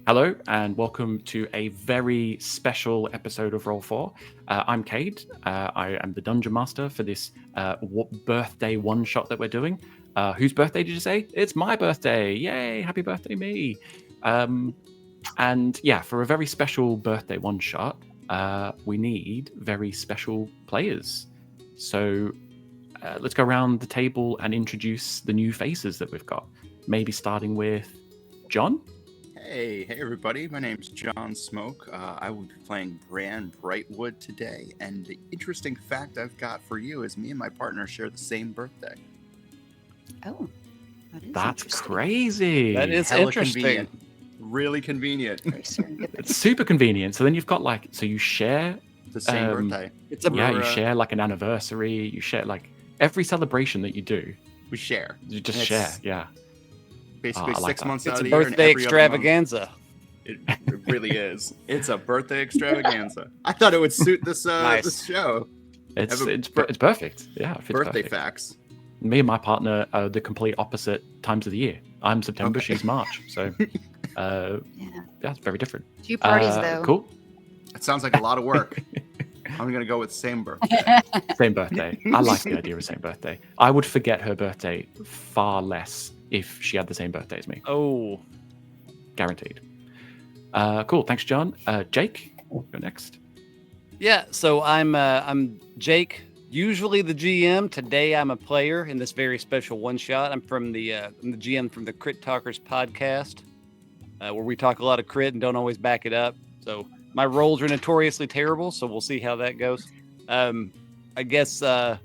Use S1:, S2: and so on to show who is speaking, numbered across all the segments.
S1: Hello and welcome to a very special episode of RoleFour. I'm Kade. I am the Dungeon Master for this birthday one-shot that we're doing. Whose birthday did you say? It's my birthday! Yay! Happy birthday, me! And yeah, for a very special birthday one-shot, we need very special players. So let's go around the table and introduce the new faces that we've got. Maybe starting with John?
S2: Hey everybody, my name's John Smoke. I will be playing Bran Brightwood today, and the interesting fact I've got for you is me and my partner share the same birthday.
S3: Oh,
S1: That's crazy.
S4: That is
S2: Hella
S4: interesting.
S2: Convenient. Really convenient.
S1: It's super convenient. So then you've got so you share
S2: The same birthday.
S4: It's a
S1: you share like an anniversary, you share like every celebration that you do,
S2: We share.
S1: you just
S2: And
S1: share.
S2: it's
S1: Yeah.
S2: Basically
S1: I like
S2: 6
S1: that.
S2: months
S4: It's
S2: out
S4: a
S2: of the year. and
S4: birthday
S2: every other month.
S4: extravaganza.
S2: It really is. It's a birthday extravaganza. I thought it would suit this
S4: Nice.
S2: this show.
S1: It's
S2: Have a
S1: it's perfect. Yeah, it fits
S2: Birthday
S1: perfect.
S2: facts.
S1: Me and my partner are the complete opposite times of the year. I'm September,
S2: Okay.
S1: she's March. So
S3: Yeah.
S1: yeah, it's very different.
S3: Few parties though.
S1: Cool.
S2: It sounds like a lot of work. I'm gonna go with same birthday.
S1: Same birthday. I like the idea of same birthday. I would forget her birthday far less if she had the same birthday as me.
S4: Oh,
S1: Guaranteed. Cool. Thanks, John. Jake, go next.
S4: yeah. So I'm Jake, usually the GM. Today I'm a player in this very special one shot. I'm the GM from the Crit Talkers podcast, where we talk a lot of crit and don't always back it up. So my rolls are notoriously terrible. So we'll see how that goes. I guess so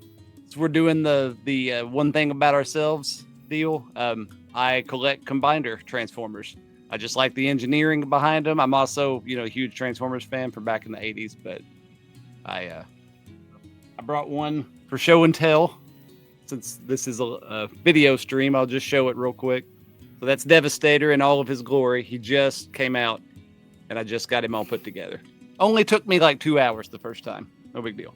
S4: we're doing the one thing about ourselves deal. I collect Combiner Transformers. I just like the engineering behind them. I'm also, a huge Transformers fan from back in the 80s, but I brought one for show and tell. Since this is a video stream, I'll just show it real quick. So that's Devastator in all of his glory. He just came out, and I just got him all put together. Only took me like 2 hours the first time. No big deal.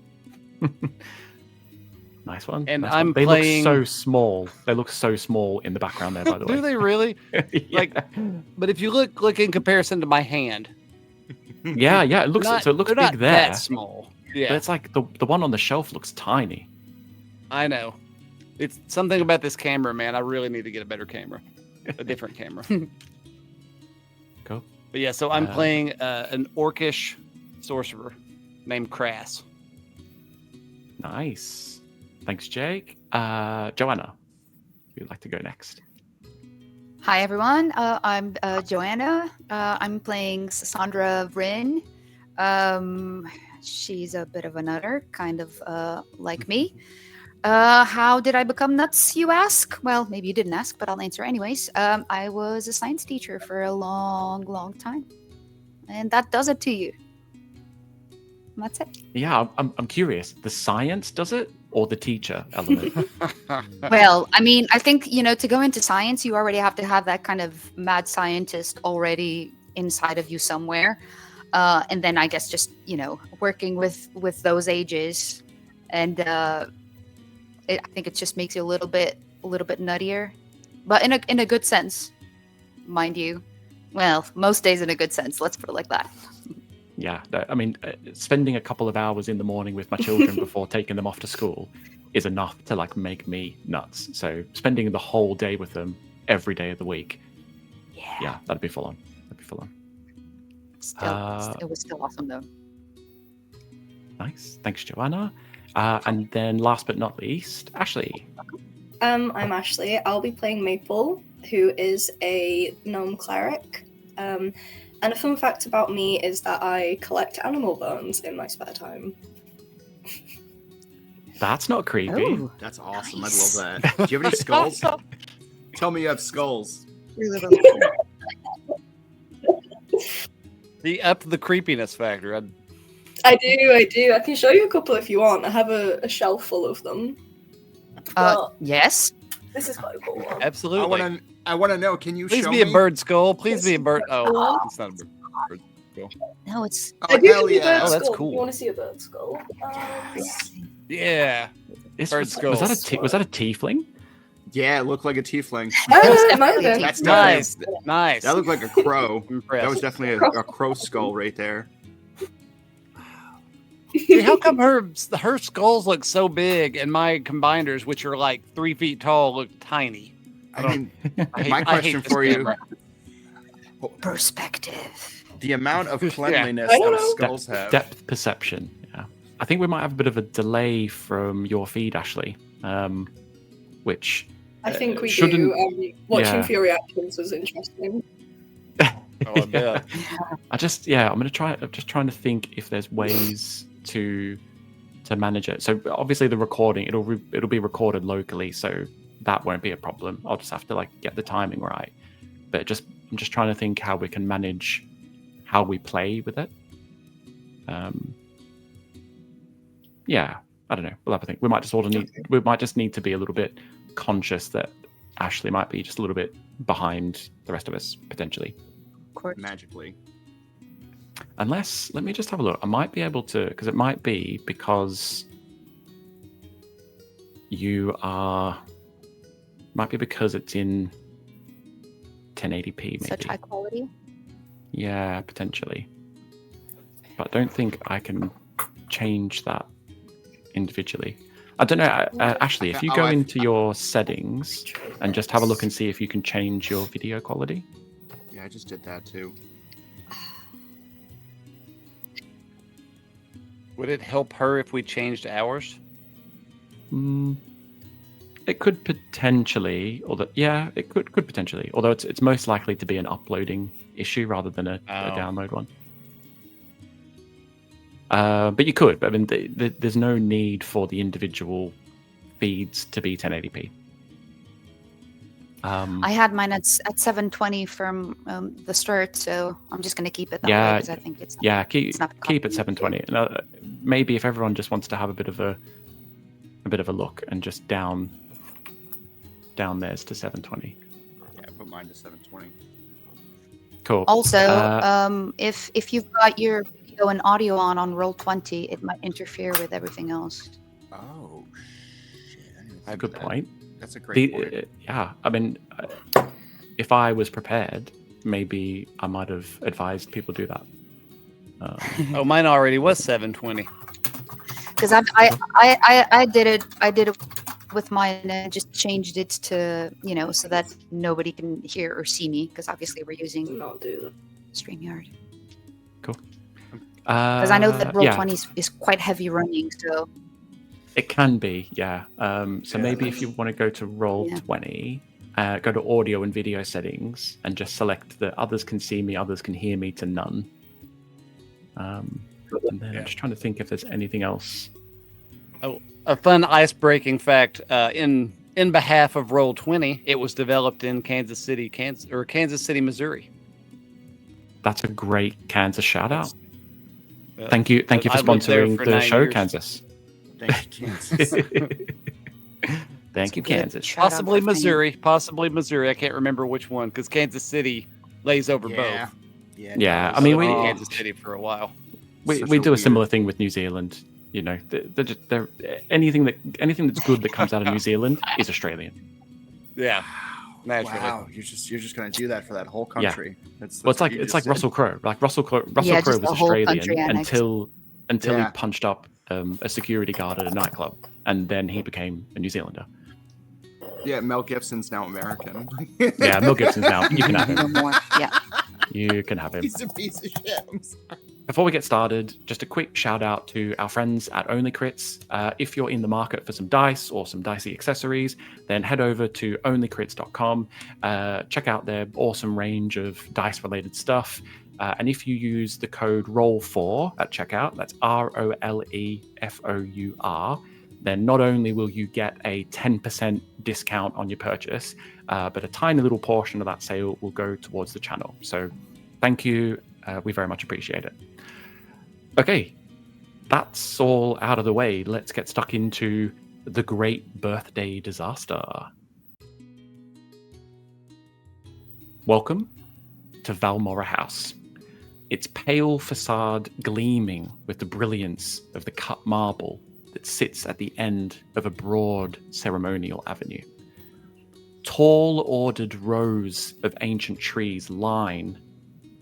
S1: Nice one.
S4: And
S1: nice
S4: I'm
S1: one. They
S4: playing-
S1: look so small. They look so small in the background there, by the way.
S4: Do they really?
S1: Yeah.
S4: But if you look in comparison to my hand,
S1: yeah. It looks
S4: not-
S1: so. It looks
S4: they're
S1: big
S4: not
S1: there,
S4: that small.
S1: but
S4: Yeah,
S1: it's like the one on the shelf looks tiny.
S4: I know. It's something about this camera, man. I really need to get a better camera, a different camera.
S1: Cool.
S4: But yeah, so I'm playing an orcish sorcerer named Crass.
S1: Nice. Thanks, Jake. Joanna, you'd like to go next?
S3: Hi everyone. I'm Joana. I'm playing Sassandra Vryn. She's a bit of a nutter, kind of like me. How did I become nuts, you ask? Well, maybe you didn't ask, but I'll answer anyways. I was a science teacher for a long, long time. And that does it to you. And that's it.
S1: Yeah, I'm curious. The science does it, or the teacher element?
S3: Well, I mean, I think, to go into science, you already have to have that kind of mad scientist already inside of you somewhere. And then I guess just, working with those ages. And I think it just makes you a little bit nuttier. But in a good sense, mind you. Well, most days in a good sense. Let's put it like that.
S1: Yeah, I mean, spending a couple of hours in the morning with my children before taking them off to school is enough to make me nuts. So spending the whole day with them every day of the week, yeah, that'd be full on.
S3: It was still awesome though.
S1: Nice, thanks, Joanna. And then last but not least, Ashleigh.
S5: I'm Ashleigh. I'll be playing Maple, who is a gnome cleric. And a fun fact about me is that I collect animal bones in my spare time.
S1: That's not creepy.
S3: Oh,
S2: That's awesome.
S3: Nice.
S2: I love that. Do you have any skulls? Tell me you have skulls.
S4: The up the creepiness factor.
S5: I do. I can show you a couple if you want. I have a shelf full of them. But
S3: yes.
S5: this is quite a cool one.
S4: Absolutely.
S2: I want to know. Can you
S4: Please
S2: show
S4: be a
S2: me?
S4: bird skull. Please be a bird. Oh, it's not a bird skull.
S3: No, it's
S2: Oh,
S5: I do
S2: hell
S5: have a
S2: yeah!
S5: bird
S4: Oh, that's
S5: skull.
S4: cool.
S5: You want to see a bird skull?
S4: Yeah.
S1: Was
S4: Bird
S1: that a
S4: skulls.
S1: was that a tiefling?
S2: Yeah, it looked like a tiefling.
S5: Oh, my bad.
S2: That's
S4: Nice,
S2: definitely
S4: nice.
S2: that looked like a crow.
S4: Impressed.
S2: That was definitely a crow skull right there.
S4: See, how come her skulls look so big and my combiners, which are like 3 feet tall, look tiny?
S2: I mean,
S4: I
S2: my
S4: hate
S2: question
S4: this
S2: for you:
S4: camera.
S3: Perspective.
S2: the amount of cleanliness
S5: I don't
S2: those
S5: know.
S2: skulls have.
S1: Depth perception. Yeah, I think we might have a bit of a delay from your feed, Ashleigh. Which
S5: I think we
S1: shouldn't-
S5: do. Watching
S1: yeah.
S5: for your reactions was interesting.
S4: Oh, I bet.
S1: I'm just trying to think if there's ways to manage it. So obviously the recording, it'll be recorded locally, so that won't be a problem. I'll just have to like get the timing right. But I'm just trying to think how we can manage how we play with it. Yeah, I don't know. We'll have to think. We might just need to be a little bit conscious that Ashleigh might be just a little bit behind the rest of us potentially.
S3: Of course.
S2: Magically.
S1: Unless, let me just have a look. I might be able to, because it might be because might be because it's in 1080p maybe.
S3: Such high quality.
S1: Yeah, potentially. But I don't think I can change that individually. I don't know, Ashleigh, if you go into your settings and just have a look and see if you can change your video quality.
S2: Yeah, I just did that too.
S4: Would it help her if we changed ours?
S1: It could potentially, it could potentially. Although it's most likely to be an uploading issue rather than a download one. But you could. I mean, there's no need for the individual feeds to be 1080p.
S3: I had mine at 720 from the start, so I'm just going to keep it that way because I think it's
S1: keep it 720. And, maybe if everyone just wants to have a bit of a look and just down theirs to 720.
S2: Yeah, I put mine to 720.
S1: Cool.
S3: Also, if you've got your video and audio on Roll20, it might interfere with everything else.
S2: Oh shit! I didn't
S1: A
S2: think
S1: good
S2: of that.
S1: point.
S2: That's a great point.
S1: Yeah, I mean, if I was prepared, maybe I might have advised people do that.
S4: Oh, mine already was 720.
S3: Because I did it with mine and just changed it to so that nobody can hear or see me because obviously we're using
S5: Not do that.
S3: StreamYard.
S1: Cool.
S3: Because I know that
S1: yeah,
S3: Roll20 is quite heavy running, so
S1: it can be, yeah. So maybe if you want to go to Roll20, go to audio and video settings and just select the others can see me, others can hear me to none. And then I'm just trying to think if there's anything else.
S4: Oh, a fun ice-breaking fact in behalf of Roll20, it was developed in Kansas City, Missouri.
S1: That's a great Kansas shout out. Thank you for
S4: I lived there
S1: sponsoring
S4: for
S1: the
S4: 9
S1: show,
S4: years.
S1: Kansas.
S2: Thank you, Kansas.
S1: Thank you, Kansas.
S4: Possibly Missouri. I can't remember which one because Kansas City lays over
S2: Yeah.
S4: both.
S1: Yeah, I
S4: I
S1: mean,
S4: lived
S1: we
S4: in Kansas City for a while.
S1: we
S2: Such
S1: do a
S2: weird-
S1: similar thing with New Zealand. You know, they're anything that's good that comes out of New Zealand is Australian.
S4: Yeah, naturally.
S2: Wow, you're just gonna do that for that whole country. That's
S1: Well,
S2: what you
S1: it's
S2: just
S1: like
S2: said.
S1: Russell Crowe. Like Russell Crowe
S3: Yeah,
S1: was
S3: just the whole
S1: Australian
S3: country annexed.
S1: until
S2: Yeah.
S1: he punched up a security guard at a nightclub, and then he became a New Zealander.
S2: Yeah, Mel Gibson's now American.
S1: Yeah, Mel Gibson's now. You can have
S3: no
S1: him.
S3: more. Yeah.
S1: You can have him.
S2: He's a piece of shit. I'm sorry.
S1: Before we get started, just a quick shout out to our friends at Only Crits. If you're in the market for some dice or some dicey accessories, then head over to onlycrits.com. Check out their awesome range of dice-related stuff. And if you use the code RoleFour at checkout, that's ROLEFOUR, then not only will you get a 10% discount on your purchase, but a tiny little portion of that sale will go towards the channel. So thank you. We very much appreciate it. Okay, that's all out of the way. Let's get stuck into the Great Birthday Disaster. Welcome to Valmorra House. Its pale facade gleaming with the brilliance of the cut marble that sits at the end of a broad ceremonial avenue. Tall, ordered rows of ancient trees line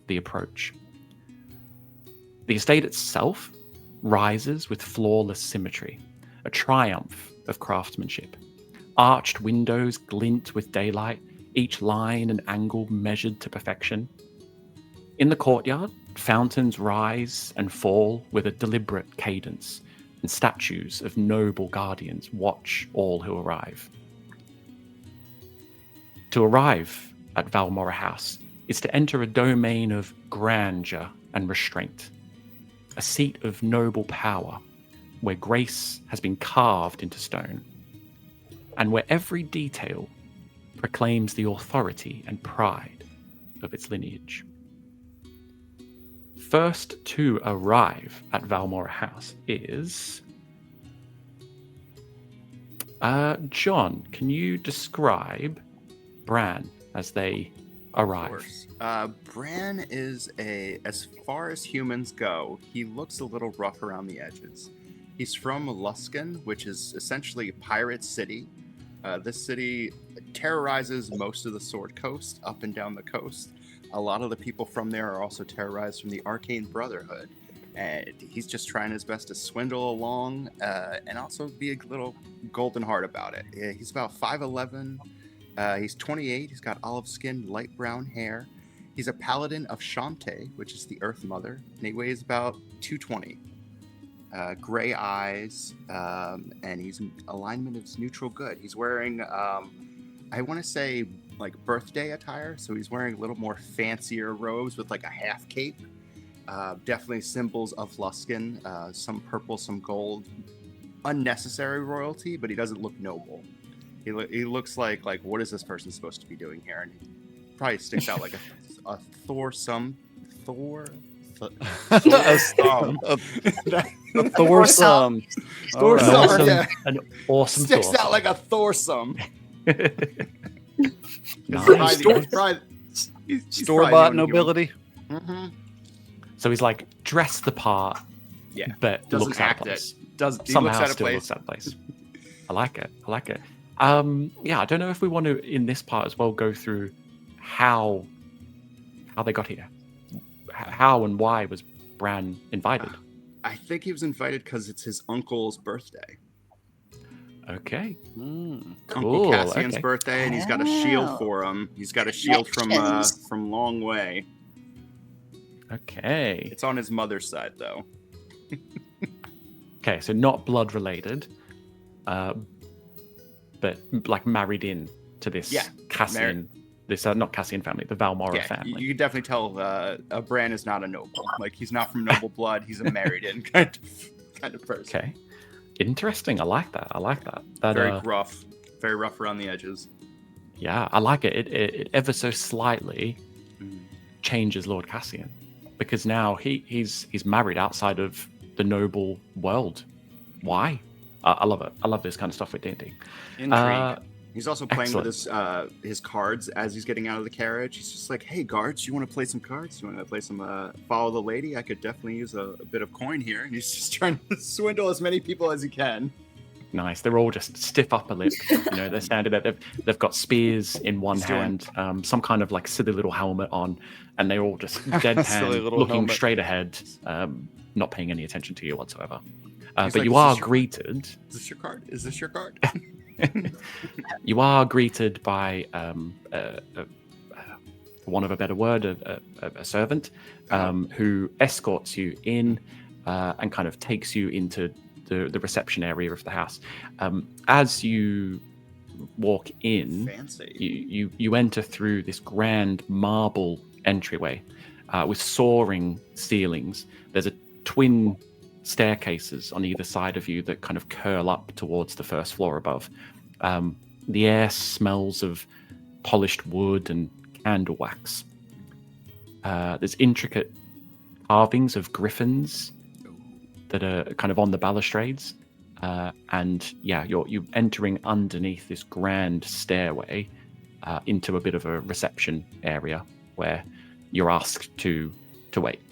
S1: the approach. The estate itself rises with flawless symmetry, a triumph of craftsmanship. Arched windows glint with daylight, each line and angle measured to perfection. In the courtyard, fountains rise and fall with a deliberate cadence, and statues of noble guardians watch all who arrive. To arrive at Valmorra House is to enter a domain of grandeur and restraint, a seat of noble power where grace has been carved into stone, and where every detail proclaims the authority and pride of its lineage. First to arrive at Valmorra House is... John, can you describe Bran as they arrive?
S2: Bran is as far as humans go, he looks a little rough around the edges. He's from Luskan, which is essentially a pirate city. This city terrorizes most of the Sword Coast, up and down the coast. A lot of the people from there are also terrorized from the Arcane Brotherhood. And he's just trying his best to swindle along and also be a little golden heart about it. He's about 5'11". He's 28. He's got olive skin, light brown hair. He's a paladin of Shantae, which is the Earth Mother, and he weighs about 220. Gray eyes, and he's alignment is neutral good. He's wearing, I want to say, like birthday attire, so he's wearing a little more fancier robes with like a half cape. Definitely symbols of Luskan, some purple, some gold. Unnecessary royalty, but he doesn't look noble. He looks like what is this person supposed to be doing here? And he probably sticks out like a Thorsome.
S4: Thorsome.
S1: Awesome.
S2: Yeah.
S1: An awesome
S2: Sticks
S1: Thorsome.
S2: out like a Thorsome.
S1: Nice.
S4: Store-bought nobility.
S2: Mm-hmm.
S1: So he's like dressed the part,
S2: Yeah,
S1: but
S2: doesn't
S1: looks out
S2: act
S1: of place.
S2: he
S1: Somehow
S2: looks out of
S1: still
S2: place.
S1: looks out of place. I like it. Yeah, I don't know if we want to in this part as well go through how they got here. How and why was Bran invited?
S2: I think he was invited because it's his uncle's birthday.
S1: Okay.
S2: Uncle
S1: Cool.
S2: Cassian's
S1: Okay.
S2: birthday, and he's got a shield
S3: Oh.
S2: for him. He's got a shield from Long Way.
S1: Okay.
S2: It's on his mother's side, though.
S1: Okay, so not blood related, but like married in to this Cassian. This not Cassian family, the Valmorra family.
S2: You can definitely tell Bran is not a noble. Like he's not from noble blood. He's a married in kind of person.
S1: Okay, interesting. I like that. That
S2: Very rough around the edges.
S1: Yeah, I like it. It ever so slightly changes Lord Cassian because now he's married outside of the noble world. Why? I love it. I love this kind of stuff with D&D.
S4: Intrigue.
S2: He's also playing with his cards as he's getting out of the carriage. He's just like, "Hey, guards, you want to play some cards? You want to play some Follow the Lady? I could definitely use a bit of coin here." And he's just trying to swindle as many people as he can.
S1: Nice. They're all just stiff upper lip. They're standing there. They've got spears in one hand, some kind of like silly little helmet on, and they're all just deadpan, looking
S4: helmet.
S1: straight ahead, not paying any attention to you whatsoever. But
S2: like,
S1: you are greeted.
S2: Is this your card? Is this your card?
S1: You are greeted by, for want of a better word, a servant who escorts you in and kind of takes you into the reception area of the house. As you walk in,
S2: Fancy.
S1: you enter through this grand marble entryway with soaring ceilings. There's a twin staircases on either side of you that kind of curl up towards the first floor above. The air smells of polished wood and candle wax. There's intricate carvings of griffins that are kind of on the balustrades. And yeah, you're entering underneath this grand stairway into a bit of a reception area where you're asked to wait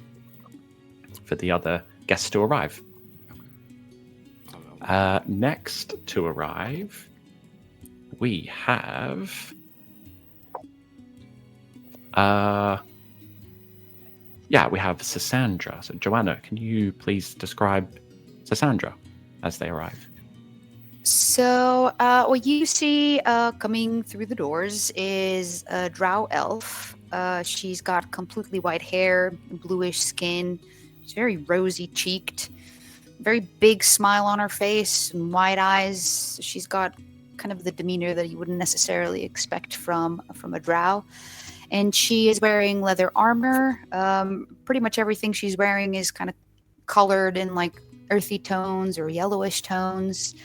S1: for the other guests to arrive. Next to arrive, we have Yeah, we have Sassandra. So, Joanna, can you please describe Sassandra as they arrive?
S3: So, what you see coming through the doors is a drow elf. She's got completely white hair, bluish skin. She's very rosy cheeked, very big smile on her face, and wide eyes. She's got kind of the demeanor that you wouldn't necessarily expect from a drow. And she is wearing leather armor. Pretty much everything she's wearing is kind of colored in like earthy tones or yellowish tones.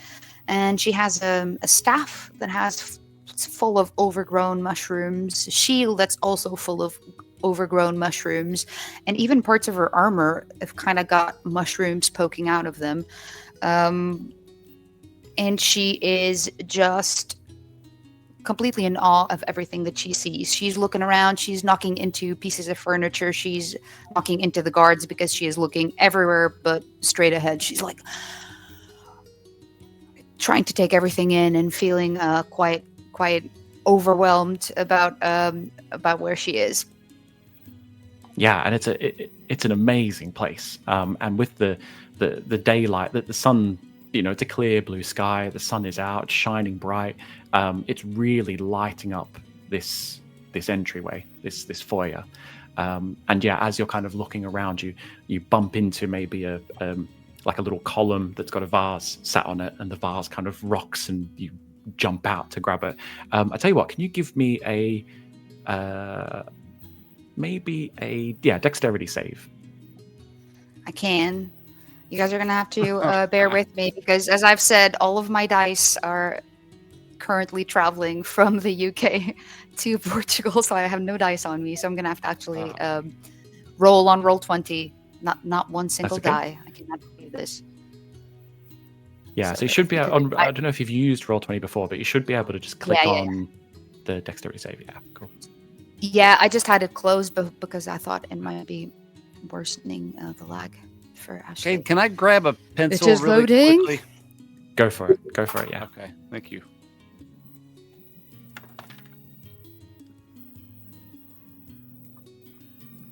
S3: And she has a staff that it's full of overgrown mushrooms, a shield that's also full of overgrown mushrooms, and even parts of her armor have kind of got mushrooms poking out of them. And she is just completely in awe of everything that she sees. She's looking around, she's knocking into pieces of furniture, she's knocking into the guards because she is looking everywhere but straight ahead. She's like trying to take everything in and feeling quite overwhelmed about where she is.
S1: Yeah, and it's an amazing place. And with the daylight, the sun, it's a clear blue sky. The sun is out, shining bright. It's really lighting up this entryway, this foyer. And yeah, as you're kind of looking around, you bump into maybe a little column that's got a vase sat on it, and the vase kind of rocks, and you jump out to grab it. I tell you what, can you give me a dexterity save?
S3: I can. You guys are gonna have to bear with me because, as I've said, all of my dice are currently traveling from the UK to Portugal, so I have no dice on me. So I'm gonna have to actually roll on Roll20. Not one single die. I cannot do this.
S1: Yeah, so you should be on. I don't know if you've used Roll20 before, but you should be able to just click on the dexterity save. Yeah, cool.
S3: Yeah, I just had it closed because I thought it might be worsening the lag for Ashleigh.
S4: Okay, can I grab a pencil
S3: is
S4: really
S3: loading.
S4: quickly?
S1: Go for it. Yeah.
S4: Okay, thank you.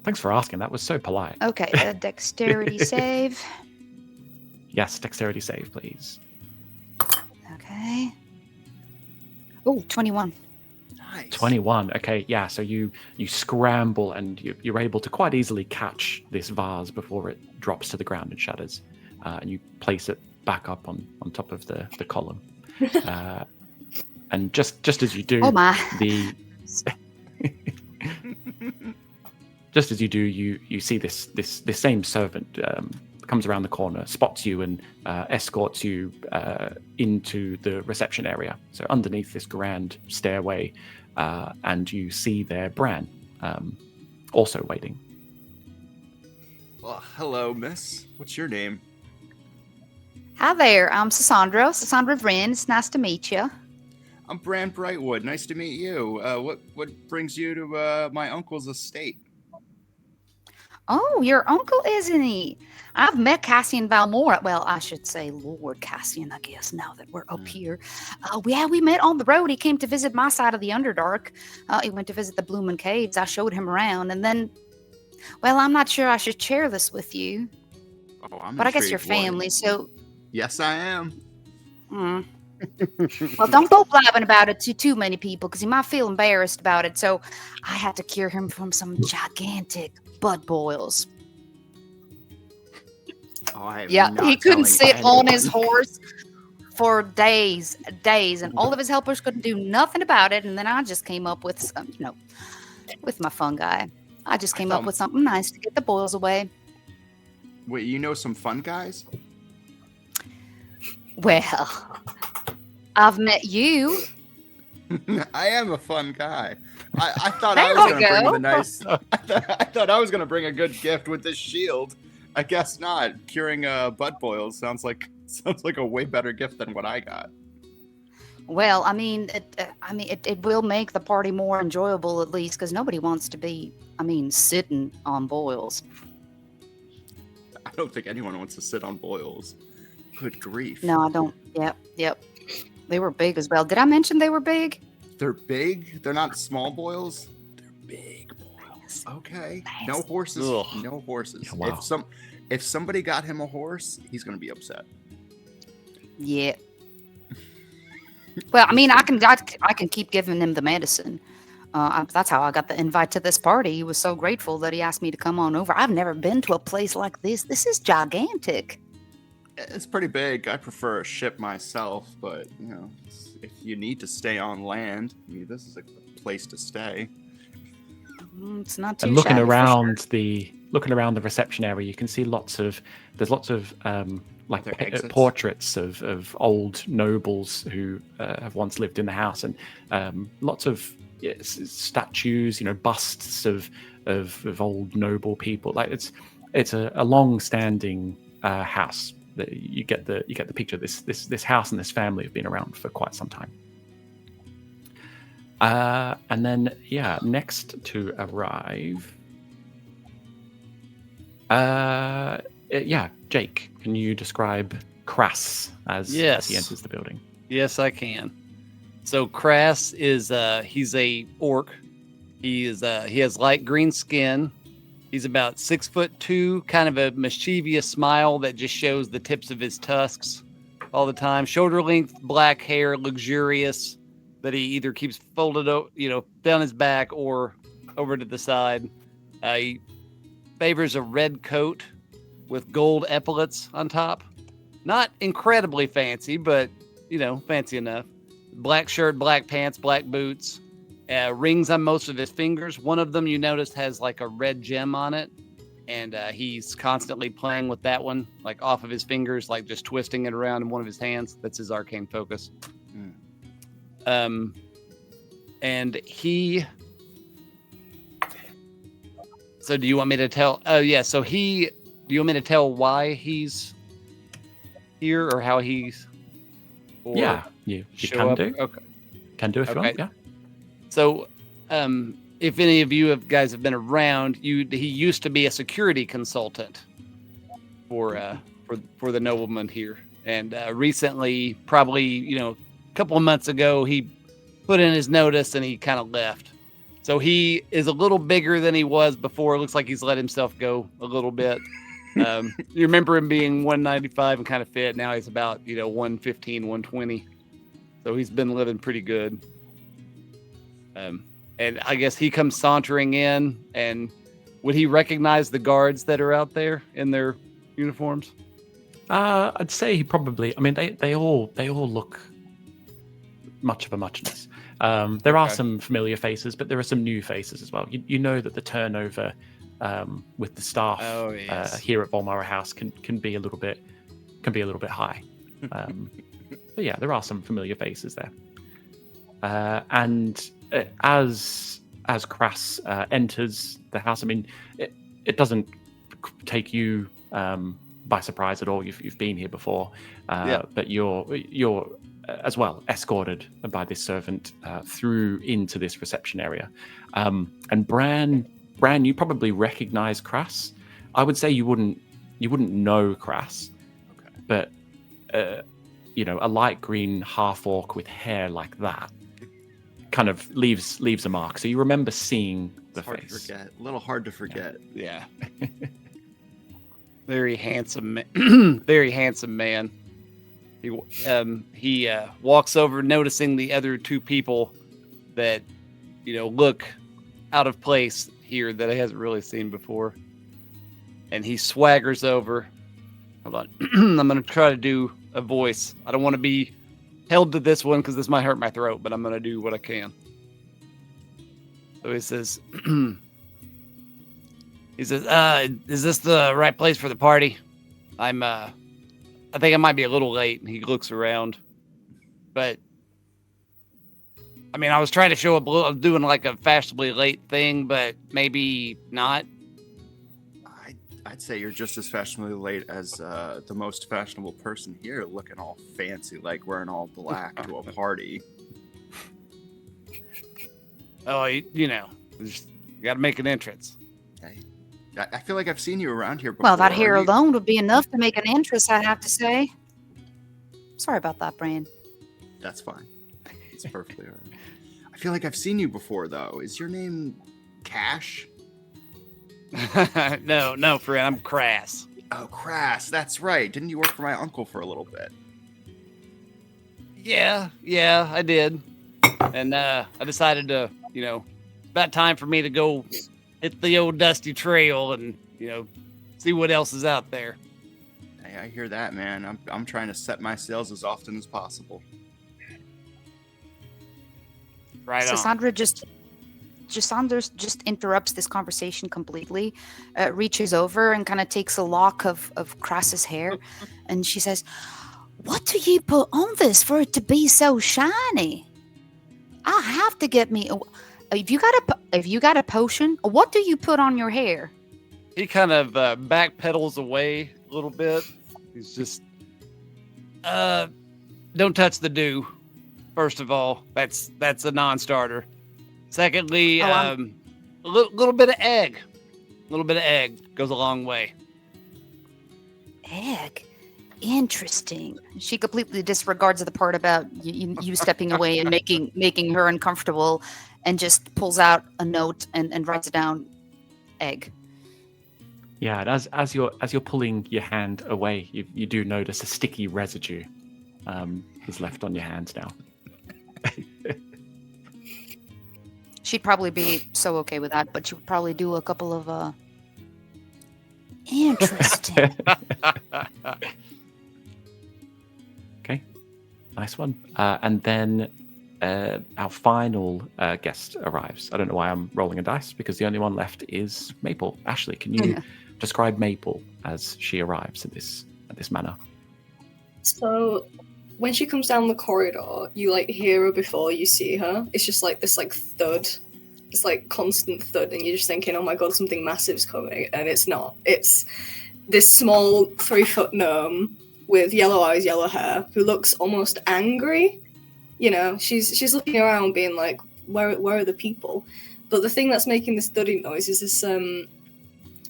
S1: Thanks for asking. That was so polite.
S3: Okay, a dexterity save.
S1: Yes, dexterity save, please.
S3: Okay. Oh, 21.
S2: Nice.
S1: 21. Okay, yeah. So you scramble, and you're able to quite easily catch this vase before it drops to the ground and shatters, and you place it back up on top of the column. And just as you do,
S3: oh my.
S1: Just as you do, you see this same servant comes around the corner, spots you, and escorts you into the reception area. So underneath this grand stairway, and you see there Bran, also waiting.
S2: Well, hello, miss. What's your name?
S3: Hi there, I'm Sassandra Bran. It's nice to meet you.
S2: I'm Bran Brightwood. Nice to meet you. What brings you to my uncle's estate?
S3: Oh, your uncle, isn't he? I've met Cassian Valmorra. Well, I should say Lord Cassian, I guess, now that we're up here. We met on the road. He came to visit my side of the Underdark. He went to visit the Bloomin' Caves. I showed him around, and then, well, I'm not sure I should share this with you.
S2: Oh, I'm
S3: but I guess you're
S2: intrigued.
S3: family, so...
S2: Yes, I am.
S3: Well, don't go blabbing about it to too many people, because he might feel embarrassed about it. So I had to cure him from some gigantic blood boils.
S2: Oh,
S3: he couldn't sit on his horse for days, and all of his helpers couldn't do nothing about it. And then I just came up with some, with my fun guy. I just came up with something nice to get the boils away.
S2: Wait, you know some fun guys?
S3: Well, I've met you.
S2: I am a fun guy. I thought
S3: There
S2: I was
S3: we
S2: going to bring
S3: go.
S2: the nice. I thought I was going to bring a good gift with this shield. I guess not. Curing butt boils sounds like a way better gift than what I got.
S3: Well, it will make the party more enjoyable, at least, because nobody wants to be, sitting on boils.
S2: I don't think anyone wants to sit on boils. Good grief.
S3: No, I don't. Yep. They were big as well. Did I mention they were big?
S2: They're big. They're not small boils. They're big boils. Okay. No horses.
S4: Ugh.
S2: No horses.
S1: Yeah, wow.
S2: If somebody got him a horse, he's gonna be upset.
S3: Yeah. Well, I mean, I can keep giving him the medicine. That's how I got the invite to this party. He was so grateful that he asked me to come on over. I've never been to a place like this. This is gigantic.
S2: It's pretty big. I prefer a ship myself, but if you need to stay on land, I mean, this is a place to stay.
S3: It's not too
S1: And looking
S3: shabby for
S1: around
S3: sure.
S1: the reception area, you can see lots of like
S2: Are there exits?
S1: portraits of old nobles who have once lived in the house, and lots of statues, busts of old noble people. Like it's a long-standing house. You get the picture. This house and this family have been around for quite some time. And then next to arrive. Jake, can you describe Crass as he enters the building?
S4: Yes, I can. So Crass is he's a orc. He has light green skin. He's about 6'2", kind of a mischievous smile that just shows the tips of his tusks all the time. Shoulder length black hair, luxurious, that he either keeps folded down his back or over to the side. He favors a red coat with gold epaulets on top. Not incredibly fancy, but fancy enough. Black shirt, black pants, black boots. Rings on most of his fingers. One of them you noticed has like a red gem on it, and he's constantly playing with that one, like off of his fingers, like just twisting it around in one of his hands. That's his arcane focus. And he. So do you want me to tell? Oh yeah. So do you want me to tell why he's here or how he's? Or
S1: you
S4: show
S1: can
S4: up?
S1: do.
S4: Okay.
S1: Can do if you want. Yeah.
S4: So, if any of you guys have been around, he used to be a security consultant for the nobleman here, and recently, probably a couple of months ago, he put in his notice and he kind of left. So he is a little bigger than he was before. It looks like he's let himself go a little bit. You remember him being 195 and kind of fit. Now he's about 115, 120. So he's been living pretty good. And I guess he comes sauntering in, and would he recognize the guards that are out there in their uniforms?
S1: I'd say he probably. I mean, they all look much of a muchness. There are some familiar faces, but there are some new faces as well. You know that the turnover with the staff here at Valmorra House can be a little bit high. But yeah, there are some familiar faces there. And as Crass enters the house, I mean, it doesn't take you by surprise at all. You've been here before, but you're as well escorted by this servant through into this reception area. And Bran, you probably recognize Crass. I would say you wouldn't know Crass, but a light green half orc with hair like that kind of leaves a mark. So you remember seeing the
S2: Hard
S1: face.
S2: to forget. A little hard to forget.
S4: Yeah. Very handsome, very handsome man. He walks over, noticing the other two people that look out of place here that he hasn't really seen before, and he swaggers over. Hold on, I'm gonna try to do a voice. I don't want to be held to this one because this might hurt my throat, but I'm gonna do what I can. So he says, "Is this the right place for the party? I think I might be a little late." And he looks around, but I mean, I was trying to show up. I was doing like a fashionably late thing, but maybe not.
S2: I'd say you're just as fashionably late as the most fashionable person here, looking all fancy, like wearing all black to a party.
S4: Oh, you got to make an entrance.
S2: Hey, I feel like I've seen you around here before.
S3: Well, that hair alone would be enough to make an entrance, I have to say. Sorry about that, Bran.
S2: That's fine. It's perfectly all right. I feel like I've seen you before, though. Is your name Cash?
S4: No, friend. I'm crass.
S2: Oh, Crass, that's right. Didn't you work for my uncle for a little bit?
S4: Yeah, I did. And I decided to, about time for me to go hit the old dusty trail and, see what else is out there.
S2: Hey, I hear that, man. I'm trying to set my sails as often as possible.
S4: Right on.
S3: Sassandra just interrupts this conversation completely, reaches over and kind of takes a lock of Crass's hair, and she says, "What do you put on this for it to be so shiny? I have to get me. If you got a potion, what do you put on your hair?"
S4: He kind of backpedals away a little bit. He's just, don't touch the dew. First of all, that's a non-starter. Secondly, a little bit of egg. A little bit of egg goes a long way.
S3: Egg. Interesting. She completely disregards the part about you stepping away and making her uncomfortable, and just pulls out a note and writes down egg.
S1: Yeah, and as you're pulling your hand away, you do notice a sticky residue is left on your hands now.
S3: She'd probably be so okay with that, but she would probably do a couple of interesting.
S1: Okay, nice one. And then our final guest arrives. I don't know why I'm rolling a dice, because the only one left is Maple. Ashleigh, can you describe Maple as she arrives at this manor?
S5: So when she comes down the corridor, you hear her before you see her. It's just this thud. It's constant thud, and you're just thinking, oh my god, something massive's coming, and it's not. It's this small 3-foot gnome with yellow eyes, yellow hair, who looks almost angry. She's looking around being like, where are the people? But the thing that's making this thudding noise is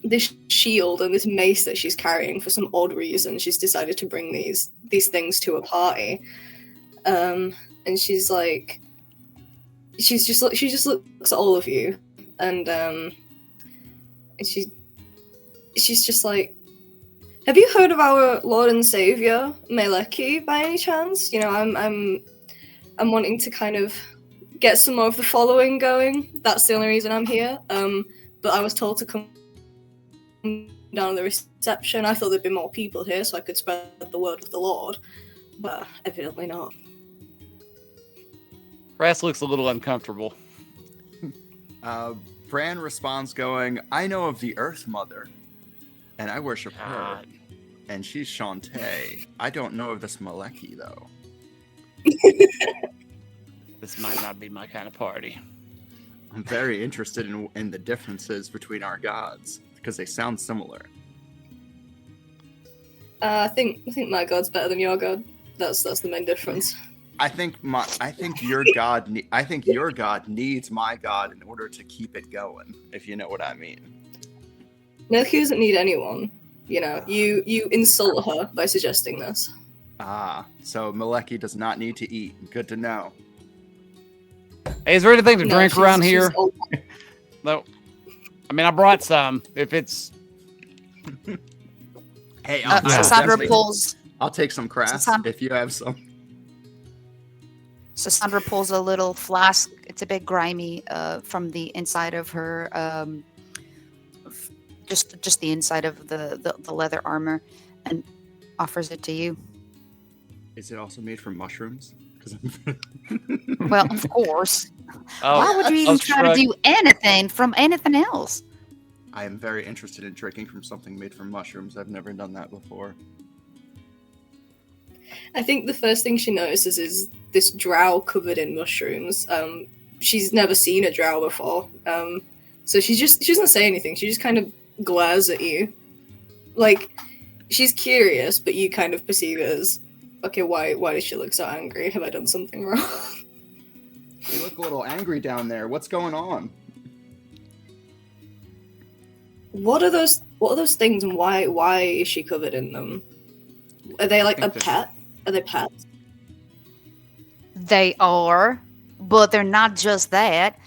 S5: this shield and this mace that she's carrying. For some odd reason, she's decided to bring these things to a party. And she just looks at all of you, and she's just like, have you heard of our Lord and Savior Meleki by any chance? I'm wanting to kind of get some more of the following going. That's the only reason I'm here. But I was told to come down to the reception. I thought there'd be more people here so I could spread the word of the Lord, but evidently not.
S4: Brass looks a little uncomfortable.
S2: Bran responds going, I know of the Earth Mother, and I worship her, and she's Shantae. I don't know of this Meleki, though.
S4: This might not be my kind of party.
S2: I'm very interested in the differences between our gods, because they sound similar.
S5: I think my god's better than your god. That's the main difference.
S2: I think your god needs my god in order to keep it going, if you know what I mean.
S5: Meleki doesn't need anyone. You insult her by suggesting this.
S2: So Meleki does not need to eat. Good to know.
S4: Hey, is there anything to drink around here?
S5: Old.
S4: No. I mean, I brought some. If it's...
S2: Hey,
S3: Sassandra pulls.
S2: I'll take some crass if you have some.
S3: Sassandra pulls a little flask. It's a bit grimy from the inside of her, just the inside of the leather armor, and offers it to you.
S2: Is it also made from mushrooms?
S3: Well, of course. Why would you even try to do anything from anything else?
S2: I am very interested in drinking from something made from mushrooms. I've never done that before.
S5: I think the first thing she notices is this drow covered in mushrooms. She's never seen a drow before. So she doesn't say anything. She just kind of glares at you. She's curious, but you kind of perceive it as, okay, why does she look so angry? Have I done something wrong?
S2: You look a little angry down there. What's going on?
S5: What are those things, and why is she covered in them? Are they a pet? Are they pets?
S3: They are. But they're not just that.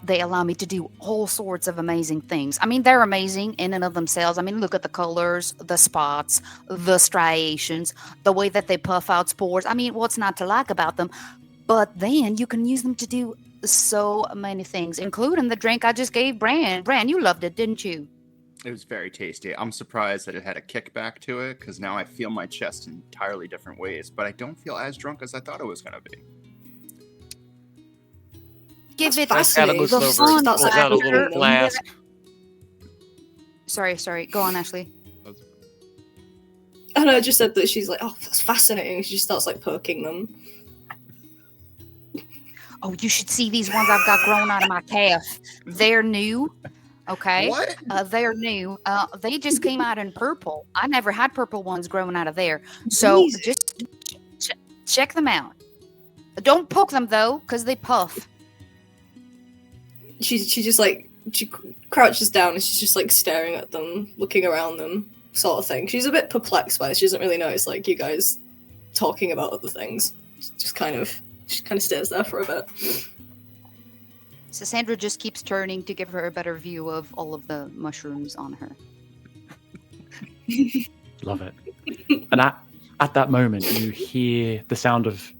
S3: They allow me to do all sorts of amazing things. I mean, they're amazing in and of themselves. I mean, look at the colors, the spots, the striations, the way that they puff out spores. I mean, what's not to like about them? But then you can use them to do so many things, including the drink I just gave Bran. Bran, you loved it, didn't you?
S2: It was very tasty. I'm surprised that it had a kickback to it, because now I feel my chest in entirely different ways, but I don't feel as drunk as I thought it was going to be.
S3: Give it
S5: fascinating.
S3: the fun
S5: That's like
S4: out a little
S5: factor.
S4: flask.
S3: Sorry. Go on, Ashleigh.
S5: And I just said that she's like, oh, that's fascinating. She just starts like poking them.
S3: Oh, you should see these ones I've got growing out of my calf. They're new. Okay.
S2: What?
S3: They're new. They just came out in purple. I never had purple ones growing out of there. So
S5: Amazing.
S3: just check them out. Don't poke them though, because they puff.
S5: She just like, she crouches down and she's just like staring at them, looking around them, sort of thing. She's a bit perplexed by it. She doesn't really notice like you guys talking about other things. She kind of stares there for a bit.
S3: Sassandra just keeps turning to give her a better view of all of the mushrooms on her.
S1: Love it. And at that moment, you hear the sound of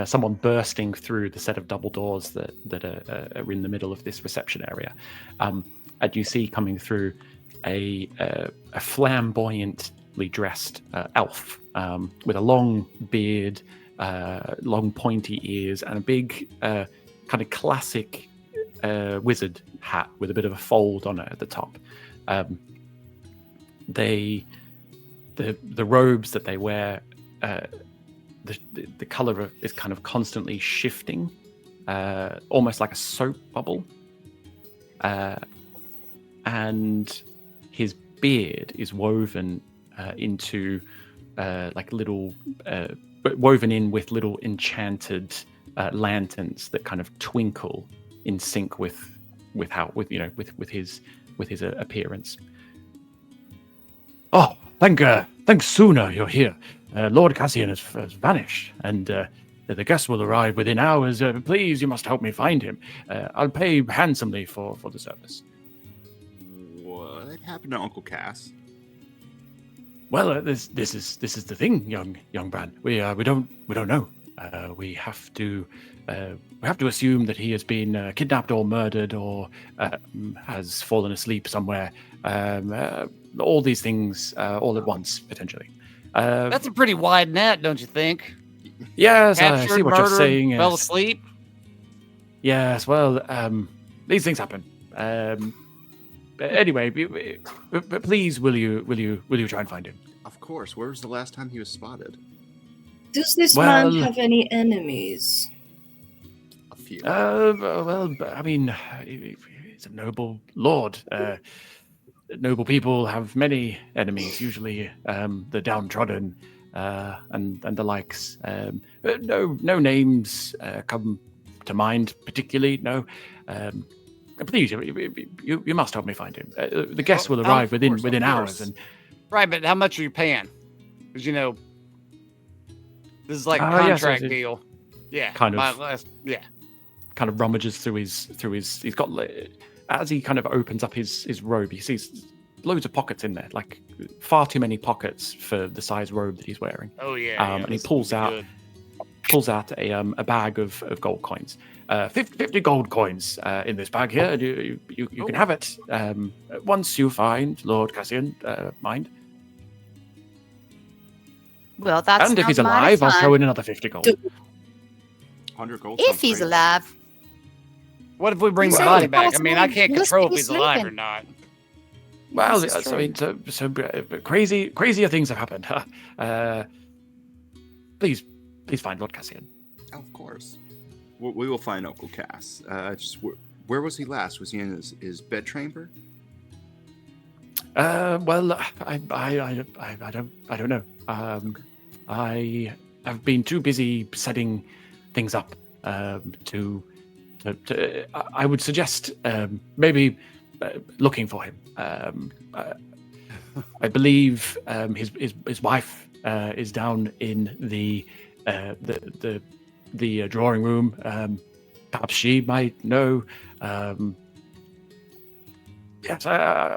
S1: someone bursting through the set of double doors that are in the middle of this reception area. And you see coming through a flamboyantly dressed elf with a long beard, long pointy ears, and a big kind of classic wizard hat with a bit of a fold on it at the top. The robes that they wear, the color is kind of constantly shifting, almost like a soap bubble. And his beard is woven into like little, woven in with little enchanted lanterns that kind of twinkle in sync with his appearance. Oh, thanks, Sooner you're here. Lord Cassian has vanished, and the guest will arrive within hours. Please, you must help me find him. I'll pay handsomely for the service.
S2: What happened to Uncle Cass?
S1: Well, this is the thing, young Bran. We don't know. We have to assume that he has been kidnapped or murdered or has fallen asleep somewhere. All these things all at once, potentially.
S4: That's a pretty wide net, don't you think?
S1: Yes,
S4: Captured,
S1: I see what
S4: murdered,
S1: you're saying.
S4: fell
S1: Yes.
S4: asleep.
S1: Yes, well, these things happen. Anyway, please, will you try and find him?
S2: Of course. Where was the last time he was spotted?
S5: Does this
S1: Well-
S5: man have any enemies?
S2: A few.
S1: Well, I mean, he's a noble lord. Noble people have many enemies, usually the downtrodden and the likes. No names come to mind particularly. No. Please, you must help me find him. The guests will arrive
S2: of course,
S1: within
S2: of
S1: hours,
S2: course.
S1: and
S4: Right, but how much are you paying? Because this is like a
S1: yes,
S4: contract
S1: it-
S4: deal. Yeah,
S1: kind of.
S4: Yeah.
S1: kind of rummages through his. He's got, as he kind of opens up his robe, he sees loads of pockets in there, like far too many pockets for the size robe that he's wearing.
S4: Oh yeah.
S1: And he
S4: this
S1: pulls
S4: will be
S1: out
S4: good.
S1: a bag of gold coins. 50 gold coins in this bag here. You can have it once you find Lord Cassian. Mind.
S3: Well, that's
S1: And if
S3: not
S1: he's
S3: mighty
S1: alive, I'll
S3: fun.
S1: throw in another 50 gold.
S2: 100 gold.
S3: If
S2: sounds
S3: he's
S2: great.
S3: alive.
S4: What if we bring
S3: He
S4: the
S3: said
S4: body
S3: it's
S4: back? I mean, I
S3: possible
S4: can't
S3: he's
S4: control if he's
S3: sleeping.
S4: alive or not.
S1: Well,
S3: This is
S1: I mean, crazier things have happened. Please find Lord Cassian.
S2: Of course. We will find Uncle Cass. Where was he last? Was he in his bed chamber?
S1: Well, I don't know. I have been too busy setting things up to I would suggest maybe looking for him. I believe his wife is down in the drawing room. perhaps she might know. Yes, I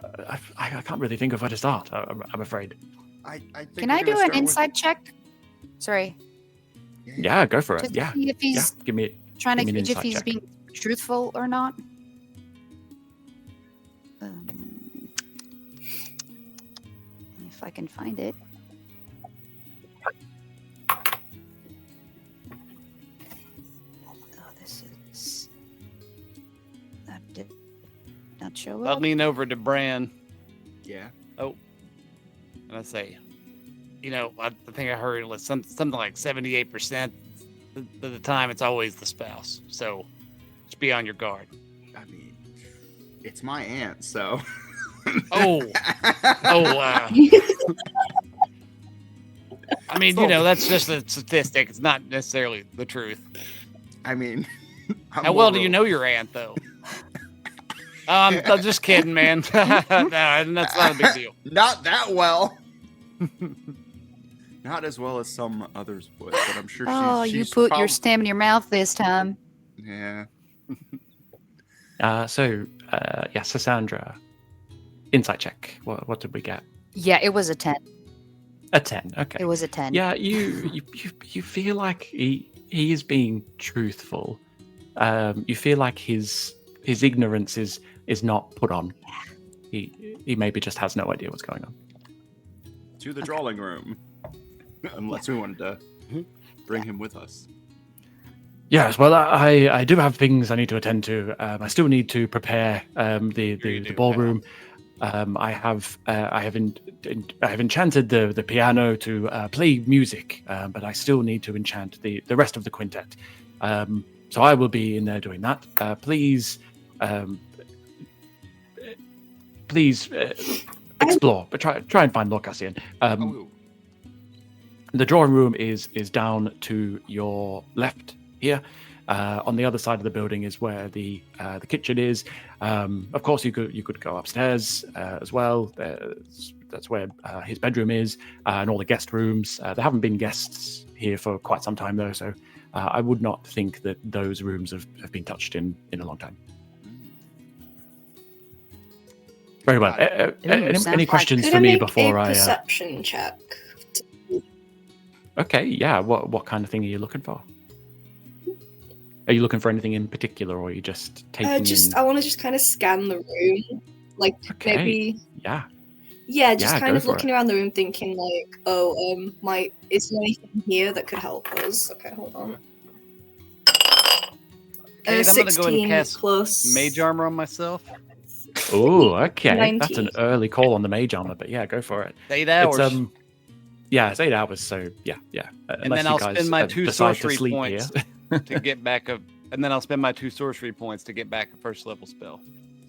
S1: can't really think of where to start. I'm afraid.
S2: I think
S3: Can
S2: we're
S3: I do
S2: gonna
S3: an
S2: start with-
S3: insight check? Sorry.
S1: Yeah, go for it.
S3: Just to
S1: Yeah,
S3: see if he's
S1: Give me.
S3: trying to
S1: give me an
S3: gauge if
S1: insight
S3: he's
S1: check.
S3: being truthful or not. If I can find it. Oh, this is... That did not show
S4: I'll
S3: up.
S4: lean over to Bran
S2: Yeah.
S4: and I say, I think I heard it was something like 78% of the time it's always the spouse. So just be on your guard.
S2: I mean, it's my aunt, so.
S4: Oh, I mean, that's just a statistic. It's not necessarily the truth.
S2: I mean,
S4: How well do you know your aunt, though? I'm just kidding, man. No, that's not a big deal.
S2: Not that well. Not as well as some others would, but I'm sure she's
S3: You put your
S2: prob-
S3: stem in your mouth this time.
S2: Yeah.
S1: Sassandra, insight check. What did we get?
S3: Yeah, it was a 10.
S1: A 10. Okay.
S3: It was a 10.
S1: Yeah, you feel like he is being truthful. You feel like his ignorance is not put on. He maybe just has no idea what's going on.
S2: To the drawing room. Unless we wanted to bring him with us.
S1: Yes, well, I do have things I need to attend to. I still need to prepare the ballroom. I have enchanted the piano to play music, but I still need to enchant the rest of the quintet. So I will be in there doing that. Please explore, but try and find Lord Cassian. The drawing room is down to your left here. On the other side of the building is where the kitchen is. Of course, you could go upstairs as well. That's where his bedroom is, and all the guest rooms. There haven't been guests here for quite some time though, so I would not think that those rooms have been touched in a long time. Very well. Any questions for me before I?
S5: Perception check.
S1: Okay, yeah. What kind of thing are you looking for? Are you looking for anything in particular, or are you just taking?
S5: I want to just kind of scan the room, like maybe.
S1: Yeah.
S5: Yeah, just
S1: Yeah,
S5: kind
S1: go
S5: of
S1: for
S5: looking around the room, thinking like, is there anything here that could help us? Okay, hold on.
S4: Okay, I'm gonna go ahead and
S5: 16
S4: cast
S5: plus
S4: mage armor on myself.
S1: Oh, okay.
S5: 19.
S1: That's an early call on the mage armor, but yeah, go for it.
S4: 8 hours.
S1: It's 8 hours, so yeah.
S4: And then I'll spend my 2 sorcery points to get back and then I'll spend my 2 sorcery points to get back a first level spell.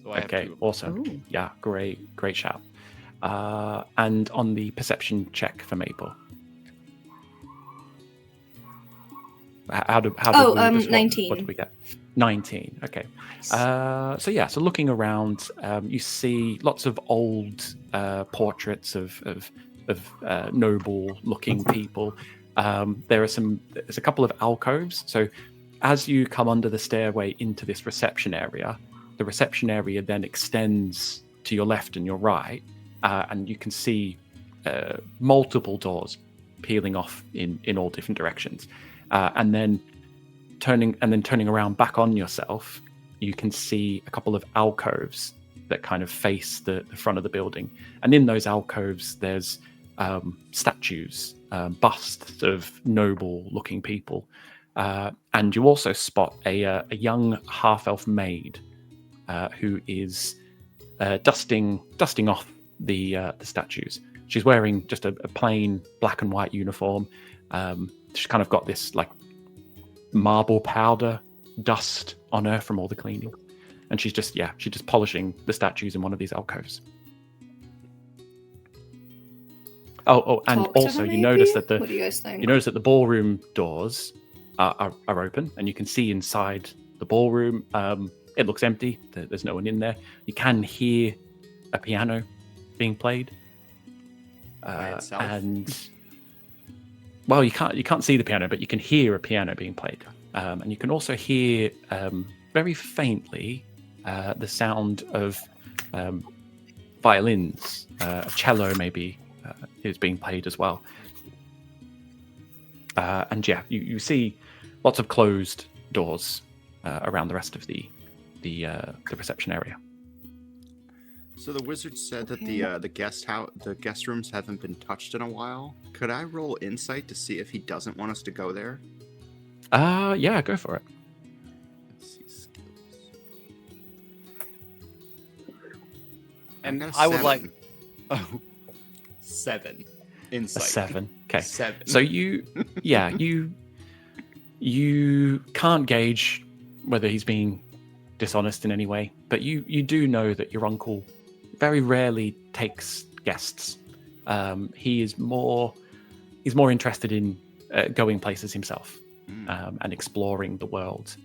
S4: So I have 2.
S1: Awesome.
S3: Ooh.
S1: Yeah, great shout. And on the perception check for Maple. How did we
S5: 19.
S1: What did we get? 19. Okay. So looking around, you see lots of old portraits of noble-looking people. There's a couple of alcoves. So as you come under the stairway into this reception area, the reception area then extends to your left and your right, and you can see multiple doors peeling off in all different directions. And then turning around back on yourself, you can see a couple of alcoves that kind of face the front of the building. And in those alcoves, there's statues, busts of noble-looking people. And you also spot a young half-elf maid who is dusting off the statues. She's wearing just a plain black and white uniform. She's kind of got this like marble powder dust on her from all the cleaning, and she's just polishing the statues in one of these alcoves. And also you notice that
S5: What do you guys think?
S1: the ballroom doors are open, and you can see inside the ballroom. It looks empty. There's no one in there. You can hear a piano being played,
S2: By itself?
S1: and well, you can't see the piano, but you can hear a piano being played. And you can also hear very faintly the sound of violins, a cello maybe is being played as well. And yeah, you see lots of closed doors around the rest of the reception area.
S2: So the wizard said that the guest rooms haven't been touched in a while. Could I roll insight to see if he doesn't want us to go there?
S1: Yeah, go for it.
S2: Let's see skills.
S4: And
S2: got a
S4: I would
S2: 7.
S4: like.
S2: 7
S1: A
S2: insight.
S1: 7. Okay.
S2: 7.
S1: So you can't gauge whether he's being dishonest in any way, but you do know that your uncle very rarely takes guests. He's more interested in going places himself and exploring the world.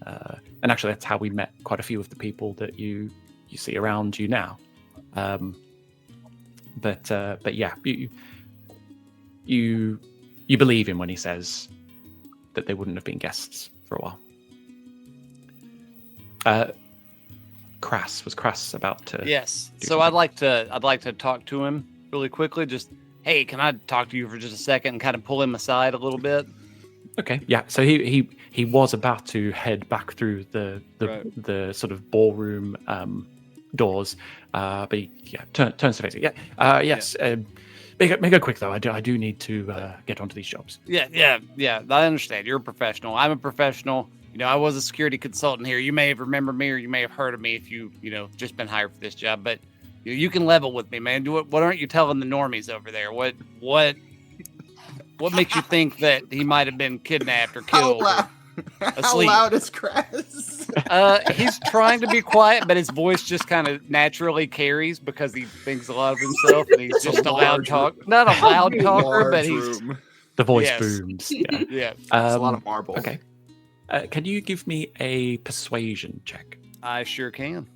S1: And actually, that's how we met quite a few of the people that you see around you now. But yeah, you believe him when he says that they wouldn't have been guests for a while. Was Crass about to?
S4: Yes.
S1: do
S4: So
S1: something?
S4: I'd like to talk to him really quickly. Just, hey, can I talk to you for just a second and kind of pull him aside a little bit?
S1: Okay, yeah. So he was about to head back through the sort of ballroom doors, but he turns to face it. Yeah. Yes. Make it quick though. I do need to get onto these jobs.
S4: Yeah. I understand. You're a professional. I'm a professional. You know, I was a security consultant here. You may have remembered me, or you may have heard of me if you just been hired for this job. But you can level with me, man. What aren't you telling the normies over there? What makes you think that he might have been kidnapped or killed?
S2: How
S4: asleep?
S2: loud is Crass?
S4: He's trying to be quiet, but his voice just kind of naturally carries because he thinks a lot of himself, and he's just a loud talker. Not a loud talker, but he's
S1: The voice
S4: Yes.
S1: booms. Yeah.
S4: yeah.
S2: It's a lot of marble.
S1: Okay. Can you give me a persuasion check?
S4: I sure can.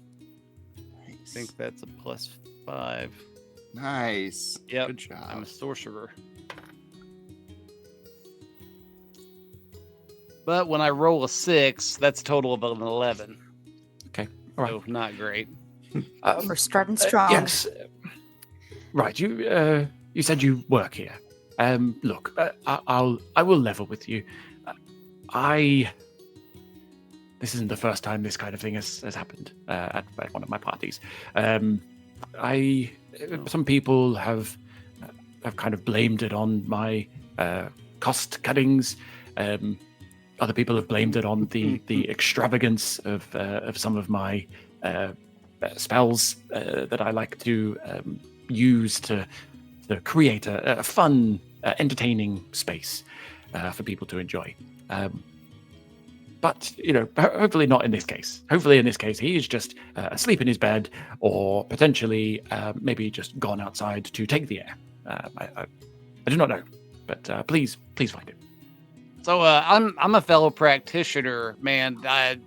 S4: I
S2: Nice.
S4: think that's a +5.
S2: Nice.
S4: Yep.
S2: Good job.
S4: I'm a sorcerer. But when I roll a 6, that's a total of an 11.
S1: Okay. All right.
S4: So not great.
S3: We're starting strong.
S1: Yes. Right. You said you work here. Look, I will level with you. This isn't the first time this kind of thing has happened at one of my parties. Some people have kind of blamed it on my cost cuttings. Other people have blamed it on the extravagance of some of my spells that I like to use to create a fun, entertaining space for people to enjoy. But, hopefully not in this case. Hopefully in this case, he is just asleep in his bed or potentially maybe just gone outside to take the air. I do not know, but please find him.
S4: So I'm a fellow practitioner, man.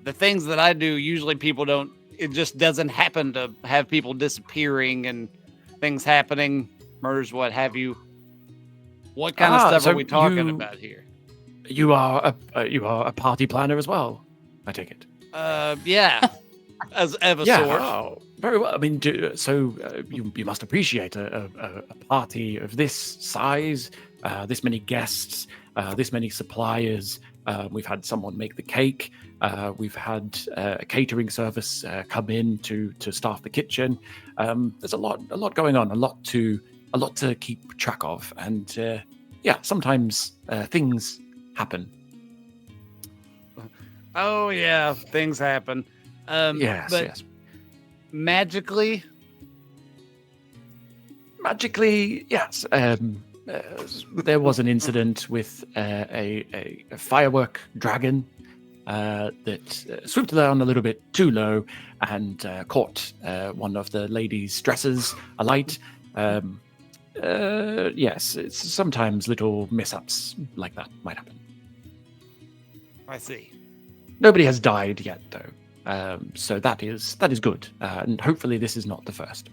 S4: The things that I do, usually people don't. It just doesn't happen to have people disappearing and things happening, murders, what have you. What kind of stuff
S1: so
S4: are we talking about here?
S1: You are a party planner as well, I take it.
S4: Yeah, as of a
S1: Yeah,
S4: sort.
S1: oh, very well. I mean, you must appreciate a party of this size, this many guests, this many suppliers. We've had someone make the cake. We've had a catering service come in to staff the kitchen. There's a lot going on, a lot to keep track of, and sometimes things happen.
S4: Oh yeah, things happen.
S1: Yes.
S4: Magically,
S1: yes. There was an incident with a firework dragon that swooped down a little bit too low and caught one of the ladies' dresses alight. Yes, it's sometimes little mishaps like that might happen.
S4: I see.
S1: Nobody has died yet, though, so that is good, and hopefully this is not the first.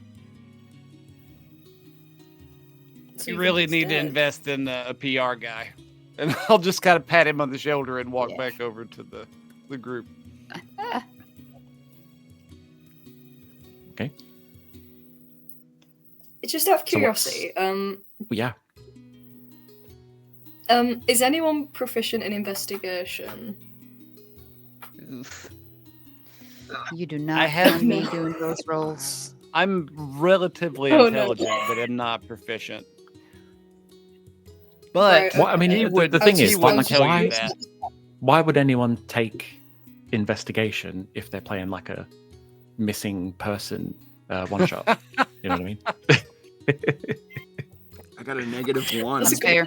S5: So
S4: You
S5: think
S4: really
S5: he's
S4: need to
S5: dead?
S4: invest in a PR guy. And I'll just kind of pat him on the shoulder and walk
S3: Yeah.
S4: back over to the group.
S5: Just out of
S1: So what's-
S5: curiosity,
S1: Yeah.
S5: is anyone proficient in investigation?
S4: Oof.
S3: You do
S4: I
S3: not
S4: have-
S3: want me doing those rolls.
S4: I'm relatively
S5: Oh, no.
S4: intelligent, but I'm not proficient. But
S5: Right,
S1: Well, I mean,
S4: he
S1: the
S4: would,
S1: thing
S4: he
S1: is,
S4: wouldn't
S1: like,
S4: tell
S1: why-
S4: you that.
S1: Why would anyone take investigation if they're playing like a missing person one shot? You know what I mean?
S2: I got a -1.
S3: That's fair.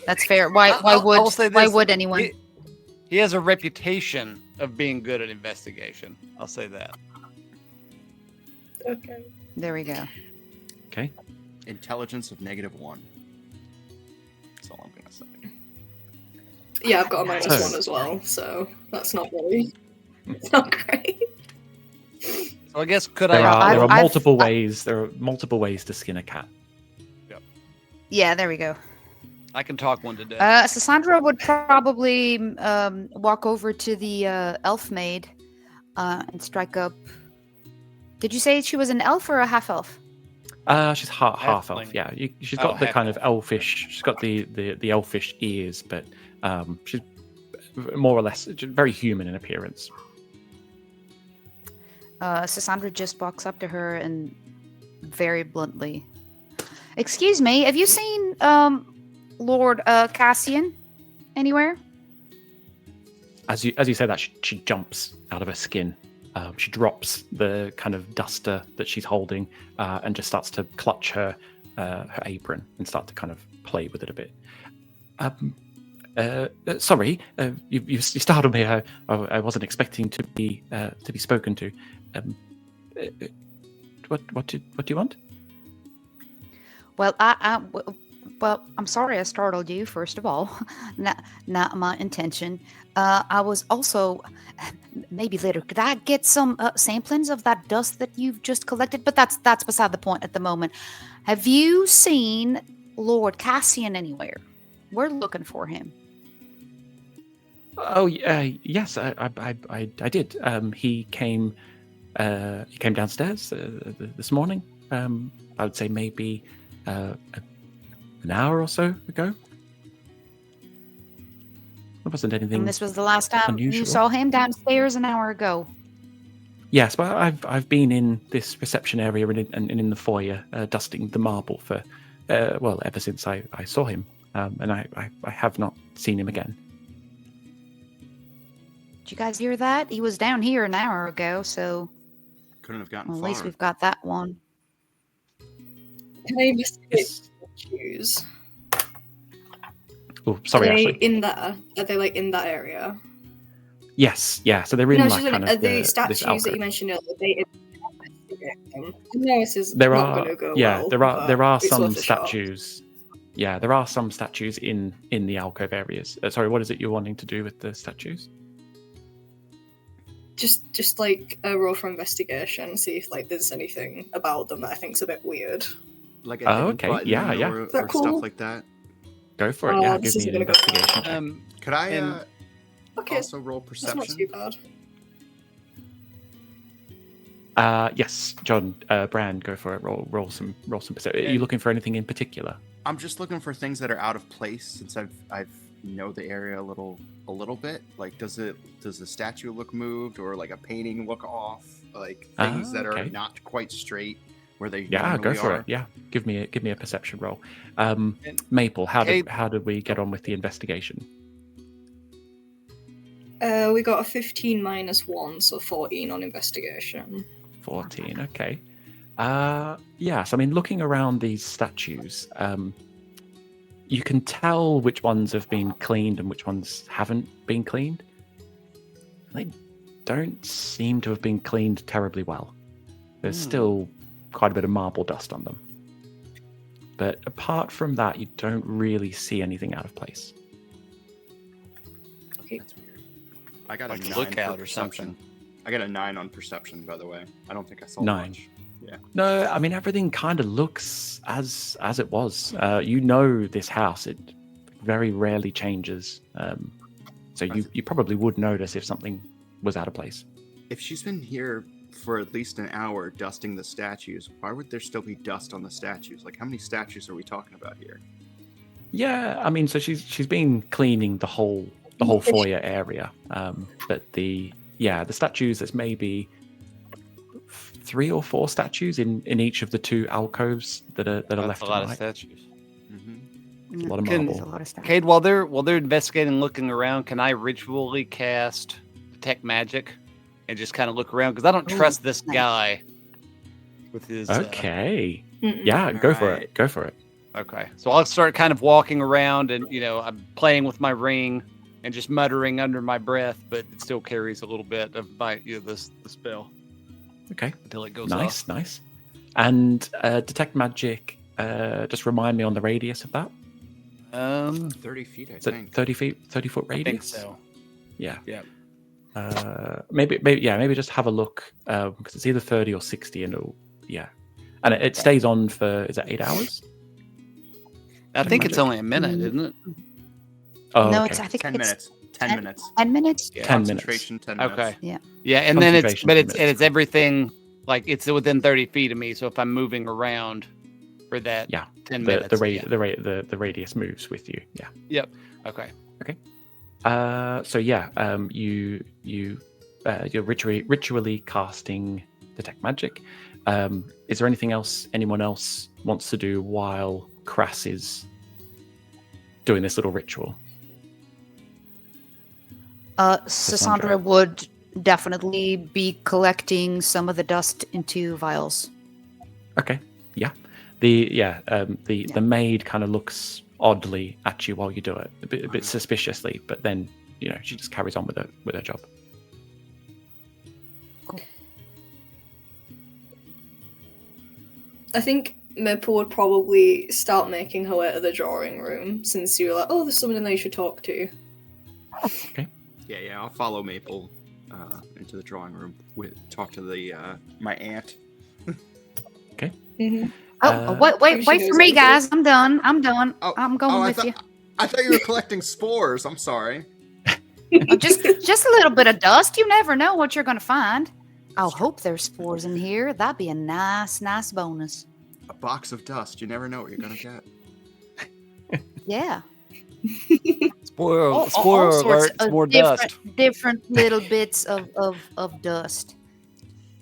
S3: That's fair. Why
S4: I'll
S3: would
S4: say
S3: why
S4: this,
S3: would anyone?
S4: He has a reputation of being good at investigation. I'll say that.
S5: Okay.
S3: There we go.
S1: Okay.
S2: Intelligence of -1. That's all I'm gonna say.
S5: Yeah, I've got a
S1: So-
S5: -1 as well, so that's not really. It's not great.
S4: So I guess could
S1: There
S4: I?
S1: are
S3: I've-
S1: multiple ways. There are multiple ways to skin a cat.
S3: Yeah, there we go.
S4: I can talk one to death.
S3: Sassandra would probably walk over to the elf maid and strike up. Did you say she was an elf or a half elf?
S1: She's half elf.
S4: Halfling.
S1: Yeah, she's
S4: Oh,
S1: got the
S4: half
S1: kind of
S4: elf.
S1: elfish. She's got the elfish ears, but she's more or less very human in appearance.
S3: Sassandra just walks up to her and very bluntly, "Excuse me, have you seen Lord Cassian anywhere?"
S1: As you say that, she jumps out of her skin. She drops the kind of duster that she's holding and just starts to clutch her apron and start to kind of play with it a bit. Sorry, you startled me. I wasn't expecting to be spoken to. What do you want?
S3: Well, well, I'm sorry I startled you. First of all, not my intention. I was also maybe later. Could I get some samplings of that dust that you've just collected? But that's beside the point at the moment. Have you seen Lord Cassian anywhere? We're looking for him.
S1: Oh, yes, I did. He came downstairs this morning. I would say maybe an hour or so ago. There wasn't anything.
S3: And this was the last time you
S1: unusual.
S3: saw him downstairs an hour ago.
S1: Yes, but I've been in this reception area and in the foyer dusting the marble for ever since I saw him, and I have not seen him again.
S3: Did you guys hear that? He was down here an hour ago, so
S2: Couldn't have gotten
S3: well, at
S2: far.
S3: least we've got that one.
S5: Can I investigate
S1: Yes.
S5: statues?
S1: Oh, sorry,
S5: Are they
S1: Ashley.
S5: in there? Are they like in that area?
S1: Yes, yeah. So they're in
S5: No,
S1: like
S5: just
S1: kind
S5: are
S1: of
S5: the
S1: this
S5: statues that
S1: alcove.
S5: you mentioned earlier? Are they investigate them? I know this is
S1: There
S5: not
S1: are,
S5: going to go
S1: yeah,
S5: well.
S1: there are
S5: but it's
S1: some
S5: worth a shot.
S1: statues. Yeah, there are some statues in the alcove areas. Sorry, what is it you're wanting to do with the statues?
S5: Just like a roll for investigation, see if like there's anything about them that I think's a bit weird.
S2: Like a
S1: Oh,
S2: hidden
S1: okay.
S2: button
S1: Yeah, yeah.
S2: or,
S5: Is that
S2: or
S5: cool?
S2: stuff like that.
S1: Go for it. Yeah,
S5: this
S1: give me
S5: isn't
S1: an
S5: gonna go
S1: investigation check.
S2: Could I
S4: And-
S5: Okay,
S2: also roll
S5: that's not
S2: perception?
S5: too bad.
S1: Yes, John, Bran, go for it. Roll some perception. Are you
S4: And-
S1: looking for anything in particular?
S2: I'm just looking for things that are out of place since I've know the area a little bit. Like, does the statue look moved or like a painting look off? Like things that are
S1: okay.
S2: not quite straight where they
S1: Yeah, go
S2: normally
S1: for
S2: are.
S1: it. Yeah, give me a perception roll.
S4: And-
S1: Maple, how
S4: Hey-
S1: did we get on with the investigation?
S5: We got a 15 minus 1, so 14 on investigation.
S1: 14. Okay. Yes. I mean, looking around these statues, you can tell which ones have been cleaned and which ones haven't been cleaned. They don't seem to have been cleaned terribly well. There's still quite a bit of marble dust on them. But apart from that, you don't really see anything out of place.
S5: Okay.
S2: That's weird. I got a
S4: Like
S2: 9
S4: lookout
S2: for
S4: or
S2: perception.
S4: something.
S2: I got a 9 on perception, by the way. I don't think I saw
S1: 9.
S2: much. Yeah.
S1: No, I mean everything kind of looks as it was. You know this house. It very rarely changes. So you probably would notice if something was out of place.
S2: If she's been here for at least an hour dusting the statues, why would there still be dust on the statues? Like, how many statues are we talking about here?
S1: Yeah, I mean, so she's been cleaning the whole foyer area. But the statues, there's maybe 3 or 4 statues in each of the 2 alcoves that are
S4: That's
S1: left
S4: a
S1: and
S4: lot of
S1: right.
S4: statues.
S2: Mm-hmm.
S1: A lot of
S4: Can-
S1: marble.
S3: There's a lot of stuff.
S4: Kade, while they're investigating, looking around, can I ritually cast detect magic and just kind of look around? Because I don't
S3: Ooh,
S4: trust this
S3: nice.
S4: guy with his.
S1: Okay.
S5: Mm-mm.
S1: Yeah, go for
S2: Alright.
S1: it. Go for it.
S4: Okay, so I'll start kind of walking around, and I'm playing with my ring and just muttering under my breath, but it still carries a little bit of my the spell
S1: Okay.
S4: until it goes
S1: Nice,
S4: off.
S1: nice. And detect magic. Just remind me on the radius of that.
S2: 30 feet, I
S1: Is it
S2: think.
S1: 30 feet, 30-foot
S4: I
S1: radius?
S4: think so.
S1: Yeah.
S4: Yeah.
S1: Maybe just have a look because it's either 30 or 60, and and it stays on for, is it 8 hours?
S4: I think it's
S1: magic?
S4: only a minute, isn't it?
S1: Oh,
S3: No,
S1: okay.
S3: I think
S2: 10
S3: it's
S2: minutes. 10 minutes.
S3: 10 minutes.
S4: Yeah.
S1: 10 minutes.
S2: Concentration, 10 minutes.
S4: Okay.
S3: Yeah.
S4: Yeah, and then it's
S1: Concentration,
S4: but
S1: 10
S4: it's
S1: minutes.
S4: everything like it's within 30 feet of me. So if I'm moving around for that,
S1: Yeah,
S4: 10
S1: The
S4: minutes.
S1: the radius moves with you. Yeah.
S4: Yep. Okay.
S1: You're ritually casting detect magic. Is there anything else anyone else wants to do while Crass is doing this little ritual?
S3: Sassandra would definitely be collecting some of the dust into vials.
S1: Okay. Yeah. The maid kind of looks oddly at you while you do it, a bit suspiciously, but then she just carries on with her job.
S5: I think Maple would probably start making her way to the drawing room since you were like, oh, there's someone in there you should talk to.
S2: Yeah, I'll follow Maple into the drawing room. Talk to the my aunt.
S1: Okay.
S5: Mm-hmm.
S3: Wait
S5: she
S3: for
S5: knows
S3: me,
S5: everything.
S3: guys. I'm done. I'm
S2: Oh,
S3: going with you.
S2: I thought you were collecting spores. I'm sorry.
S3: Oh, just a little bit of dust. You never know what you're going to find. I'll hope there's spores in here. That'd be a nice bonus.
S2: A box of dust. You never know what you're gonna get.
S3: Yeah.
S4: Spoiler
S3: All
S4: alert!
S3: sorts
S4: It's
S3: of
S4: more dust.
S3: different little bits of dust.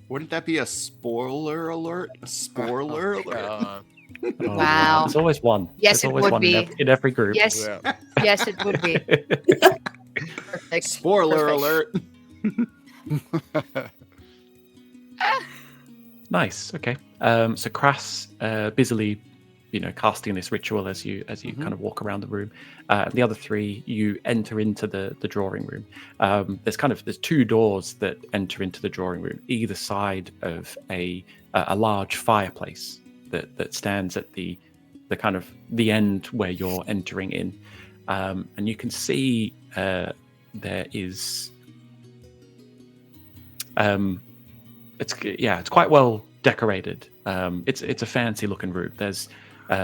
S2: Wouldn't that be a spoiler alert? A spoiler alert?
S1: Oh,
S3: Wow.
S1: There's always one.
S3: Yes,
S1: There's
S3: it
S1: always
S3: would
S1: one
S3: be.
S1: in every group.
S3: Yes,
S4: Yeah.
S3: yes, it would be. Perfect.
S2: Spoiler
S3: Perfect.
S2: alert.
S1: Nice. Okay. So Crass busily, casting this ritual as you kind of walk around the room. The other 3, you enter into the drawing room. There's 2 doors that enter into the drawing room, either side of a large fireplace that stands at the kind of the end where you're entering in, and you can see there is. It's quite well decorated. It's a fancy looking room. There's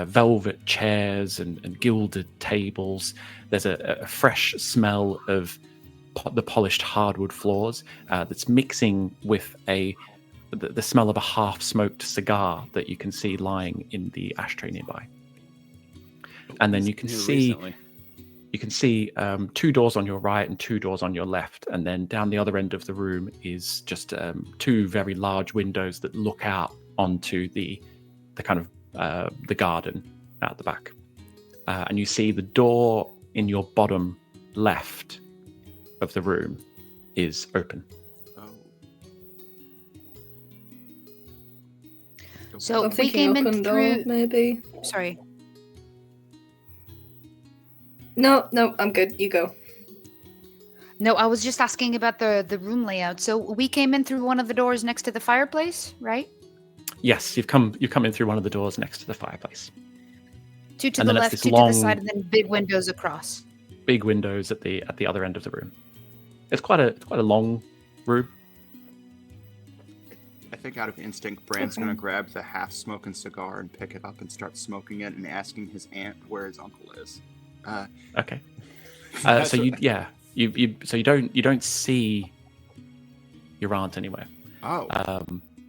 S1: velvet chairs and gilded tables. There's a fresh smell of the polished hardwood floors that's mixing with the smell of a half-smoked cigar that you can see lying in the ashtray nearby. And then you can see.
S4: Recently.
S1: You can see 2 doors on your right and 2 doors on your left, and then down the other end of the room is just 2 very large windows that look out onto the kind of the garden out the back, and you see the door in your bottom left of the room is open.
S2: Oh.
S3: So
S5: I'm
S3: we
S5: thinking
S3: came in
S5: open door,
S3: through.
S5: maybe.
S3: Sorry.
S5: No, I'm good. You go.
S3: No, I was just asking about the room layout. So we came in through one of the doors next to the fireplace, right?
S1: Yes, you've come in through one of the doors next to the fireplace.
S3: 2 to
S1: And
S3: the
S1: then it's
S3: left,
S1: this
S3: 2 to
S1: long-
S3: the side, and then big windows across.
S1: Big windows at the other end of the room. It's quite a long room.
S2: I think out of instinct, Bran's gonna grab the half-smoking cigar and pick it up and start smoking it and asking his aunt where his uncle is.
S1: Okay.
S2: That's
S1: So
S2: what-
S1: you don't see your aunt anywhere.
S2: Oh,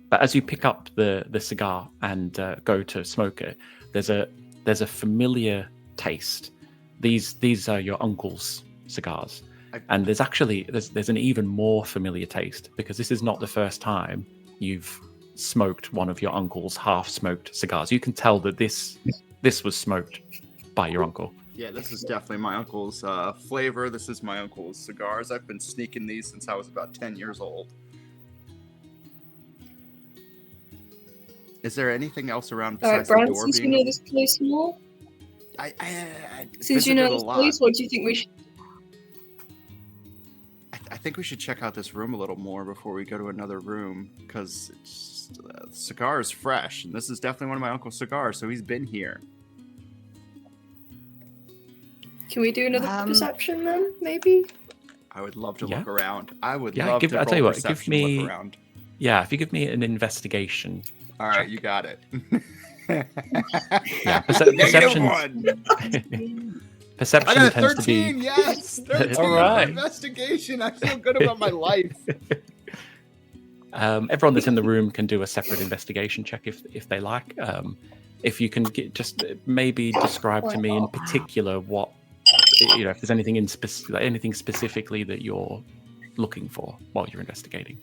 S1: But as you pick up the cigar and go to smoke it, there's a familiar taste. These are your uncle's cigars, and there's an even more familiar taste because this is not the first time you've smoked one of your uncle's half-smoked cigars. You can tell that this was smoked by your uncle.
S2: yeah, this is definitely my uncle's flavor. This is my uncle's cigars. I've been sneaking these since I was about 10 years old. Is there anything else around
S5: All right,
S2: besides the
S5: Bran,
S2: door
S5: since you
S2: being?
S5: know this place more,
S2: I
S5: since you
S2: visited
S5: know
S2: a
S5: this
S2: lot.
S5: place, what do you think we should?
S2: I think we should check out this room a little more before we go to another room because the cigar is fresh, and this is definitely one of my uncle's cigars, so he's been here.
S5: Can we do another
S3: Um,
S5: perception then? Maybe.
S2: I would love to
S1: Yeah.
S2: look around. I would
S1: Yeah,
S2: love to
S1: I'll tell you
S2: roll
S1: what, give
S2: perception
S1: me-
S2: look around.
S1: Yeah, if you give me an investigation.
S2: All right, you got it.
S1: Yeah,
S2: Negative
S1: perception.
S2: one.
S1: Perception
S2: I got a
S1: tends
S2: 13.
S1: to be.
S2: Yes, 13
S4: All right.
S2: investigation. I feel good about my life.
S1: Everyone that's in the room can do a separate investigation check if they like. If you can just maybe describe to me in particular what if there's anything anything specifically that you're looking for while you're investigating.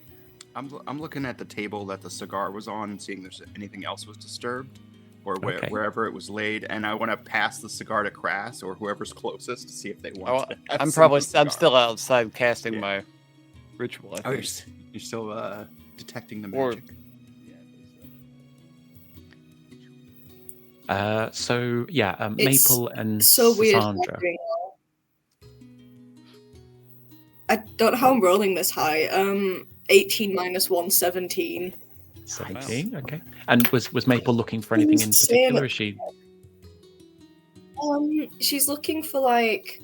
S2: I'm looking at the table that the cigar was on and seeing if there's anything else was disturbed or
S1: Okay.
S2: wherever it was laid. And I want to pass the cigar to Crass or whoever's closest to see if they want
S4: Oh,
S2: to. have
S4: I'm
S2: some of the
S4: I'm
S2: cigar.
S4: still outside casting
S2: Yeah.
S4: my ritual. I
S2: Oh,
S4: think.
S2: you're still detecting the
S4: Or-
S2: magic.
S1: So yeah,
S5: It's
S1: Maple and
S5: So weird.
S1: Sassandra.
S5: I don't know how I'm rolling this high. 18 minus 1, 17.
S1: 17. Okay. And was Maple looking for anything in
S5: Insane.
S1: particular? Is she?
S5: She's looking for like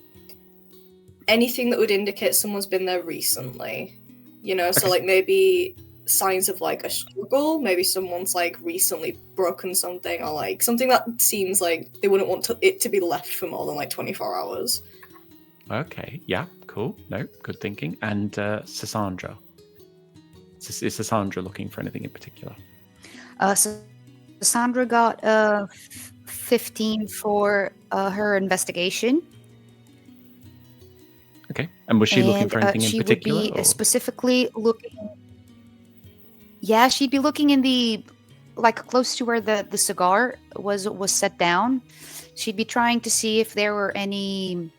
S5: anything that would indicate someone's been there recently. You know, so
S1: Okay.
S5: like maybe signs of like a struggle, maybe someone's like recently broken something, or like something that seems like they wouldn't want it to be left for more than like 24 hours.
S1: Okay. Yeah. Cool. No. Good thinking. And Sassandra. Is Sassandra looking for anything in particular?
S3: So Sandra got 15 for her investigation.
S1: Okay. And was she looking for anything in
S3: she
S1: particular?
S3: would be
S1: or-
S3: specifically looking. Yeah, she'd be looking in the close to where the cigar was set down. She'd be trying to see if there were any,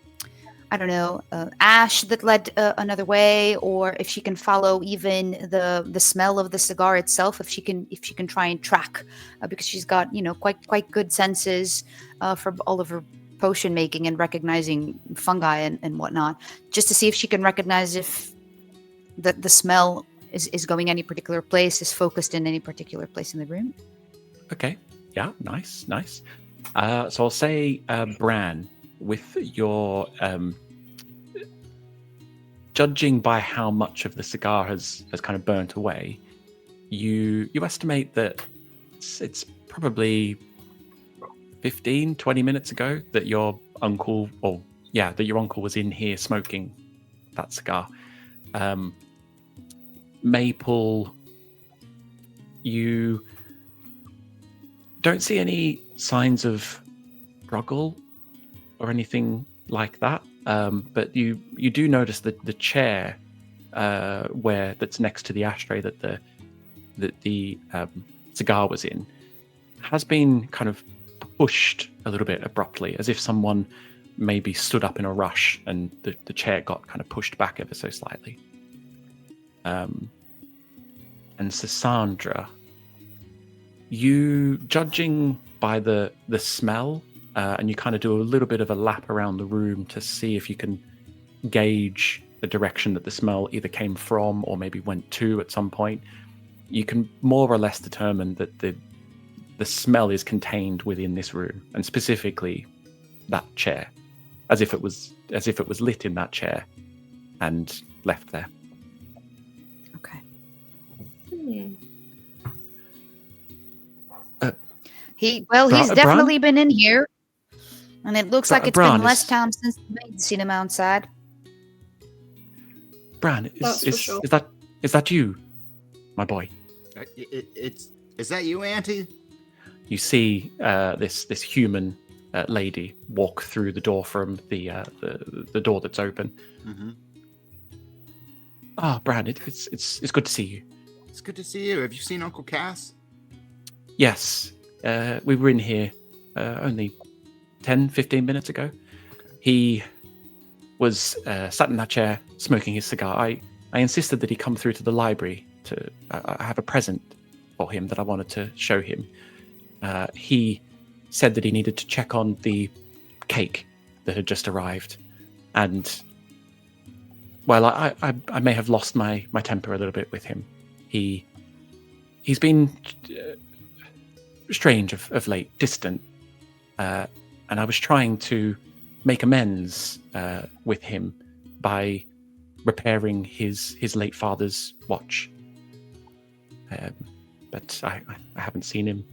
S3: I don't know, ash that led another way, or if she can follow even the smell of the cigar itself. If she can try and track, because she's got quite good senses for all of her potion making and recognizing fungi and whatnot, just to see if she can recognize if the smell is going any particular place, is focused in any particular place in the room.
S1: Okay. Yeah. Nice. So I'll say Bran, with your judging by how much of the cigar has kind of burnt away, you estimate that it's probably 15-20 minutes ago that your uncle was in here smoking that cigar. Maple, you don't see any signs of struggle or anything like that, but you do notice that the chair that's next to the ashtray that the cigar was in has been kind of pushed a little bit abruptly, as if someone maybe stood up in a rush and the chair got kind of pushed back ever so slightly. And Sassandra, you, judging by the smell, and you kind of do a little bit of a lap around the room to see if you can gauge the direction that the smell either came from or maybe went to at some point, you can more or less determine that the smell is contained within this room, and specifically that chair, as if it was lit in that chair and left there.
S3: Okay. He's
S1: Brian-
S3: definitely been in here. And it looks like it's
S1: Bran,
S3: been less
S1: is-
S3: time since the maid's seen him outside.
S1: Bran,
S5: That's for sure.
S1: is that you, my boy?
S2: Is that you, Auntie?
S1: You see this human lady walk through the door from the door that's open.
S2: Mm-hmm.
S1: Ah, Bran, it's good to see you.
S2: It's good to see you. Have you seen Uncle Cass?
S1: Yes, we were in here only 10, 15 minutes ago. He was sat in that chair smoking his cigar. I insisted that he come through to the library I have a present for him that I wanted to show him. He said that he needed to check on the cake that had just arrived. And, well, I may have lost my temper a little bit with him. He's been strange of late, distant. And I was trying to make amends with him by repairing his late father's watch. But I haven't seen him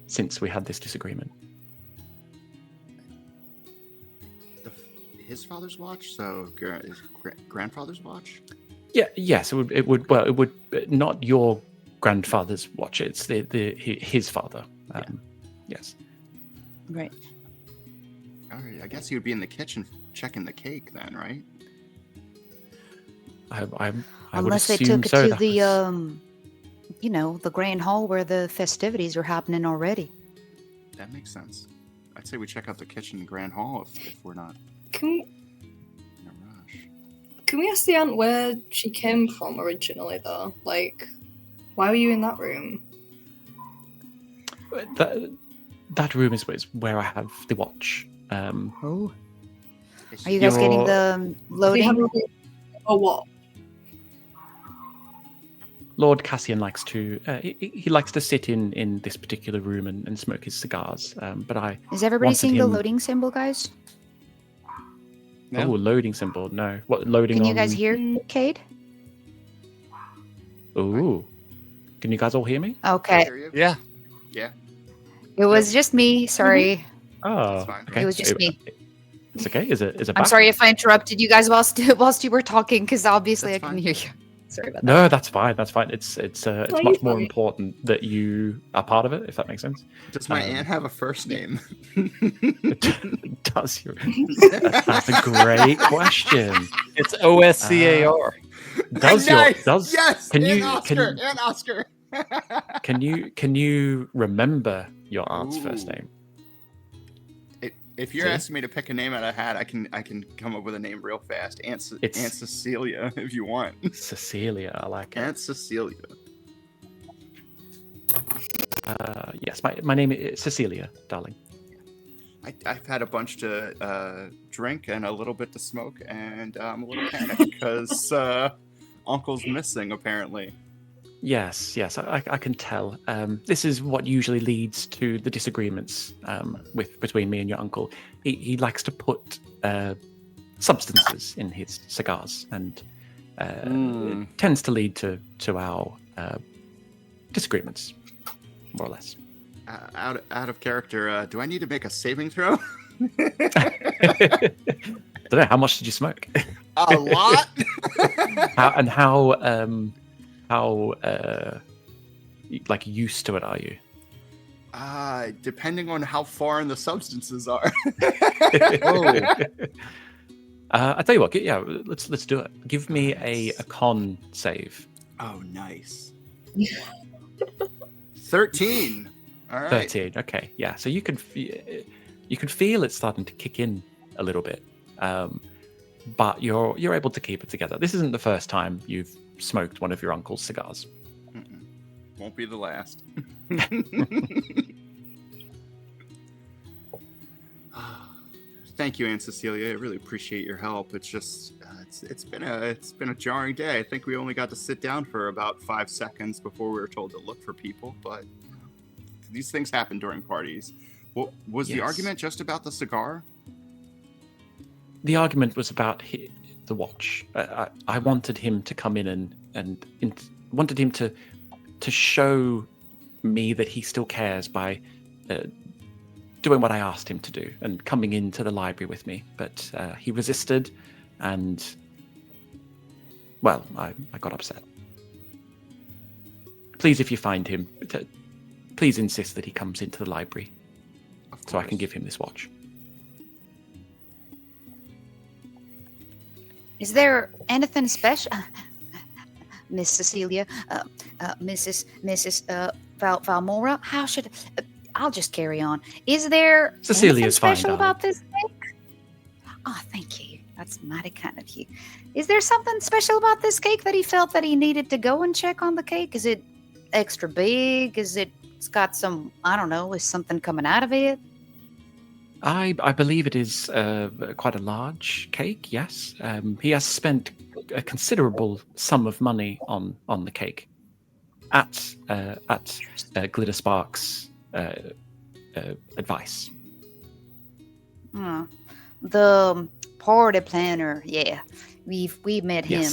S1: since we had this disagreement.
S2: His father's watch? So his grandfather's watch?
S1: Yeah, yes, it would not your grandfather's watch. It's his father. Yes.
S3: Right.
S2: All right, I guess he would be in the kitchen checking the cake then, right?
S1: I would
S3: Unless they
S1: assume
S3: took it
S1: so.
S3: to
S1: That
S3: the,
S1: was-
S3: the grand hall where the festivities are happening already.
S2: That makes sense. I'd say we check out the kitchen and grand hall if we're not
S5: Can
S2: in a rush.
S5: can we ask the aunt where she came from originally, though? Like, why were you in that room?
S1: that room is where I have the watch.
S3: Oh.
S2: Is
S3: Are you guys getting
S1: Your-
S3: the
S5: Do you
S3: loading?
S5: have a room or what?
S1: Lord Cassian likes to he likes to sit in this particular room and smoke his cigars. But I
S3: Is everybody
S1: wanted
S3: seeing the
S1: him-
S3: loading symbol, guys?
S4: No?
S1: loading symbol. No, what loading?
S3: Can you
S1: on...
S3: guys hear Cade?
S1: Ooh, can you guys all hear me?
S2: I
S3: Okay.
S2: hear you.
S4: Yeah.
S2: Yeah,
S3: It was just me. Sorry.
S1: Oh,
S2: That's fine.
S1: okay.
S3: It was just me.
S1: It's okay. Is it?
S3: I'm sorry if I interrupted you guys whilst you were talking, because obviously
S2: That's
S3: I couldn't
S2: fine.
S3: hear you. Sorry about that.
S1: No, that's fine. That's fine. It's
S5: you're
S1: much more
S5: fine.
S1: important that you are part of it, if that makes sense.
S2: Does my
S1: Um,
S2: aunt have a first name?
S1: Does you? That's a great question.
S4: It's OSCAR.
S1: Does
S2: Nice!
S1: your does
S2: Yes,
S1: can
S2: Aunt
S1: you
S2: Oscar, Aunt Oscar.
S1: can you remember your aunt's first
S2: Ooh.
S1: name?
S2: If you're
S1: See?
S2: asking me to pick a name out of a hat, I can come up with a name real fast. Aunt Cecilia, if you want.
S1: Cecilia. I like it.
S2: Aunt Cecilia.
S1: Yes, my name is Cecilia, darling.
S2: I've had a bunch to drink and a little bit to smoke, and I'm a little panicked because Uncle's missing, apparently.
S1: Yes, I can tell. This is what usually leads to the disagreements between me and your uncle. He likes to put substances in his cigars, and it tends to lead to our disagreements, more or less.
S2: Out of character, do I need to make a saving throw?
S1: I don't know. How much did you smoke?
S2: A lot.
S1: How like used to it are you?
S2: Depending on how foreign the substances are.
S1: I tell you what. Yeah, let's do it. Give me a con save.
S2: Oh, nice. 13. All right.
S1: 13. Okay, yeah. So you can feel it starting to kick in a little bit, but you're able to keep it together. This isn't the first time you've smoked one of your uncle's cigars.
S2: Mm-mm. Won't be the last. Thank you, Aunt Cecilia. I really appreciate your help. It's just it's been a jarring day. I think we only got to sit down for about 5 seconds before we were told to look for people, but these things happen during parties. Was the
S1: Yes.
S2: argument just about the cigar?
S1: The argument was about the watch. I wanted him to come in and wanted him to show me that he still cares by doing what I asked him to do and coming into the library with me, but he resisted, and well, I got upset. Please, if you find him, please insist that he comes into the library so I can give him this watch.
S3: Is there anything special, Miss Cecilia, Mrs. Valmorra? How should I'll just carry on? Is there
S1: Cecilia's
S3: anything
S1: fine,
S3: special
S1: darling.
S3: about this cake? Oh, thank you. That's mighty kind of you. Is there something special about this cake that he felt that he needed to go and check on the cake? Is it extra big? It's got some, I don't know, is something coming out of it?
S1: I believe it is quite a large cake, yes. He has spent a considerable sum of money on the cake at Glitter Spark's advice.
S3: The party planner, yeah. We've met him.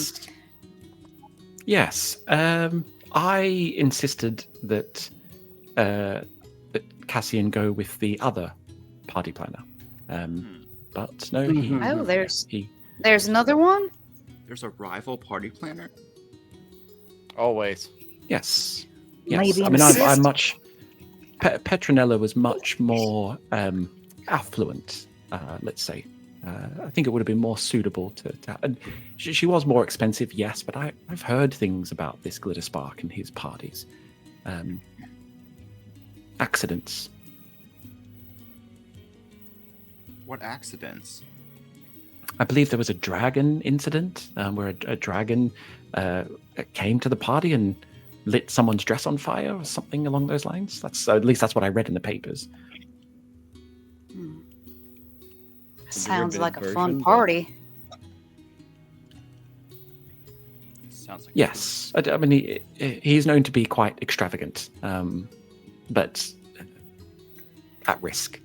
S1: Yes. I insisted that Cassian go with the other party planner. But no,
S3: there's another one?
S2: There's a rival party planner?
S4: Always.
S1: Yes.
S3: Maybe
S1: I mean, I'm much... Petronella was much more affluent, let's say. I think it would have been more suitable to and she was more expensive, yes, but I've heard things about this Glitter Spark and his parties. Accidents.
S2: What accidents?
S1: I believe there was a dragon incident where a dragon came to the party and lit someone's dress on fire or something along those lines. At least that's what I read in the papers.
S3: Sounds like a fun party.
S2: Sounds like
S1: Yes, I mean he's known to be quite extravagant, but at risk.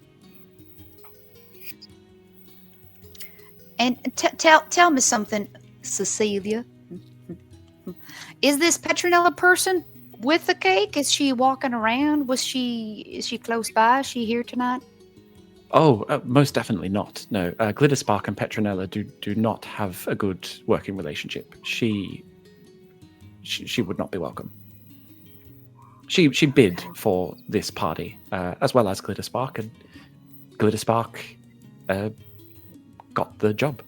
S3: And tell me something, Cecilia. Is this Petronella person with the cake? Is she walking around? Is she close by? Is she here tonight?
S1: Oh, most definitely not. No, Glitter Spark and Petronella do not have a good working relationship. She would not be welcome. She bid for this party, as well as Glitter Spark, and Glitter Spark got the job.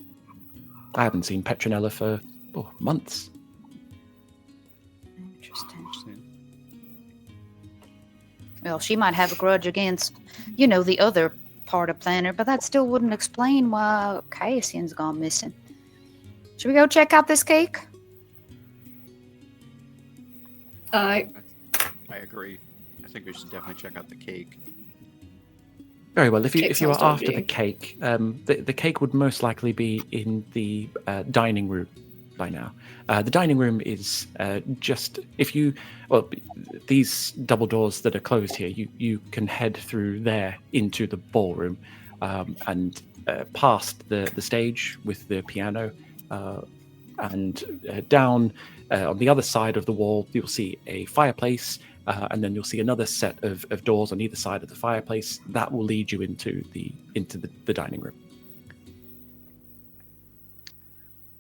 S1: I haven't seen Petronella for months.
S3: Interesting. Well, she might have a grudge against, the other party planner, but that still wouldn't explain why Cassian's gone missing. Should we go check out this cake?
S2: I agree. I think we should definitely check out the cake.
S1: Very well. If you are
S5: sounds
S1: after
S5: dodgy.
S1: the cake, the cake would most likely be in the dining room by now. The dining room is just these double doors that are closed here. You can head through there into the ballroom and past the stage with the piano, and down on the other side of the wall you'll see a fireplace. And then you'll see another set of doors on either side of the fireplace that will lead you into the dining room.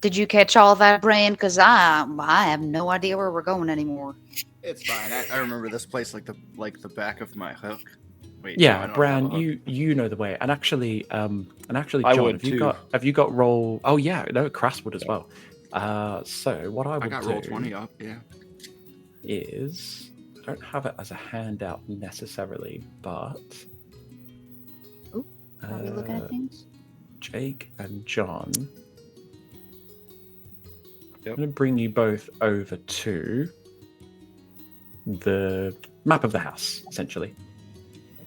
S3: Did you catch all that, Bran? Because I have no idea where we're going anymore.
S2: It's fine. I remember this place like the back of my hook. Wait,
S1: Yeah,
S2: no, I don't
S1: Bran,
S2: have a hook.
S1: you know the way. And actually, John,
S4: I would
S1: have you got roll? Oh yeah, no, Crass would as well. So what I will
S2: I got
S1: do
S2: roll 20 up. Yeah.
S1: is. I don't have it as a handout necessarily, but
S3: Are we looking at things?
S1: Jake and John,
S4: Yep.
S1: I'm going to bring you both over to the map of the house, essentially.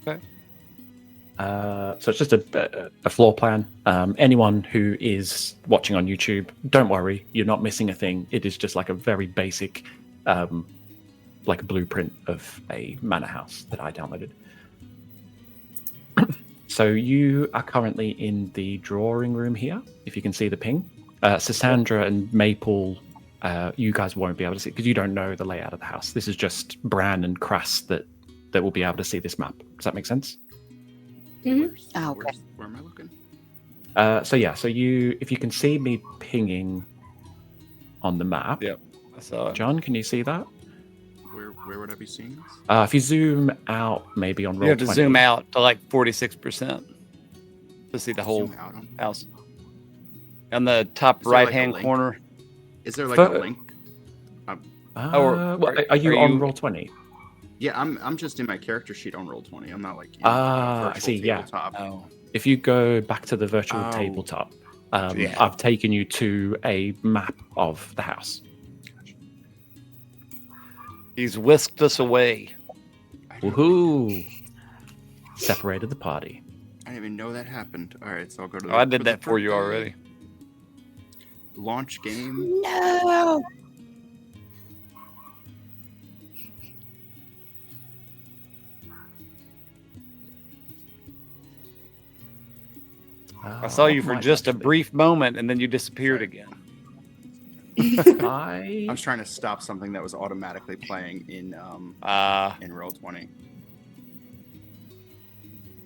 S4: Okay.
S1: So it's just a floor plan. Anyone who is watching on YouTube, don't worry, you're not missing a thing. It is just like a very basic like a blueprint of a manor house that I downloaded. So you are currently in the drawing room here, if you can see the ping. Sassandra and Maple, you guys won't be able to see because you don't know the layout of the house. This is just Bran and Crass that will be able to see this map. Does that make sense?
S3: Oh, okay.
S2: Where am I looking?
S1: So if you can see me pinging on the map.
S4: Yep. I saw it.
S1: John, can you see that?
S2: Where would I be seeing this?
S1: If you zoom out, maybe on
S4: You
S1: roll
S4: have to
S1: 20.
S4: zoom out to like 46% to see the whole
S2: Zoom out on.
S4: house. On the top
S2: Is there, like, a
S4: right-hand
S2: link?
S4: corner.
S2: Is there like
S1: For-
S2: a link?
S1: Are you on roll 20?
S2: Yeah, I'm just in my character sheet on Roll20. I'm not like in
S1: I see, yeah.
S2: tabletop.
S4: Oh.
S1: If you go back to the virtual
S2: Oh.
S1: tabletop,
S4: Yeah.
S1: I've taken you to a map of the house.
S4: He's whisked us away.
S1: Woohoo! Separated the party.
S2: I didn't even know that happened. All right, so I'll go to.
S4: Oh, I did
S2: the
S4: that for you
S2: birthday.
S4: already.
S2: Launch game.
S3: No.
S4: I saw you for just a brief moment, and then you disappeared again.
S1: I
S2: I was trying to stop something that was automatically playing in Roll20. All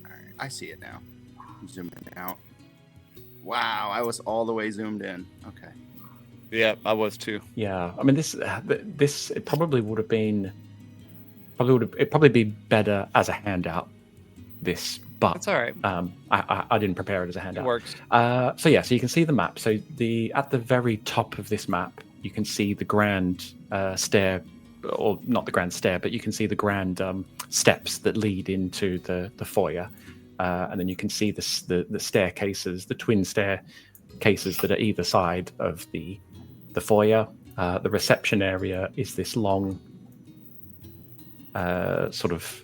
S2: right, I see it now. I'm zooming out. Wow, I was all the way zoomed in. Okay.
S4: Yeah, I was too.
S1: Yeah, I mean this it probably would have been it'd probably be better as a handout. This, but
S4: That's all right.
S1: I didn't prepare it as a
S4: It
S1: handout.
S4: works.
S1: So you can see the map. So at the very top of this map, you can see the grand stair, or not the grand stair, but you can see the grand steps that lead into the foyer, and then you can see the staircases, the twin staircases that are either side of the foyer. The reception area is this long sort of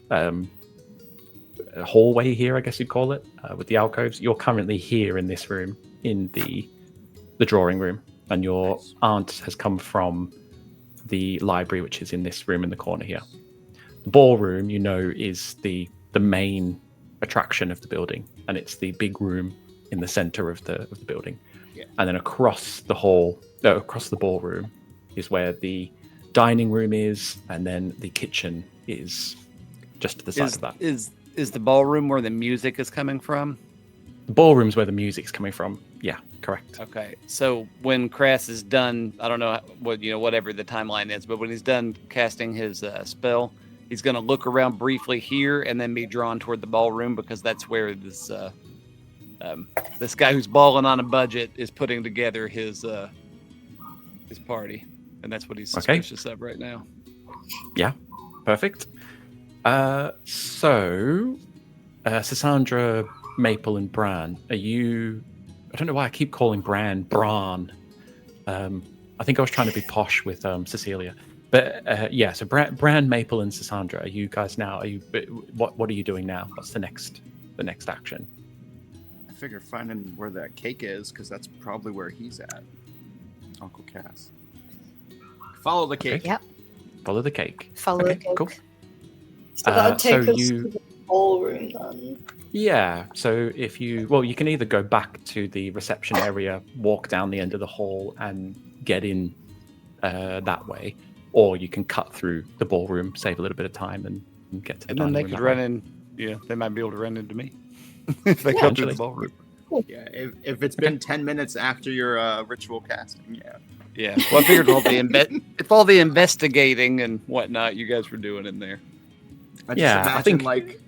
S1: hallway here, I guess you'd call it, with the alcoves. You're currently here in this room, in the drawing room, and your
S2: Nice.
S1: aunt has come from the library, which is in this room in the corner here. The ballroom, is the main attraction of the building, and it's the big room in the center of the building.
S2: Yeah.
S1: And then across the ballroom is where the dining room is, and then the kitchen is just to the side of that.
S4: Is the ballroom where the music is coming from?
S1: The ballroom's where the music's coming from. Yeah, correct.
S4: Okay, so when Crass is done, I don't know whatever the timeline is, but when he's done casting his spell, he's going to look around briefly here and then be drawn toward the ballroom, because that's where this guy who's balling on a budget is putting together his party, and that's what he's suspicious of right now.
S1: Yeah, perfect. So Sassandra, Maple, and Bran, are you... I don't know why I keep calling Bran. I think I was trying to be posh with Cecilia. But yeah, so Bran, Maple, and Sassandra, are you guys now... What are you doing now? What's the next action?
S2: I figure finding where that cake is, because that's probably where he's at. Uncle Cass. Follow the cake.
S1: Okay.
S3: Yep.
S1: Follow the cake.
S3: Follow the cake.
S1: Cool.
S5: So that would take
S1: so
S5: us to the ballroom then.
S1: Yeah, so you can either go back to the reception area, walk down the end of the hall, and get in that way, or you can cut through the ballroom, save a little bit of time, and get to the
S4: And then
S1: dining
S4: they
S1: room
S4: could
S1: that
S4: run
S1: way.
S4: in. Yeah, they might be able to run into me if they come through the
S1: Potentially.
S4: ballroom.
S2: Yeah, if it's been 10 minutes after your ritual casting, yeah.
S4: Yeah, well, I figured if all the investigating and whatnot you guys were doing in there.
S2: I
S1: Yeah, I
S2: just imagine,
S1: think-
S2: like,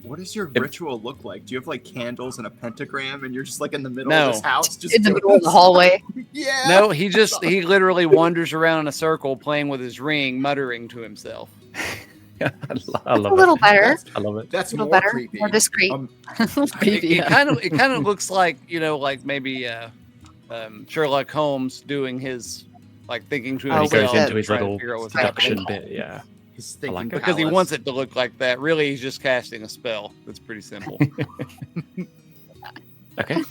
S2: what does your ritual look like? Do you have, like, candles and a pentagram, and you're just, like, in the middle
S4: No.
S2: of this house? Just
S3: In the
S2: doing
S3: middle of the
S2: this?
S3: hallway.
S2: Yeah.
S4: No, he literally wanders around in a circle playing with his ring, muttering to himself.
S1: I
S3: It's
S1: love
S3: a little
S1: it.
S3: better.
S1: I love it.
S2: That's
S3: A little
S2: more
S3: better.
S2: creepy.
S3: More discreet.
S4: It kind of looks like like maybe Sherlock Holmes doing his thinking to
S3: Oh,
S1: He
S4: himself,
S1: goes into his
S4: trying to
S1: little
S4: figure out what's
S1: deduction
S4: happening.
S1: bit, yeah.
S2: He's
S1: I
S2: thinking
S1: like it.
S4: Because he
S2: palace.
S4: wants it to look like that. Really, he's just casting a spell. That's pretty simple.
S1: Okay,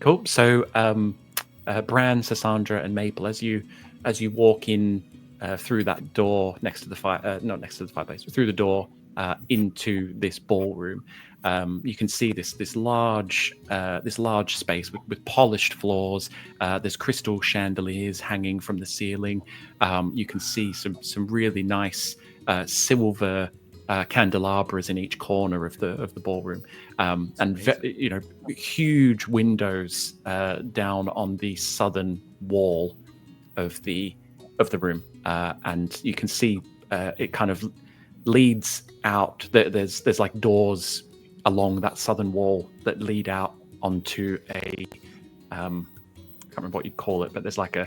S1: cool. So, Bran, Sassandra, and Maple, as you walk in through that door next to the fire, not next to the fireplace, but through the door into this ballroom, you can see this large space with polished floors. There's crystal chandeliers hanging from the ceiling. You can see some really nice silver candelabras in each corner of the ballroom, and huge windows down on the southern wall of the room, and you can see it kind of leads out. There's like doors along that southern wall that lead out onto a I can't remember what you'd call it, but there's like a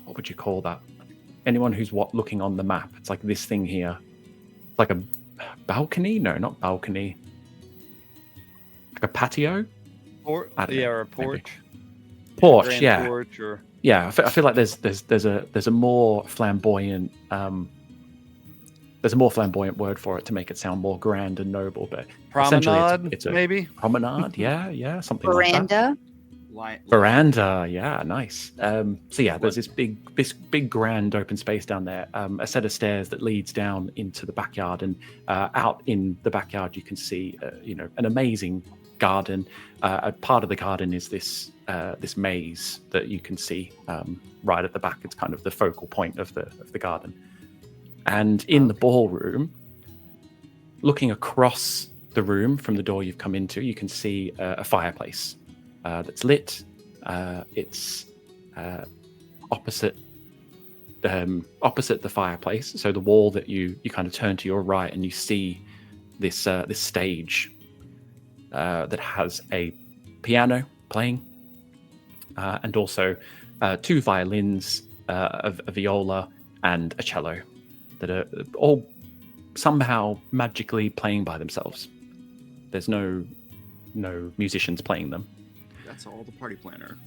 S1: what would you call that? Anyone who's looking on the map, it's like this thing here. It's like a balcony? No, not balcony. Like a patio?
S4: Or a porch.
S1: Maybe. Porch,
S4: Grand
S1: yeah.
S4: Porch or...
S1: Yeah, I feel like there's a more flamboyant word for it to make it sound more grand and noble, but
S4: promenade,
S1: it's a
S4: maybe
S1: promenade. Yeah, something
S3: Veranda.
S1: Like that. Veranda, yeah, nice. So yeah, there's this big grand open space down there. A set of stairs that leads down into the backyard, and out in the backyard you can see an amazing garden. A part of the garden is this maze that you can see right at the back. It's kind of the focal point of the garden. And in the ballroom, looking across the room from the door you've come into, you can see a fireplace that's lit. It's opposite the fireplace. So the wall that you kind of turn to your right, and you see this stage that has a piano playing, and also 2 violins, a viola, and a cello that are all somehow magically playing by themselves. There's no musicians playing them.
S2: That's all the party planner.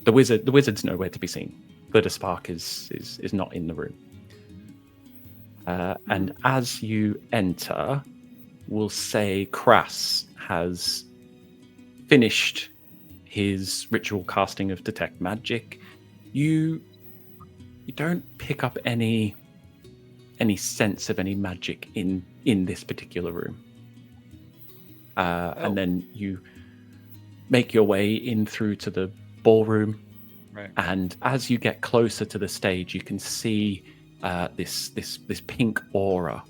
S1: The wizard's nowhere to be seen. Glitter Spark is not in the room. And as you enter, we'll say Crass has finished his ritual casting of Detect Magic. You don't pick up any sense of any magic in this particular room. And then you make your way in through to the ballroom,
S4: right.
S1: And as you get closer to the stage, you can see this pink aura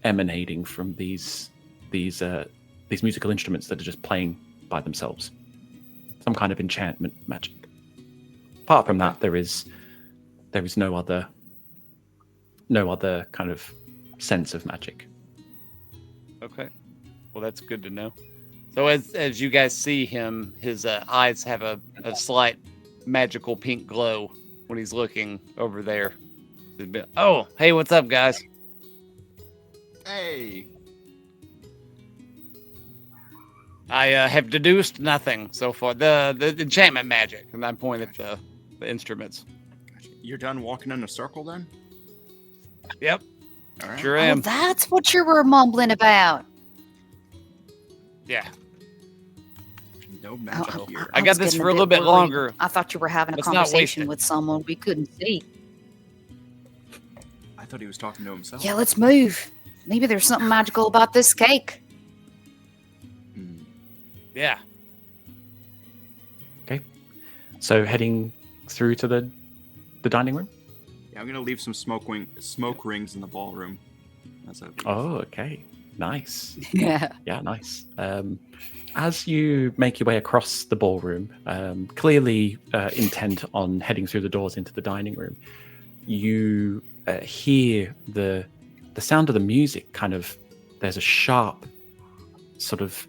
S1: emanating from these musical instruments that are just playing by themselves. Some kind of enchantment magic. Apart from that, there is no other kind of sense of magic.
S4: Okay, well that's good to know. So as you guys see him, his eyes have a slight magical pink glow when he's looking over there. Oh, hey, what's up, guys?
S2: Hey.
S4: I have deduced nothing so far. The enchantment magic, and I point at the instruments.
S2: You're done walking in a circle then?
S4: Yep.
S2: All right.
S4: Sure am.
S3: Oh, that's what you were mumbling about.
S4: Yeah.
S2: No magic here.
S4: I got
S3: was
S4: this
S3: getting
S4: for a
S3: bit
S4: little bit
S3: worried.
S4: longer.
S3: I thought you were having a
S4: Let's not waste
S3: conversation
S4: it.
S3: with someone we couldn't see.
S2: I thought he was talking to himself.
S3: Yeah, let's move. Maybe there's something magical about this cake.
S4: Yeah.
S1: Okay. So heading through to the dining room?
S2: Yeah, I'm gonna leave some smoke rings in the ballroom. That's it.
S1: Oh, okay. Nice.
S3: Yeah.
S1: Yeah, nice. As you make your way across the ballroom, clearly intent on heading through the doors into the dining room, you hear the sound of the music. Kind of, there's a sharp sort of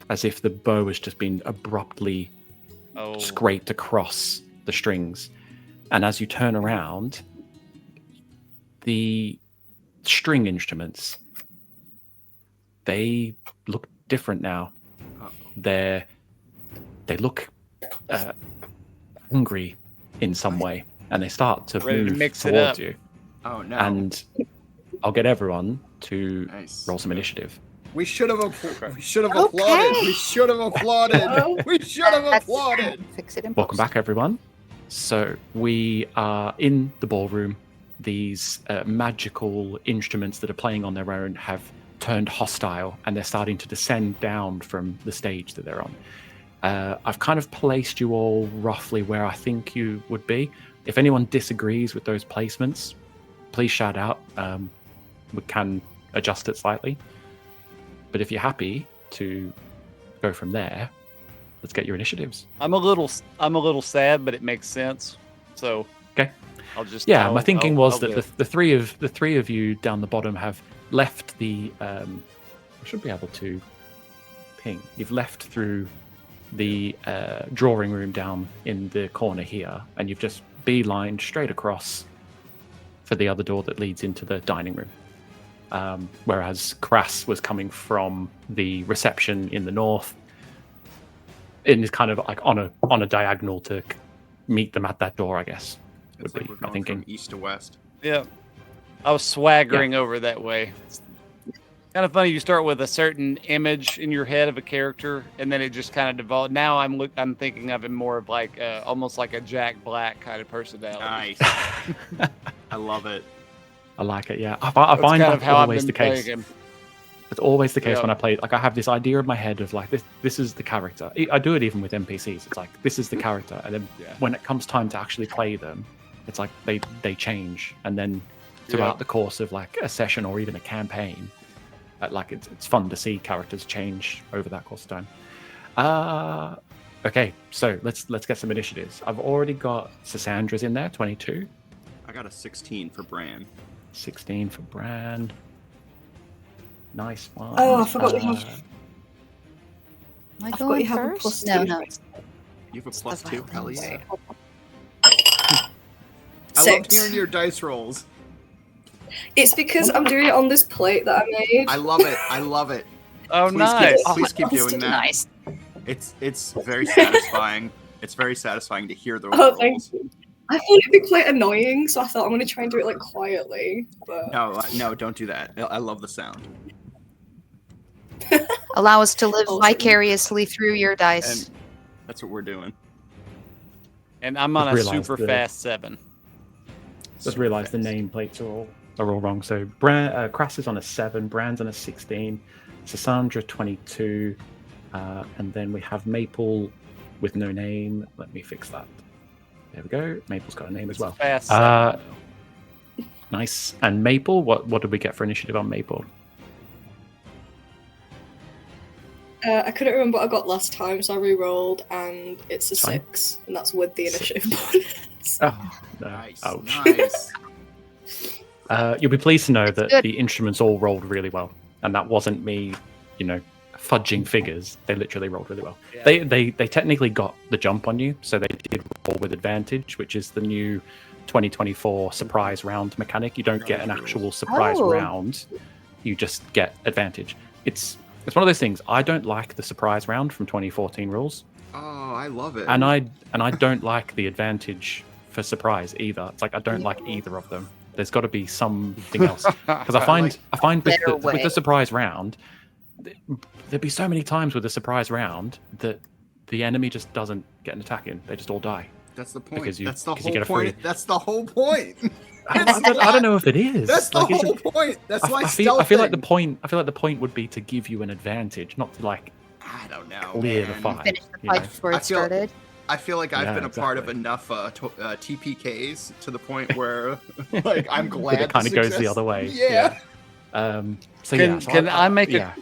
S1: as if the bow has just been abruptly scraped across the strings. And as you turn around, the string instruments, they look different now. They look hungry in some way, and they start to
S4: Ready to
S1: move
S4: mix it
S1: towards
S4: up.
S1: you.
S2: Oh no.
S1: And I'll get everyone to
S2: Nice.
S1: roll some initiative.
S2: We should have applauded. We should have
S3: Okay.
S2: applauded. We should have applauded. We should have
S3: That's-
S2: applauded.
S3: Fix it in
S1: Welcome
S3: post.
S1: back, everyone. So we are in the ballroom. These magical instruments that are playing on their own have turned hostile, and they're starting to descend down from the stage that they're on. I've kind of placed you all roughly where I think you would be. If anyone disagrees with those placements, please shout out. We can adjust it slightly. But if you're happy to go from there, let's get your initiatives.
S4: I'm a little sad, but it makes sense. So
S1: okay, my thinking was that the three of you down the bottom have left the. I should be able to ping. You've left through the drawing room down in the corner here, and you've just beelined straight across for the other door that leads into the dining room. Whereas Crass was coming from the reception in the north, and is kind of like on a diagonal to meet them at that door, I guess.
S2: It's
S1: Would
S2: like
S1: be
S2: we're
S1: my
S2: going
S1: thinking.
S2: from east to west.
S4: Yeah, I was swaggering over that way. It's kind of funny. You start with a certain image in your head of a character, and then it just kind of devolved. Now I'm thinking of him more of like almost like a Jack Black kind of personality.
S2: Nice. I love it.
S1: I like it. Yeah, I find that's always the case. It's always the case when I play. Like I have this idea in my head of like this is the character. I do it even with NPCs. It's like this is the character, and then when it comes time to actually play them, it's like they change, and then throughout the course of like a session or even a campaign, like it's fun to see characters change over that course of time. Okay, so let's get some initiatives. I've already got Sassandra's in there, 22.
S2: I got a 16 for Bran.
S1: 16 for Bran. Nice one.
S5: Oh, I forgot we have.
S3: Am I
S5: I forgot
S3: going
S5: you have a
S3: first?
S5: +2.
S3: No.
S2: You have a +2? Hell yeah.
S5: Six.
S2: I love hearing your dice rolls.
S5: It's because I'm doing it on this plate that I made.
S2: I love it. I love it.
S4: Oh,
S2: Please
S4: nice.
S2: Please keep doing that.
S3: Nice.
S2: It's very satisfying. It's very satisfying to hear the
S5: Oh,
S2: rolls.
S5: thank you. I thought it'd be quite annoying, so I thought I'm gonna try and do it like quietly. But
S2: No, don't do that. I love the sound.
S3: Allow us to live
S5: Awesome.
S3: vicariously through your dice.
S2: And that's what we're doing.
S4: And I'm on
S1: Just
S4: a
S1: realized
S4: super
S1: the-
S4: fast 7.
S1: Just realised the nameplates are all wrong. So Crass is on a 7, Bran's on a 16, Sassandra 22, and then we have Maple with no name. Let me fix that. There we go. Maple's got a name as well.
S4: Fast 7.
S1: Nice. And Maple, what did we get for initiative on Maple?
S5: I couldn't remember what I got last time, so I re-rolled, and it's a
S1: Fine.
S5: 6, and that's with the initiative bonus.
S1: Oh, no.
S2: Nice.
S1: Ouch.
S2: Nice.
S1: You'll be pleased to know that
S3: Good.
S1: the instruments all rolled really well, and that wasn't me, fudging figures. They literally rolled really well.
S4: Yeah.
S1: They technically got the jump on you, so they did roll with advantage, which is the new 2024 surprise round mechanic. You don't get an actual surprise
S3: Oh.
S1: round; you just get advantage. It's one of those things. I don't like the surprise round from 2014 rules,
S2: Oh, I love it.
S1: and I don't like the advantage for surprise either. It's like I don't like either of them. There's got to be something else because I find with
S3: Better
S1: with
S3: way.
S1: the surprise round, there'd be so many times with the surprise round that the enemy just doesn't get an attack in. They just all die.
S2: That's the point.
S1: Because you-
S2: That's the
S1: because you
S2: whole
S1: get a free-
S2: point. That's the whole point.
S1: I don't know if it is.
S2: That's the
S1: Like,
S2: whole
S1: isn't-
S2: point. That's why
S1: I feel like the
S2: stealthing-
S1: point. I feel like the point would be to give you an advantage, not to like
S2: I don't know.
S1: clear the
S2: man.
S1: fight.
S3: Finish the
S1: you
S3: fight
S1: know?
S3: before
S2: I
S3: it
S2: feel-
S3: started.
S2: I feel like I've
S1: Yeah,
S2: been a part of
S1: exactly.
S2: enough TPKs to the point where, like, I'm glad
S1: it kind of
S2: this
S1: goes the
S2: exists.
S1: other way.
S2: Yeah.
S1: So
S4: Can-
S1: yeah. So
S4: can I make a-
S1: yeah.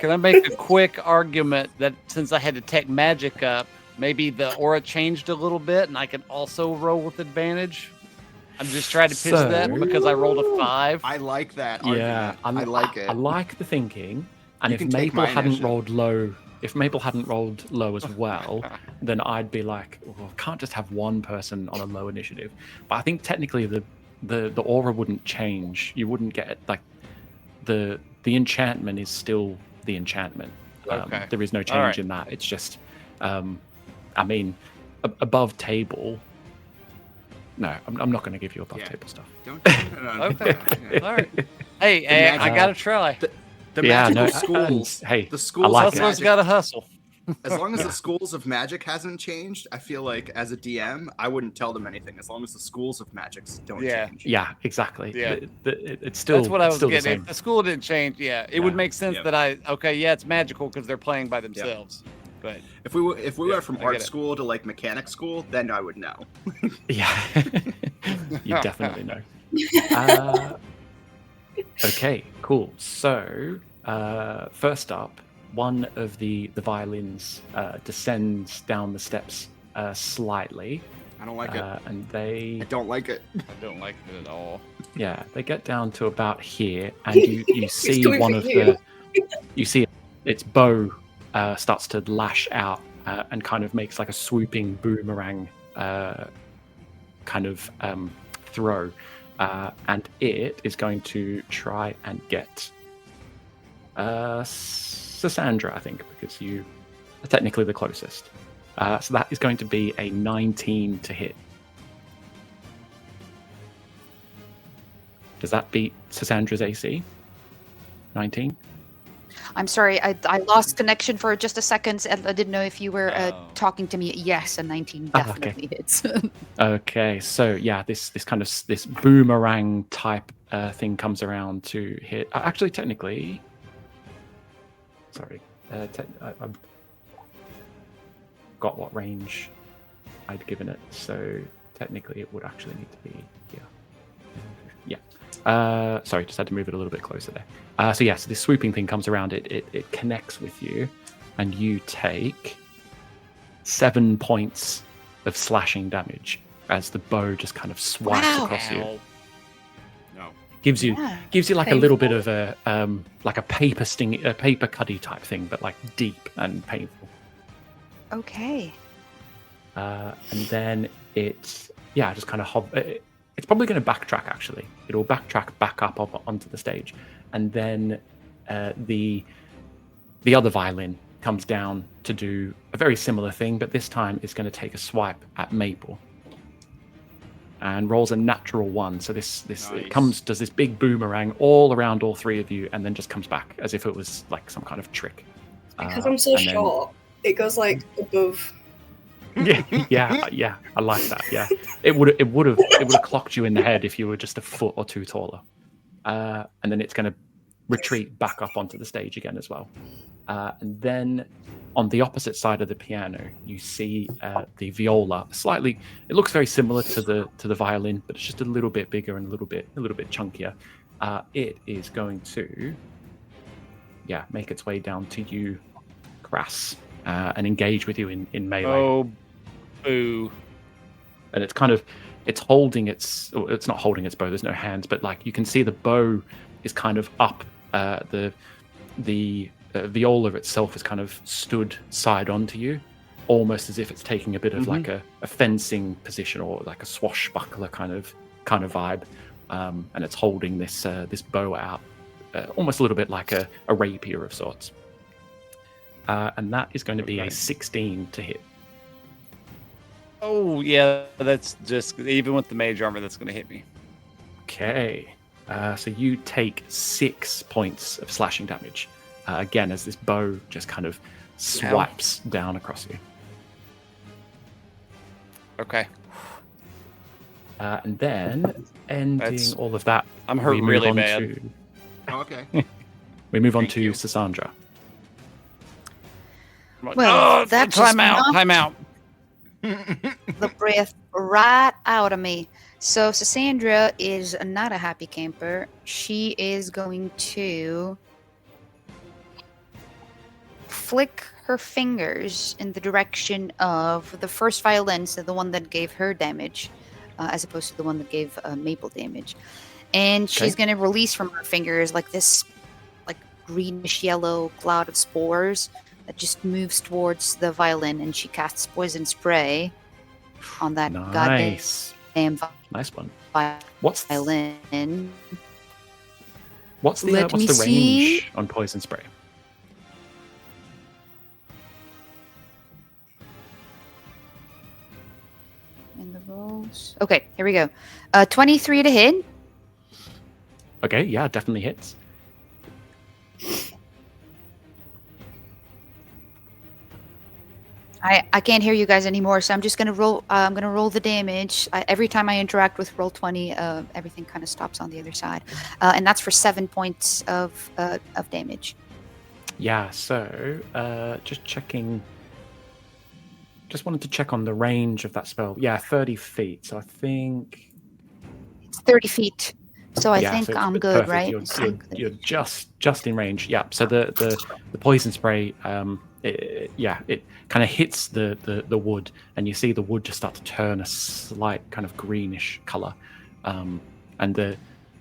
S4: Can I make a quick argument that since I had to tech magic up, maybe the aura changed a little bit and I can also roll with advantage? I'm just trying to pitch that
S1: So-
S4: because I rolled a 5.
S2: I like that.
S1: Yeah,
S2: argument. I like it.
S1: I like the thinking, and
S2: You
S1: if
S2: can take
S1: Maple
S2: my
S1: hadn't
S2: initiative.
S1: rolled low, as well, then I'd be like, well, I can't just have one person on a low initiative. But I think technically the aura wouldn't change. You wouldn't get like the enchantment is still the enchantment.
S4: Okay.
S1: There is no change
S4: Alright.
S1: in that. It's just, I mean, above table. No, I'm not going to give you above
S2: Yeah.
S1: table stuff.
S2: Don't.
S4: Okay. All right. Hey,
S2: magic-
S4: I gotta try.
S2: The
S1: Yeah,
S2: magical
S1: no,
S2: schools.
S1: hey,
S2: The
S1: I
S2: schools
S1: like
S2: of
S1: it.
S4: Hustler's
S2: magic.
S4: gotta hustle.
S2: As long as
S1: Yeah.
S2: the schools of magic hasn't changed, I feel like as a DM, I wouldn't tell them anything. As long as the schools of magic don't
S4: Yeah.
S2: change.
S1: Yeah, exactly.
S4: Yeah.
S1: It's still.
S4: That's what I
S1: it's
S4: was
S1: still the
S4: getting.
S1: same.
S4: If the school didn't change, it would
S1: Yeah.
S4: make sense
S2: Yeah.
S4: that it's magical because they're playing by themselves. But
S2: If we
S4: Yeah,
S2: went from
S4: I
S2: art
S4: get it.
S2: school to like mechanic school, then I would know.
S1: Yeah, you definitely know. Okay, cool. So, first up, one of the violins descends down the steps slightly,
S2: I don't like it.
S1: and they
S2: I don't like it.
S4: I don't like it at all.
S1: yeah they get down to about here, and you see
S5: coming
S1: one
S5: for
S1: of
S5: you.
S1: you see its bow starts to lash out and kind of makes like a swooping boomerang kind of throw, and it is going to try and get Sassandra, I think, because you are technically the closest. So that is going to be a 19 to hit. Does that beat Sassandra's AC? 19?
S3: I'm sorry, I lost connection for just a second, and I didn't know if you were
S4: Oh.
S3: talking to me. Yes, a 19
S1: Ah, okay.
S3: definitely hits.
S1: Okay, so yeah, this kind of this boomerang type thing comes around to hit. Actually, technically, sorry, I've got what range I'd given it, so technically it would actually need to be here. Yeah. Sorry, just had to move it a little bit closer there. So yeah, so this swooping thing comes around. It connects with you, and you take 7 points of slashing damage as the bow just kind of swipes
S3: Wow.
S1: across you.
S4: Ow.
S2: No.
S1: Gives you
S3: Yeah.
S1: like a little bit of a like a paper cuddy type thing, but like deep and painful.
S3: Okay.
S1: And then it's just kind of it's probably going to backtrack. Actually, it'll backtrack back up onto the stage, and then the other violin comes down to do a very similar thing, but this time it's going to take a swipe at Maple and rolls a natural 1. So this
S2: Nice.
S1: does this big boomerang all around all three of you, and then just comes back as if it was like some kind of trick.
S5: Because I'm so
S1: and then-
S5: short, it goes like above.
S1: yeah, I like that. Yeah, it would have clocked you in the head if you were just a foot or two taller. And then it's going to retreat back up onto the stage again as well. And then on the opposite side of the piano, you see the viola. Slightly, it looks very similar to the violin, but it's just a little bit bigger and a little bit chunkier. It is going to make its way down to you, Crass, and engage with you in melee.
S4: Oh, boo.
S1: And it's kind of it's not holding its bow, there's no hands, but like you can see the bow is kind of up. The viola itself is kind of stood side onto you, almost as if it's taking a bit of like a fencing position or like a swashbuckler kind of vibe, and it's holding this bow out, almost a little bit like a rapier of sorts. And that is going to be a 16 to hit.
S4: Oh, yeah, that's just, even with the mage armor, that's going to hit me.
S1: Okay. So you take 6 points of slashing damage. Again, as this bow just kind of swipes down across you.
S4: Okay.
S1: And then, ending all of that,
S4: I'm hurt
S1: we move
S4: really
S1: on
S4: bad.
S2: Oh, okay.
S1: We move on
S2: Thank
S1: to
S2: you.
S1: Sassandra.
S3: Well, that just
S4: time out.
S3: knocked
S4: Time out.
S3: the breath right out of me. So Sassandra is not a happy camper. She is going to flick her fingers in the direction of the first violin, so the one that gave her damage, as opposed to the one that gave Maple damage. And she's going to release from her fingers like this like greenish yellow cloud of spores that just moves towards the violin, and she casts poison spray on that
S1: Nice.
S3: goddamn
S1: Nice one.
S3: violin.
S1: What's the
S3: Let me
S1: what's the
S3: see.
S1: range on poison spray?
S3: In the rolls. Okay, here we go. 23 to hit.
S1: Okay, yeah, definitely hits.
S3: I can't hear you guys anymore, so I'm just gonna roll. I'm gonna roll the damage. Every time I interact with roll 20, everything kind of stops on the other side, and that's for 7 points of damage.
S1: Yeah, so just checking. Just wanted to check on the range of that spell. Yeah, 30 feet. So I think
S3: It's 30 feet. So I
S1: Yeah,
S3: think
S1: so it's
S3: I'm good,
S1: perfect.
S3: right?
S1: You're just in range. Yeah. So the poison spray, it kind of hits the wood, and you see the wood just start to turn a slight kind of greenish color, and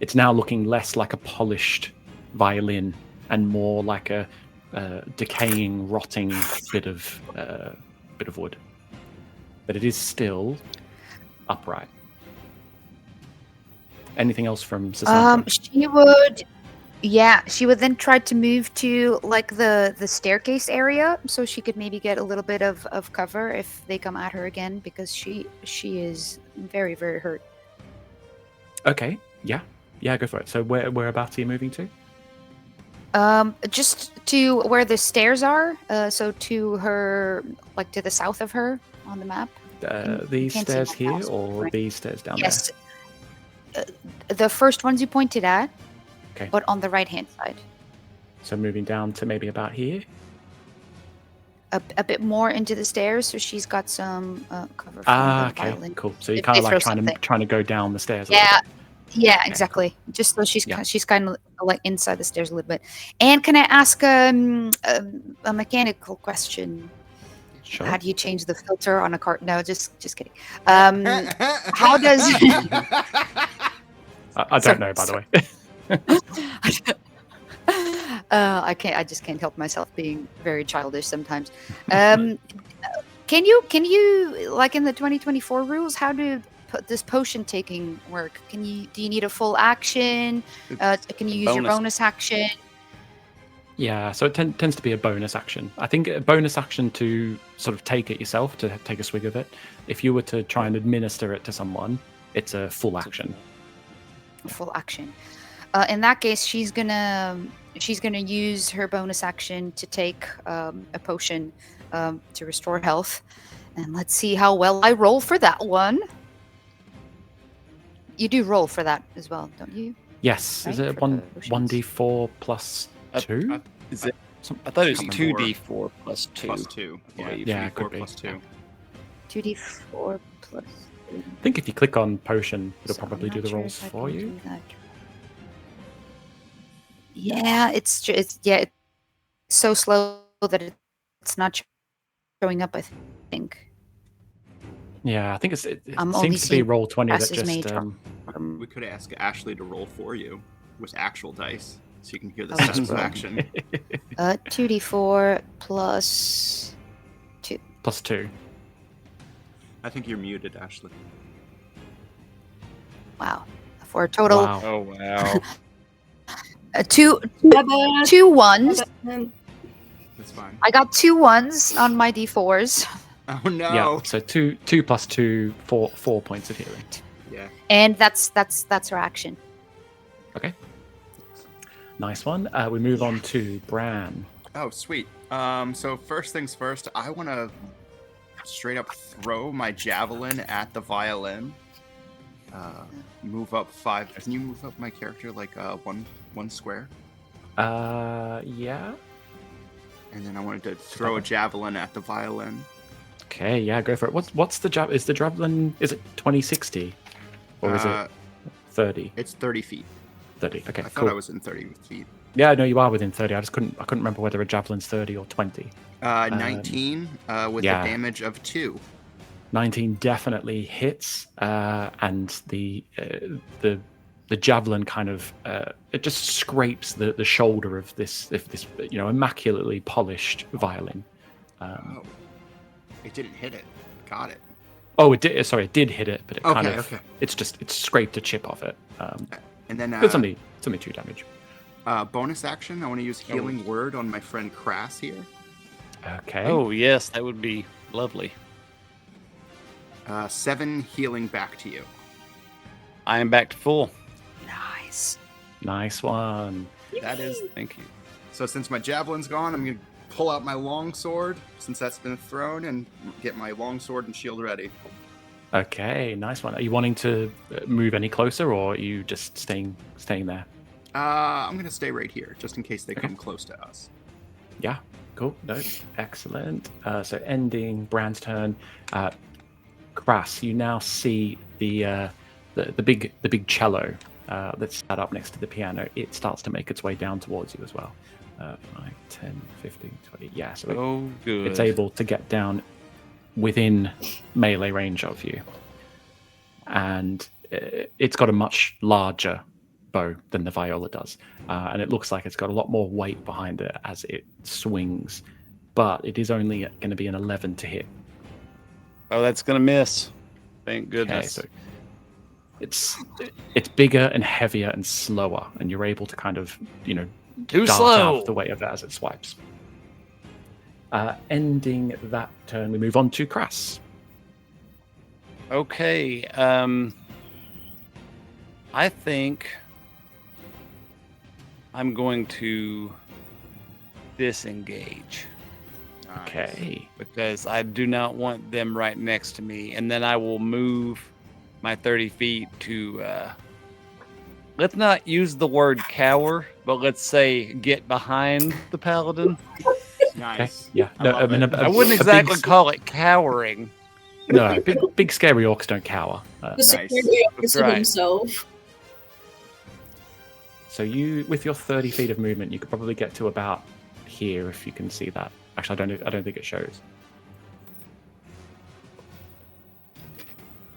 S1: it's now looking less like a polished violin and more like a decaying, rotting bit of wood. But it is still upright. Anything else from Sassandra?
S3: She would then try to move to like the staircase area so she could maybe get a little bit of cover if they come at her again, because she is very, very hurt.
S1: Okay. Yeah. Go for it. So whereabouts are you moving to?
S3: Just to where the stairs are, so to her, like to the south of her on the map.
S1: These
S3: can't see
S1: stairs
S3: my
S1: here
S3: mouse,
S1: or
S3: right?
S1: these stairs down
S3: Yes. The first ones you pointed at,
S1: Okay.
S3: but on the right-hand side.
S1: there? So moving down to maybe about here.
S3: A bit more into the stairs, so she's got some cover from the
S1: Okay.
S3: violin.
S1: Cool. So you're
S3: If
S1: kind
S3: they
S1: of like
S3: throw
S1: trying
S3: something.
S1: to go down the stairs. A
S3: Yeah,
S1: little bit.
S3: yeah,
S1: Okay,
S3: exactly. Just so she's
S1: Yeah.
S3: she's kind of like inside the stairs a little bit. And can I ask a mechanical question?
S1: Sure.
S3: How do you change the filter on a cart? No, just kidding. How does
S1: I don't know, by the way.
S3: I just can't help myself being very childish sometimes. Can you like in the 2024 rules? How does potion taking work? Do you need a full action? Can you use your bonus action?
S1: Yeah, so it tends to be a bonus action. I think a bonus action to sort of take it yourself, to take a swig of it. If you were to try and administer it to someone, it's a full action.
S3: Full action. In that case, she's gonna use her bonus action to take a potion to restore health, and let's see how well I roll for that one. You do roll for that as well, don't you?
S1: Yes,
S3: Right,
S1: is it
S3: for
S1: one
S3: potions.
S1: 1d4 plus 2?
S4: Is it?
S1: Some-
S4: I thought it was
S2: Can't
S4: 2d4 plus 2.
S2: Plus 2. Yeah,
S1: Yeah, it
S2: 2d4
S1: could be.
S2: plus 2.
S3: 2d4 plus.
S1: I think if you click on potion, it'll
S3: So
S1: probably
S3: I'm
S1: do
S3: not
S1: the
S3: sure
S1: rolls
S3: if I
S1: for
S3: can
S1: you.
S3: do that. Yeah, it's so slow that it's not showing up, I think.
S1: Yeah, I think it
S3: I'm only
S1: seems to be
S3: seeing
S1: roll 20 that
S3: S's
S1: just
S3: mage
S2: We could ask Ashleigh to roll for you with actual dice, so you can hear the
S3: Oh, that's
S2: satisfaction.
S3: 2d4 plus 2.
S1: plus 2.
S2: I think you're muted, Ashleigh.
S3: Wow. For a total
S1: Wow.
S4: Oh wow!
S3: two ones.
S2: That's fine.
S3: I got 2 ones on my d4s,
S2: Oh no!
S1: Yeah, so 2 plus 2, 4 points of healing.
S2: Yeah.
S3: and that's her action.
S1: Okay. Nice one. We move on to Bran.
S2: Oh, sweet. So first things first, I want to straight up throw my javelin at the violin. Move up 5. Can you move up my character like one square?
S1: Yeah.
S2: And then I wanted to throw a javelin at the violin.
S1: Okay, yeah, go for it. What's the is the javelin? Is it 2060 or is it 30?
S2: It's 30 feet.
S1: 30. Okay,
S2: I thought
S1: cool.
S2: I was in 30 feet.
S1: Yeah, no, you are within 30. I couldn't remember whether a javelin's 30 or 20.
S2: 19 with
S1: yeah.
S2: a damage of 2.
S1: 19 definitely hits, and the javelin kind of it just scrapes the shoulder of this immaculately polished violin.
S2: Oh. It didn't hit it. Got it.
S1: Oh, it did. Sorry, it did hit it, but it kind of
S2: Okay.
S1: it's scraped a chip off it.
S2: And then
S1: It's only 2 damage.
S2: bonus action, I want to use Healing Word on my friend Crass here.
S1: Okay.
S4: Oh yes, that would be lovely.
S2: 7 healing back to you.
S4: I am back to full.
S3: Nice.
S1: Nice one.
S2: That is.
S4: Thank you.
S2: So since my javelin's gone, I'm going to pull out my long sword, since that's been thrown, and get my long sword and shield ready.
S1: Okay, nice one. Are you wanting to move any closer, or are you just staying there?
S2: I'm going to stay right here, just in case they come close to us.
S1: Yeah, cool. No, excellent. So ending Bran's turn. Crass, you now see the the big cello that's sat up next to the piano, it starts to make its way down towards you as well. 5, 10, 15, 20. Yeah, so
S4: good.
S1: it's able to get down within melee range of you. And it's got a much larger bow than the viola does. And it looks like it's got a lot more weight behind it as it swings. But it is only going to be an 11 to hit.
S4: Oh, that's going to miss. Thank goodness.
S1: Okay, so it's bigger and heavier and slower, and you're able to kind of,
S4: Too
S1: dart
S4: slow.
S1: out the weight of it as it swipes. Ending that turn, we move on to Crass.
S4: Okay. I think I'm going to disengage.
S2: Nice.
S1: Okay.
S4: Because I do not want them right next to me. And then I will move my 30 feet to, let's not use the word cower, but let's say get behind the paladin.
S2: Nice.
S1: Yeah. No, I mean,
S4: I wouldn't exactly call it cowering.
S1: No, big scary orcs don't cower.
S5: The security officer
S4: right.
S5: himself.
S1: So you, with your 30 feet of movement, you could probably get to about here if you can see that. Actually, I don't think it shows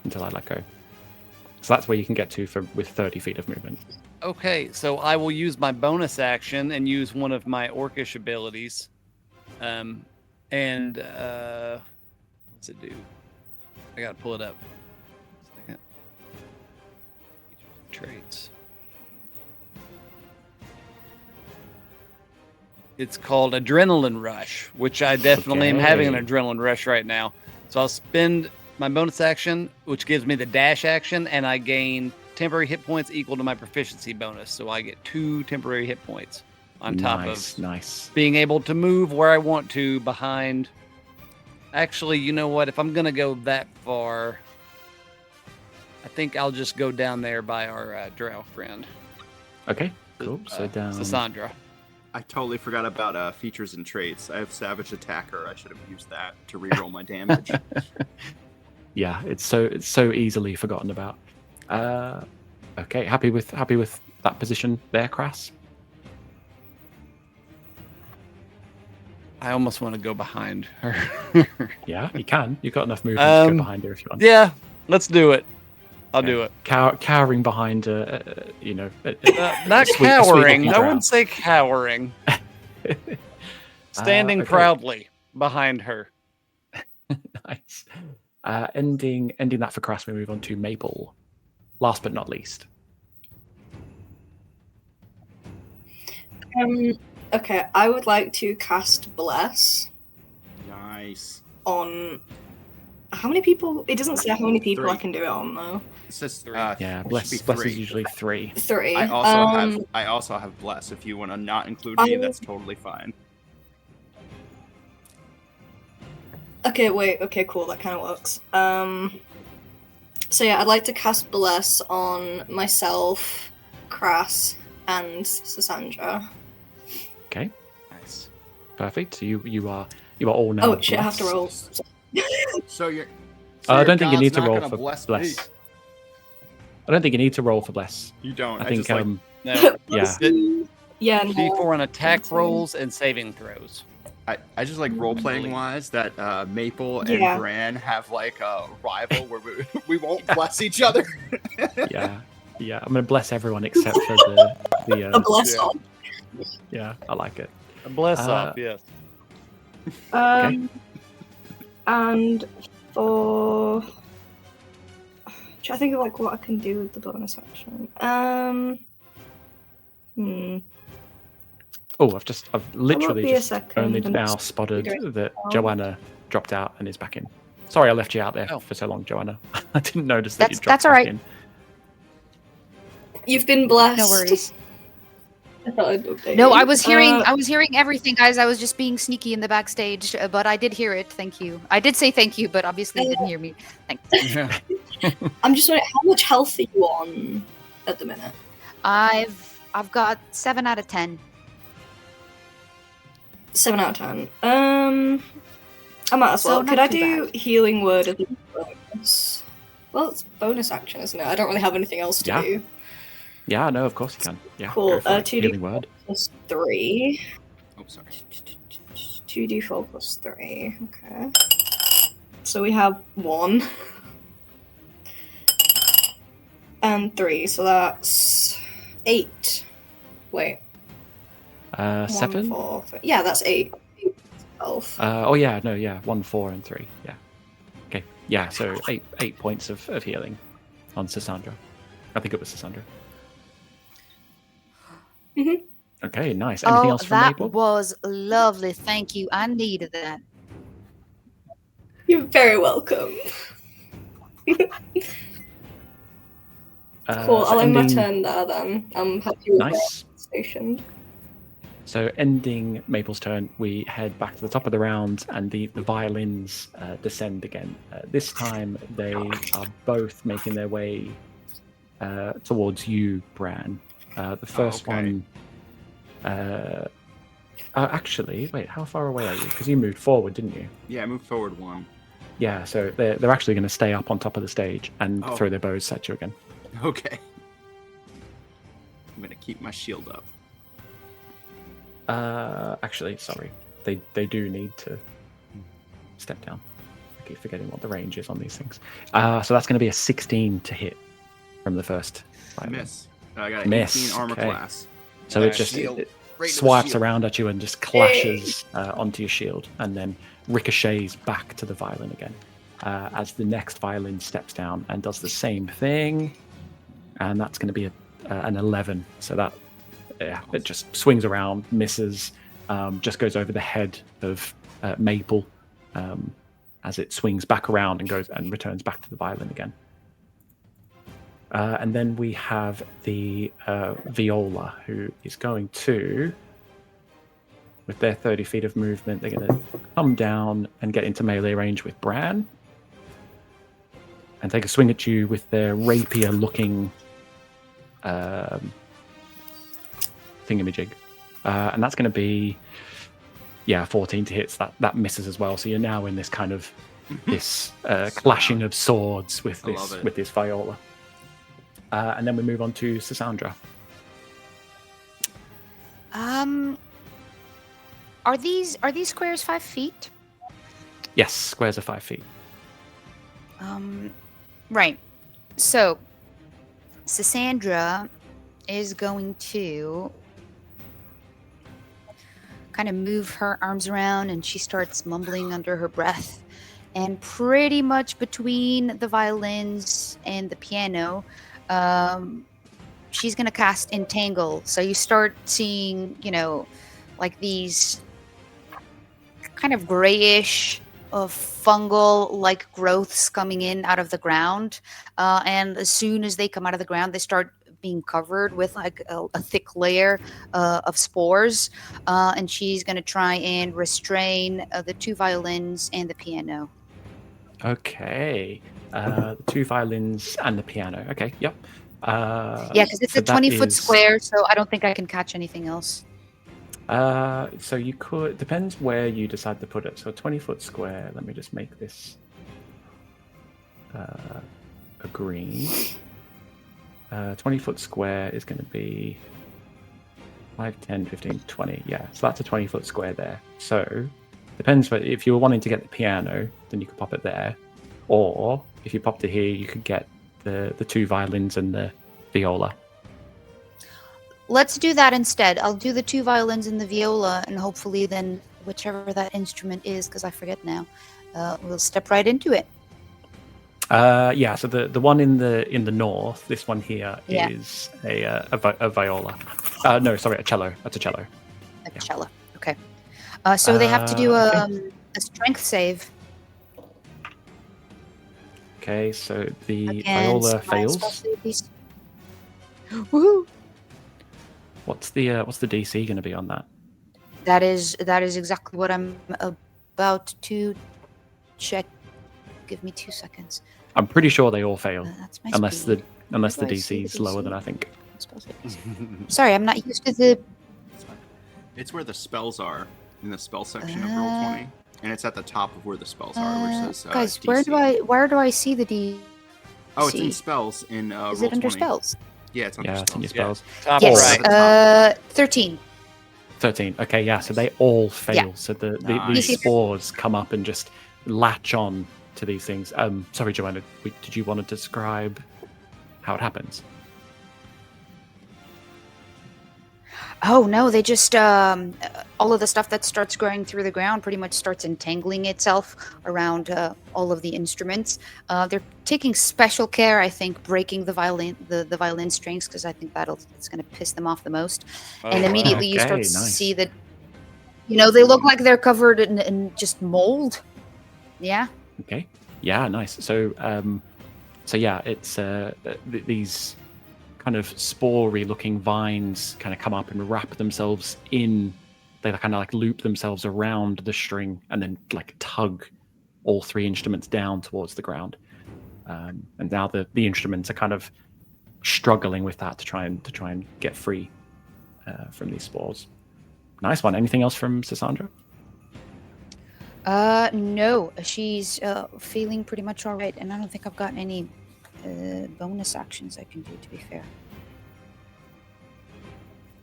S1: until I let go. So that's where you can get to with 30 feet of movement.
S4: Okay, so I will use my bonus action and use one of my orcish abilities. What's it do? I gotta pull it up. Second. Traits. It's called Adrenaline Rush, which I definitely am having an adrenaline rush right now. So I'll spend my bonus action, which gives me the dash action, and I gain temporary hit points equal to my proficiency bonus. So I get 2 temporary hit points on top of being able to move where I want to behind. Actually, you know what? If I'm going to go that far, I think I'll just go down there by our drow friend.
S1: Okay, cool. So down...
S4: Sassandra.
S2: I totally forgot about features and traits. I have Savage Attacker. I should have used that to reroll my damage.
S1: Yeah, it's so easily forgotten about. Okay, happy with that position there, Crass?
S4: I almost want to go behind her.
S1: Yeah, you can. You've got enough movement to go behind her if you want.
S4: Yeah, let's do it. I'll do it.
S1: Cowering behind,
S4: not cowering. I wouldn't say cowering. Standing proudly behind her.
S1: Nice. Ending that for Crass, we move on to Maple. Last but not least.
S5: Okay, I would like to cast Bless
S2: Nice.
S5: on... How many people? It doesn't say how many people
S2: 3.
S5: I can do it on, though.
S2: It says,
S1: Yeah, Bless is usually 3.
S5: 3.
S2: I also have Bless. If you want to not include me, that's totally fine.
S5: Okay, wait. Okay, cool. That kind of works. So yeah, I'd like to cast Bless on myself, Crass, and Sassandra.
S1: Okay.
S2: Nice.
S1: Perfect. So you are all now.
S5: Oh shit! I have to roll.
S2: So you're.
S1: I don't think you need to roll for
S2: bless.
S1: Bless. I don't think you need to roll for Bless.
S2: You don't.
S1: I think
S4: No.
S1: yeah.
S5: Yeah. No.
S4: D4 on attack rolls and saving throws.
S2: I just like role playing wise that Maple and Bran have like a rival where we won't bless each other.
S1: Yeah. I'm gonna bless everyone except for the
S5: A bless off.
S1: Yeah, I like it.
S4: A bless off, yes.
S1: Okay.
S5: And for... I think of like what I can do with the bonus action.
S1: Oh, I've literally
S5: be a
S1: just
S5: second
S1: only
S5: and
S1: now
S5: just
S1: spotted
S5: figure it
S1: that
S5: out.
S1: Joanna dropped out and is back in. Sorry, I left you out there for so long, Joanna. I didn't notice that you dropped
S3: That's all
S1: back
S3: right.
S1: in.
S5: You've been blessed.
S3: No worries.
S5: I thought I'd update
S3: No,
S5: you.
S3: I was hearing everything, guys. I was just being sneaky in the backstage, but I did hear it. Thank you. I did say thank you, but obviously you didn't hear me. Thanks.
S4: Yeah.
S5: I'm just wondering, how much health are you on at the minute?
S3: I've got 7 out of 10.
S5: 7 out of 10. I might as
S3: So
S5: well.
S3: not
S5: Could I
S3: too
S5: do
S3: bad.
S5: healing word as a bonus? Well, it's bonus action, isn't it? I don't really have anything else to
S1: Yeah.
S5: do.
S1: Yeah, no, of course you can. Yeah,
S5: Cool.
S1: go for it.
S5: 2d4
S1: Healing word.
S5: plus 3.
S2: Oh, sorry.
S5: 2d4 plus 3. Okay. So we have 1. And 3, so that's 8. Wait.
S1: 7?
S5: 1, 4, 3. Yeah, that's 8. 12.
S1: Oh yeah, no, yeah, 1, 4, and 3. Yeah. Okay. Yeah, so 8 points of healing on Sassandra. I think it was Sassandra.
S5: Mhm.
S1: Okay, nice. Anything else from
S3: that
S1: Maple?
S3: was lovely. Thank you. I needed that.
S5: You're very welcome. Cool,
S1: So
S5: I'll end my
S1: ending-
S5: turn there then. I'm happy with
S1: Nice.
S5: that stationed.
S1: So ending Maple's turn, we head back to the top of the round, and the violins descend again. This time, they are both making their way towards you, Bran. The first
S2: okay.
S1: one. Actually, wait, how far away are you? Because you moved forward, didn't you?
S2: Yeah, move forward 1.
S1: Yeah, so they're actually going to stay up on top of the stage and
S2: Oh.
S1: throw their bows at you again.
S2: Okay. I'm gonna keep my shield up.
S1: Actually, sorry, they do need to step down. I keep forgetting what the range is on these things. So that's going to be a 16 to hit from the first. violin.
S2: Miss. I got an
S1: Miss,
S2: 18 armor
S1: okay.
S2: class.
S1: So it just
S2: Shield.
S1: it
S2: Right to the
S1: swipes
S2: shield.
S1: around at you and just clashes onto your shield, and then ricochets back to the violin again. As the next violin steps down and does the same thing, and that's going to be an 11. So that it just swings around, misses, just goes over the head of Maple as it swings back around and goes and returns back to the violin again. And then we have the viola, who is going to, with their 30 feet of movement, they're going to come down and get into melee range with Bran and take a swing at you with their rapier-looking thingamajig. And that's going to be, 14 to hit. So that misses as well. So you're now in this kind of this clashing of swords with
S2: I love it.
S1: this viola. And then we move on to Sassandra.
S3: Are these squares 5 feet?
S1: Yes, squares are 5 feet.
S3: Right. So, Sassandra is going to kind of move her arms around, and she starts mumbling under her breath. And pretty much between the violins and the piano, she's going to cast Entangle. So you start seeing, like these kind of grayish of fungal like growths coming in out of the ground, and as soon as they come out of the ground, they start being covered with like a thick layer of spores, and she's going to try and restrain the 2 violins and the piano.
S1: Okay. The 2 violins and the piano. Okay, yep.
S3: Yeah, because it's
S1: so
S3: a
S1: that
S3: 20-foot
S1: is-
S3: square, so I don't think I can catch anything else.
S1: So you could, depends where you decide to put it. So a 20-foot square, let me just make this a green. 20-foot square is going to be 5, 10, 15, 20. Yeah, so that's a 20-foot square there. So depends, but if you were wanting to get the piano, then you could pop it there. Or if you popped it here, you could get the 2 violins and the viola.
S3: Let's do that instead. I'll do the 2 violins and the viola, and hopefully then whichever that instrument is, because I forget now, we'll step right into it.
S1: Yeah, so the one in the north, this one here
S3: Yeah.
S1: is a viola. No, sorry, a cello. That's a cello.
S3: A cello. Okay. So they have to do
S1: okay.
S3: a strength save.
S1: Okay, so the
S3: against
S1: viola
S3: my
S1: fails.
S3: spell save DC. Woohoo!
S1: What's the DC going to be on that?
S3: That is exactly what I'm about to check. Give me 2 seconds.
S1: I'm pretty sure they all fail,
S3: That's my
S1: unless
S3: speed.
S1: the
S3: Do I see
S1: DC is
S3: the
S1: lower
S3: DC?
S1: than I think.
S3: Spell save. Sorry, I'm not used to the.
S2: It's where the spells are in the spell section of Roll20, and it's at the top of where the spells are, which says
S3: Guys,
S2: DC.
S3: where do I see the
S2: Oh, it's in
S3: See.
S2: spells in
S3: Is
S2: roll
S3: it under
S2: 20.
S3: spells?
S2: Yeah, it's under
S1: Yeah, it's in your
S2: spells.
S1: spells.
S4: Top
S3: Yes.
S4: right.
S3: 13.
S1: 13. Okay, yeah, so they all fail. So
S2: Nice.
S1: these spores come up and just latch on to these things. Sorry, Joanna, did you want to describe how it happens?
S3: Oh no, they just all of the stuff that starts growing through the ground pretty much starts entangling itself around all of the instruments. They're taking special care, I think, breaking the violin strings because I think it's going to piss them off the most. And
S4: wow.
S3: immediately you start
S1: Okay,
S3: to
S1: nice.
S3: see that, they look like they're covered in just mold. Yeah.
S1: Okay. Yeah, nice. So, yeah, it's these kind of spory looking vines kind of come up and wrap themselves in. They kind of like loop themselves around the string and then like tug all three instruments down towards the ground. And now the instruments are kind of struggling with that to try and get free from these spores. Nice one. Anything else from Sassandra?
S3: No, she's feeling pretty much all right, and I don't think I've got any bonus actions I can do. To be fair,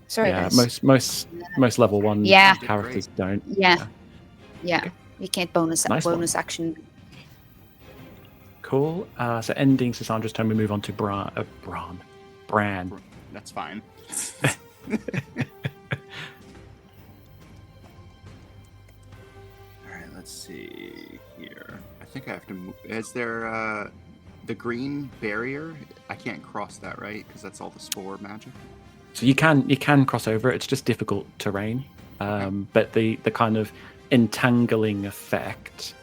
S3: sorry,
S1: Yeah,
S3: guys.
S1: most level 1
S3: Yeah.
S1: characters don't.
S3: Yeah.
S1: Okay.
S3: You can't bonus
S1: Nice one.
S3: action.
S1: Cool. So ending Sassandra's turn, we move on to Bran.
S2: That's fine. All right, let's see here. I think I have to move. Is there the green barrier? I can't cross that, right? Because that's all the spore magic.
S1: So you can cross over. It's just difficult terrain. But the kind of entangling effect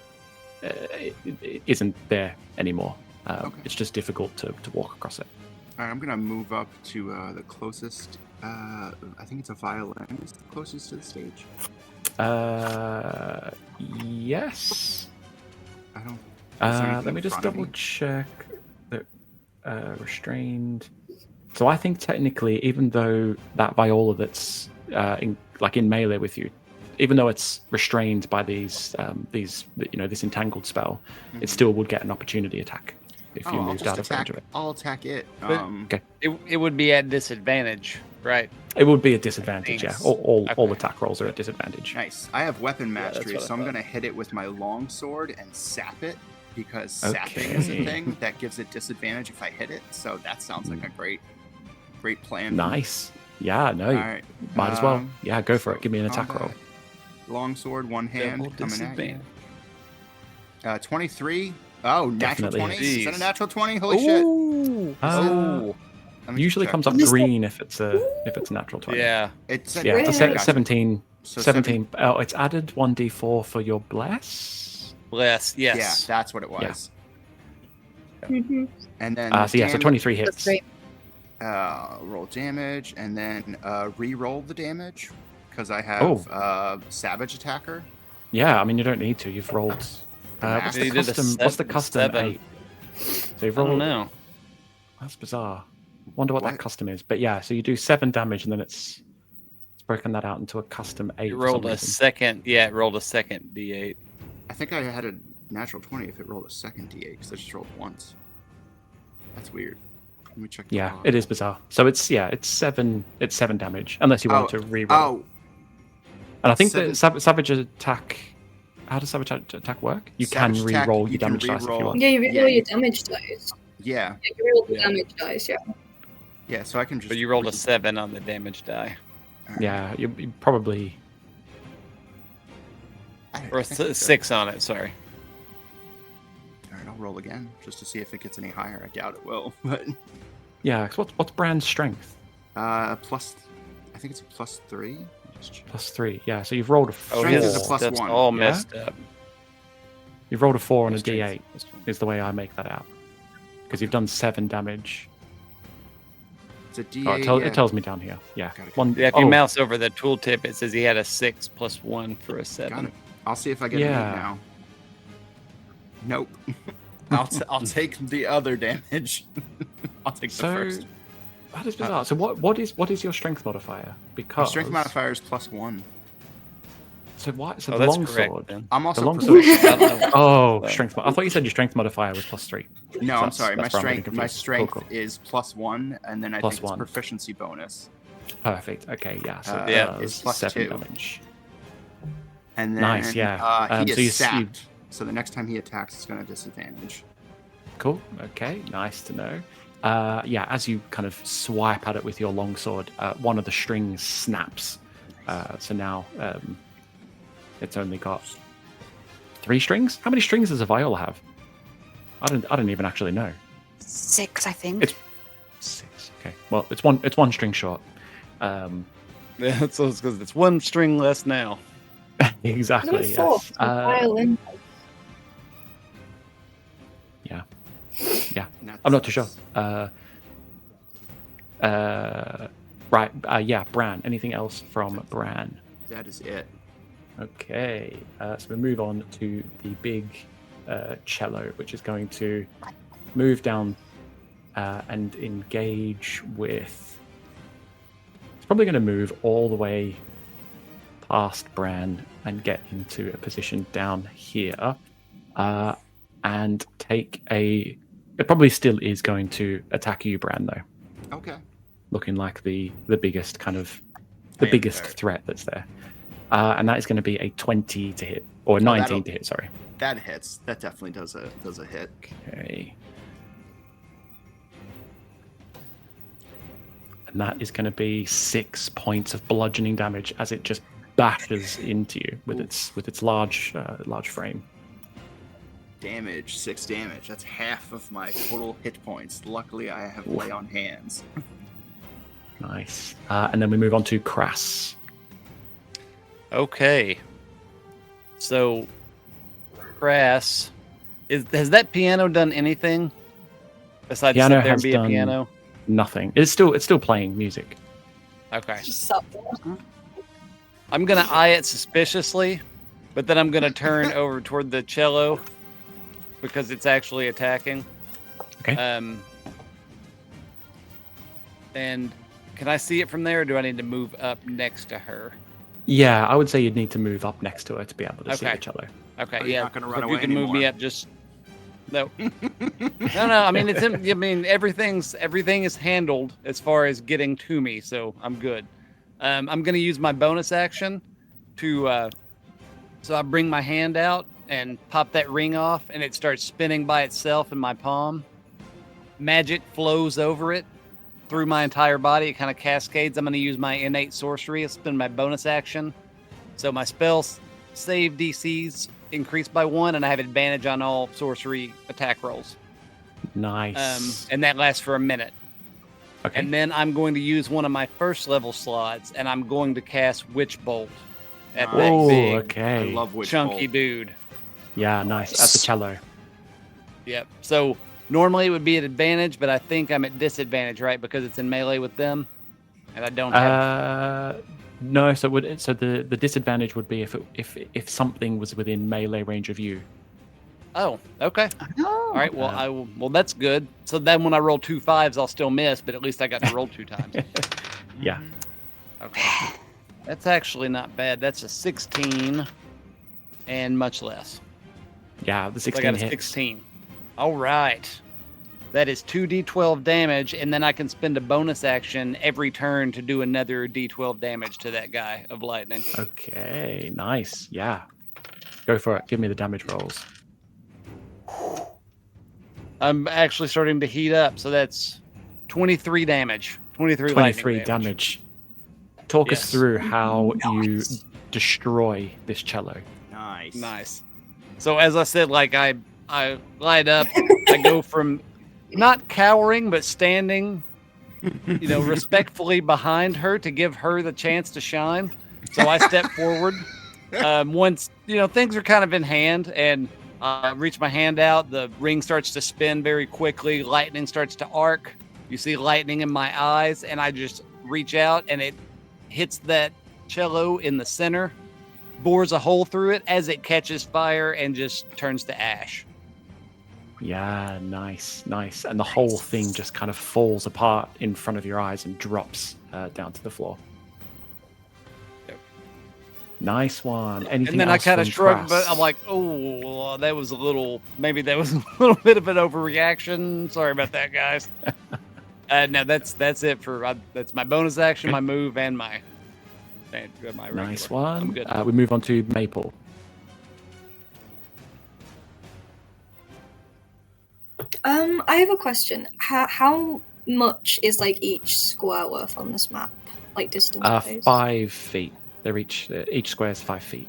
S1: isn't there anymore. It's just difficult to walk across it.
S2: All right, I'm gonna move up to the closest. I think it's a violin. Is the closest to the stage?
S1: Yes.
S2: I don't. Is there anything
S1: Let me
S2: in
S1: just
S2: front of
S1: double
S2: me?
S1: check that restrained. So I think technically, even though that viola that's in melee with you, even though it's restrained by these this entangled spell, it still would get an opportunity attack if you
S2: I'll
S1: moved
S2: just
S1: out of range of
S2: attack.
S1: it.
S2: I'll attack it.
S4: But-
S1: Okay.
S4: It would be at disadvantage, right?
S1: It would be a disadvantage, yeah.
S4: Thanks.
S1: All
S4: Okay.
S1: attack rolls are at disadvantage.
S2: Nice. I have weapon
S4: that's
S2: mastery,
S4: what I
S2: so I'm
S4: thought.
S2: gonna hit it with my long sword and sap it because sapping is a
S1: Okay.
S2: thing that gives it disadvantage if I hit it. So that sounds like a great plan.
S1: Nice. Yeah, no,
S2: All right.
S1: might as well. Yeah, go for it. Give me an attack roll.
S2: combat. Long sword, one hand,
S4: Double
S2: coming at you.
S4: disadvantage.
S2: 23. Oh, natural
S1: Definitely
S2: 20. Is that a
S4: hits.
S2: natural 20? Holy shit.
S4: Ooh.
S1: Oh.
S2: Let me
S1: Usually
S2: check.
S1: comes up
S3: Missed it.
S1: green if it's a natural 20.
S4: Yeah.
S2: It's
S1: Yeah, it's
S5: Great.
S1: a 17.
S2: So
S1: 17. Oh, it's added 1d4 for your bless.
S4: Bless. Yes.
S2: Yeah, that's what it was.
S5: Mhm.
S2: And then
S1: So 23
S3: That's
S1: hits.
S3: great.
S2: roll damage, and then re-roll the damage because I have Savage Attacker.
S1: Yeah, I mean you don't need to. You've rolled. What's
S4: He
S1: the
S4: did a
S1: custom? What's the
S4: seven-
S1: custom
S4: seven.
S1: 8? So you've
S4: I don't
S1: rolled.
S4: know.
S1: That's bizarre. Wonder what that
S2: What?
S1: custom is. But yeah, so you do 7 damage, and then it's broken that out into a custom 8.
S4: It
S1: for
S4: rolled
S1: some
S4: a
S1: reason.
S4: second. Yeah, it rolled a second D8.
S2: I think I had a natural 20 if it rolled a second D8 because I just rolled once. That's weird. Let me check. The
S1: Yeah,
S2: log.
S1: it is bizarre. So it's 7 damage unless you want to re-roll.
S2: Oh,
S1: and I think
S2: seven-
S1: that savage attack. How does savage attack work? You
S2: Savage
S1: can
S2: attack,
S1: re-roll
S2: you
S1: your
S2: can
S1: damage dice if you
S2: re-roll.
S1: want.
S5: Yeah, you reroll
S2: Yeah,
S5: your
S2: you-
S5: damage dice.
S2: yeah.
S5: Yeah, you reroll the
S4: Yeah.
S5: damage dice, yeah.
S2: Yeah, so I can just.
S4: But you rolled a 7 on the damage die.
S2: Alright.
S1: Yeah, you probably.
S4: Or a 6 on it, sorry.
S2: Alright, I'll roll again just to see if it gets any higher. I doubt it will, but.
S1: Yeah, 'cause what's Bran's strength?
S2: Plus. I think it's a +3. Just check.
S1: +3. Yeah, so you've rolled a 4.
S4: Oh,
S2: Strength
S4: his
S2: is a plus
S4: that's
S2: 1.
S4: all
S1: Yeah?
S4: messed up.
S1: You've rolled a 4 and a
S2: Strength
S1: D8 is the way I make that out. Because you've done 7 damage.
S2: It's a D8.
S1: Oh, it tells me down here. Yeah.
S2: Got it.
S1: One,
S4: Yeah, if you
S1: oh,
S4: mouse over the tooltip, it says he had a 6 plus 1 for a
S2: Got
S4: 7.
S2: it. I'll see if I get an 8
S1: Yeah.
S2: now. Nope. I'll take the other damage. I'll take the
S1: So
S2: first.
S1: that is bizarre. So what is your strength modifier?
S2: My
S1: Because
S2: strength modifier is +1.
S1: So why? So
S4: Oh,
S1: the
S4: that's
S1: long
S4: correct,
S1: sword.
S4: then.
S2: I'm also
S1: long
S2: proficient.
S4: I don't know.
S1: Oh, strength. I thought you said your strength modifier was +3.
S2: No,
S1: So
S2: I'm sorry. My
S1: that's where I'm getting
S2: strength, my
S1: confused.
S2: strength
S1: Cool, cool.
S2: is +1, and then I
S1: Plus
S2: think it's
S1: 1.
S2: proficiency bonus.
S1: Perfect. Okay, yeah. So it
S4: Yeah,
S1: does
S2: it's plus
S1: 7
S2: 2.
S1: damage.
S2: And then
S1: Nice, yeah.
S2: he
S1: So
S2: is
S1: you
S2: sapped. So the next time he attacks, it's going to disadvantage.
S1: Cool. Okay. Nice to know. Yeah. As you kind of swipe at it with your longsword, one of the strings snaps. So now it's only got 3 strings. How many strings does a viola have? I don't even actually know.
S3: 6, I think.
S1: It's 6. Okay. Well, it's one string short.
S4: Yeah, so it's because it's 1 string less now.
S1: Exactly.
S5: No, 4.
S1: Yes.
S5: Violin.
S1: Yeah.
S2: And that's-
S1: I'm not too sure. Right. Yeah. Bran. Anything else from Bran?
S2: That is it.
S1: Okay. So we move on to the big cello, which is going to move down and engage with. It's probably going to move all the way past Bran and get into a position down here, and take a. It probably still is going to attack you, Bran, though.
S2: Okay.
S1: Looking like the biggest kind of
S2: I am
S1: biggest
S2: there.
S1: threat that's there. And that is going to be a 20 to hit, or 19 to hit, sorry.
S2: That hits. That definitely does a hit.
S1: Okay. And that is going to be 6 points of bludgeoning damage as it just bashes into you with its large frame.
S2: Damage, 6 damage. That's half of my total hit points. Luckily, I have lay on hands.
S1: Nice. And then we move on to Crass.
S4: Okay. So, Crass, has that piano done anything besides
S1: Piano
S4: sit there and
S1: has
S4: be
S1: done-
S4: a piano?
S1: Nothing. It's still playing music.
S4: Okay.
S5: Just sat there.
S4: I'm gonna eye it suspiciously, but then I'm gonna turn over toward the cello because it's actually attacking.
S1: Okay.
S4: And can I see it from there, or do I need to move up next to her?
S1: Yeah, I would say you'd need to move up next to her to be able to see
S4: Okay.
S1: the cello.
S4: Okay,
S2: Oh, you're
S4: yeah.
S2: not gonna
S4: so
S2: run
S4: if
S2: away
S4: you can move me
S2: anymore.
S4: up, just no. No. I mean, I mean, everything is handled as far as getting to me, so I'm good. I'm gonna use my bonus action to. So I bring my hand out and pop that ring off, and it starts spinning by itself in my palm. Magic flows over it through my entire body. It kind of cascades. I'm going to use my innate sorcery. I'll spend my bonus action. So my spell save DCs increase by 1, and I have advantage on all sorcery attack rolls.
S1: Nice.
S4: And that lasts for a minute.
S1: Okay.
S4: And then I'm going to use one of my first level slots, and I'm going to cast Witch Bolt at that
S1: Oh,
S4: big
S1: okay.
S2: I love Witch
S4: chunky
S2: Bolt.
S4: dude.
S1: Yeah, nice. At the cello.
S4: Yep. So normally it would be at advantage, but I think I'm at disadvantage, right? Because it's in melee with them, and I don't have.
S1: No. So the disadvantage would be if something was within melee range of you.
S4: Oh, okay.
S3: Oh.
S4: All right. Well, I will. Well, that's good. So then when I roll 2 5s, I'll still miss, but at least I got to roll 2 times.
S1: Yeah.
S4: Okay. That's actually not bad. That's a 16, and much less.
S1: Yeah, the
S4: So I
S1: 16
S4: got a
S1: hits.
S4: 16. All right. That is 2d12 damage, and then I can spend a bonus action every turn to do another d12 damage to that guy of lightning.
S1: Okay, nice. Yeah. Go for it. Give me the damage rolls.
S4: I'm actually starting to heat up, so that's 23 damage. 23
S1: 23
S4: lightning
S1: damage. Talk us
S4: Yes.
S1: through how you destroy this cello.
S2: Nice.
S4: Nice. So as I said, like I light up, I go from not cowering but standing, respectfully behind her to give her the chance to shine. So I step forward. Once things are kind of in hand, and I reach my hand out, the ring starts to spin very quickly. Lightning starts to arc. You see lightning in my eyes, and I just reach out, and it hits that cello in the center, bores a hole through it as it catches fire and just turns to ash.
S1: Yeah, nice. And the whole thing just kind of falls apart in front of your eyes and drops down to the floor.
S4: Yep.
S1: Nice one. Anything
S4: And then I
S1: else
S4: kind of
S1: from
S4: shrugged,
S1: Crass?
S4: but I'm like, oh, that was a little bit of an overreaction. Sorry about that, guys. No, that's it for that's my bonus action, my move, and my regular.
S1: Nice
S4: I'm
S1: one.
S4: good.
S1: We move on to Maple.
S5: I have a question. How much is like each square worth on this map, like distance wise?
S1: 5 feet. They're each square is 5 feet.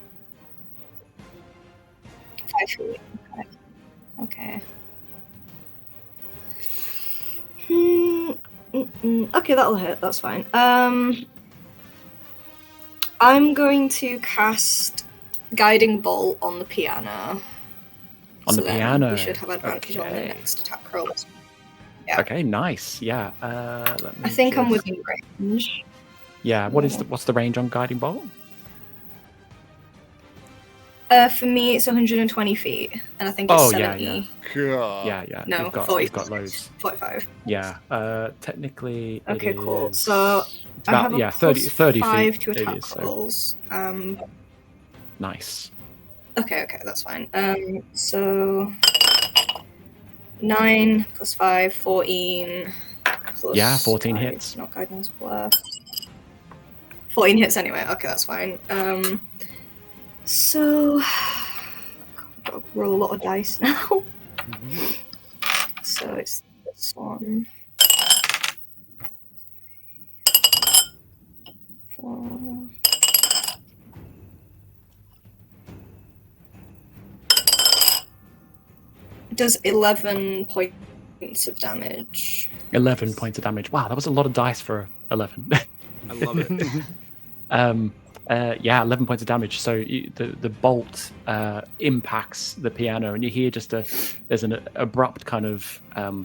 S5: 5 feet. Okay. Okay, that'll hit. That's fine. I'm going to cast Guiding Bolt on the piano.
S1: On the
S5: then
S1: piano.
S5: We should have advantage on the
S1: Okay.
S5: next attack rolls. Yeah.
S1: Okay, nice. Yeah. Let me
S5: I think I'm
S1: just-
S5: within range.
S1: Yeah. What's the range on guiding bolt?
S5: For me, it's 120 feet, and I think it's
S1: Oh, yeah,
S5: 70.
S1: Yeah.
S5: No,
S1: You've got
S5: 45.
S1: loads.
S5: 45.
S1: Yeah. Technically.
S5: Okay,
S1: it
S5: cool.
S1: is-
S5: So
S1: it's
S5: I
S1: about,
S5: have a
S1: yeah,
S5: plus
S1: 30
S5: 5
S1: feet.
S5: to
S1: It
S5: attack
S1: is, so
S5: rolls.
S1: nice.
S5: Okay, that's fine. So 9 plus 5, 14. Plus
S1: Yeah, 14
S5: 5,
S1: hits.
S5: Not guidance blast. 14 hits anyway. Okay, that's fine. So I've got to roll a lot of dice now. So it's this one. 4. It does 11 points of damage.
S1: 11 points of damage. Wow, that was a lot of dice for 11.
S2: I love it.
S1: Yeah, 11 points of damage. So the bolt impacts the piano, and you hear there's an abrupt kind of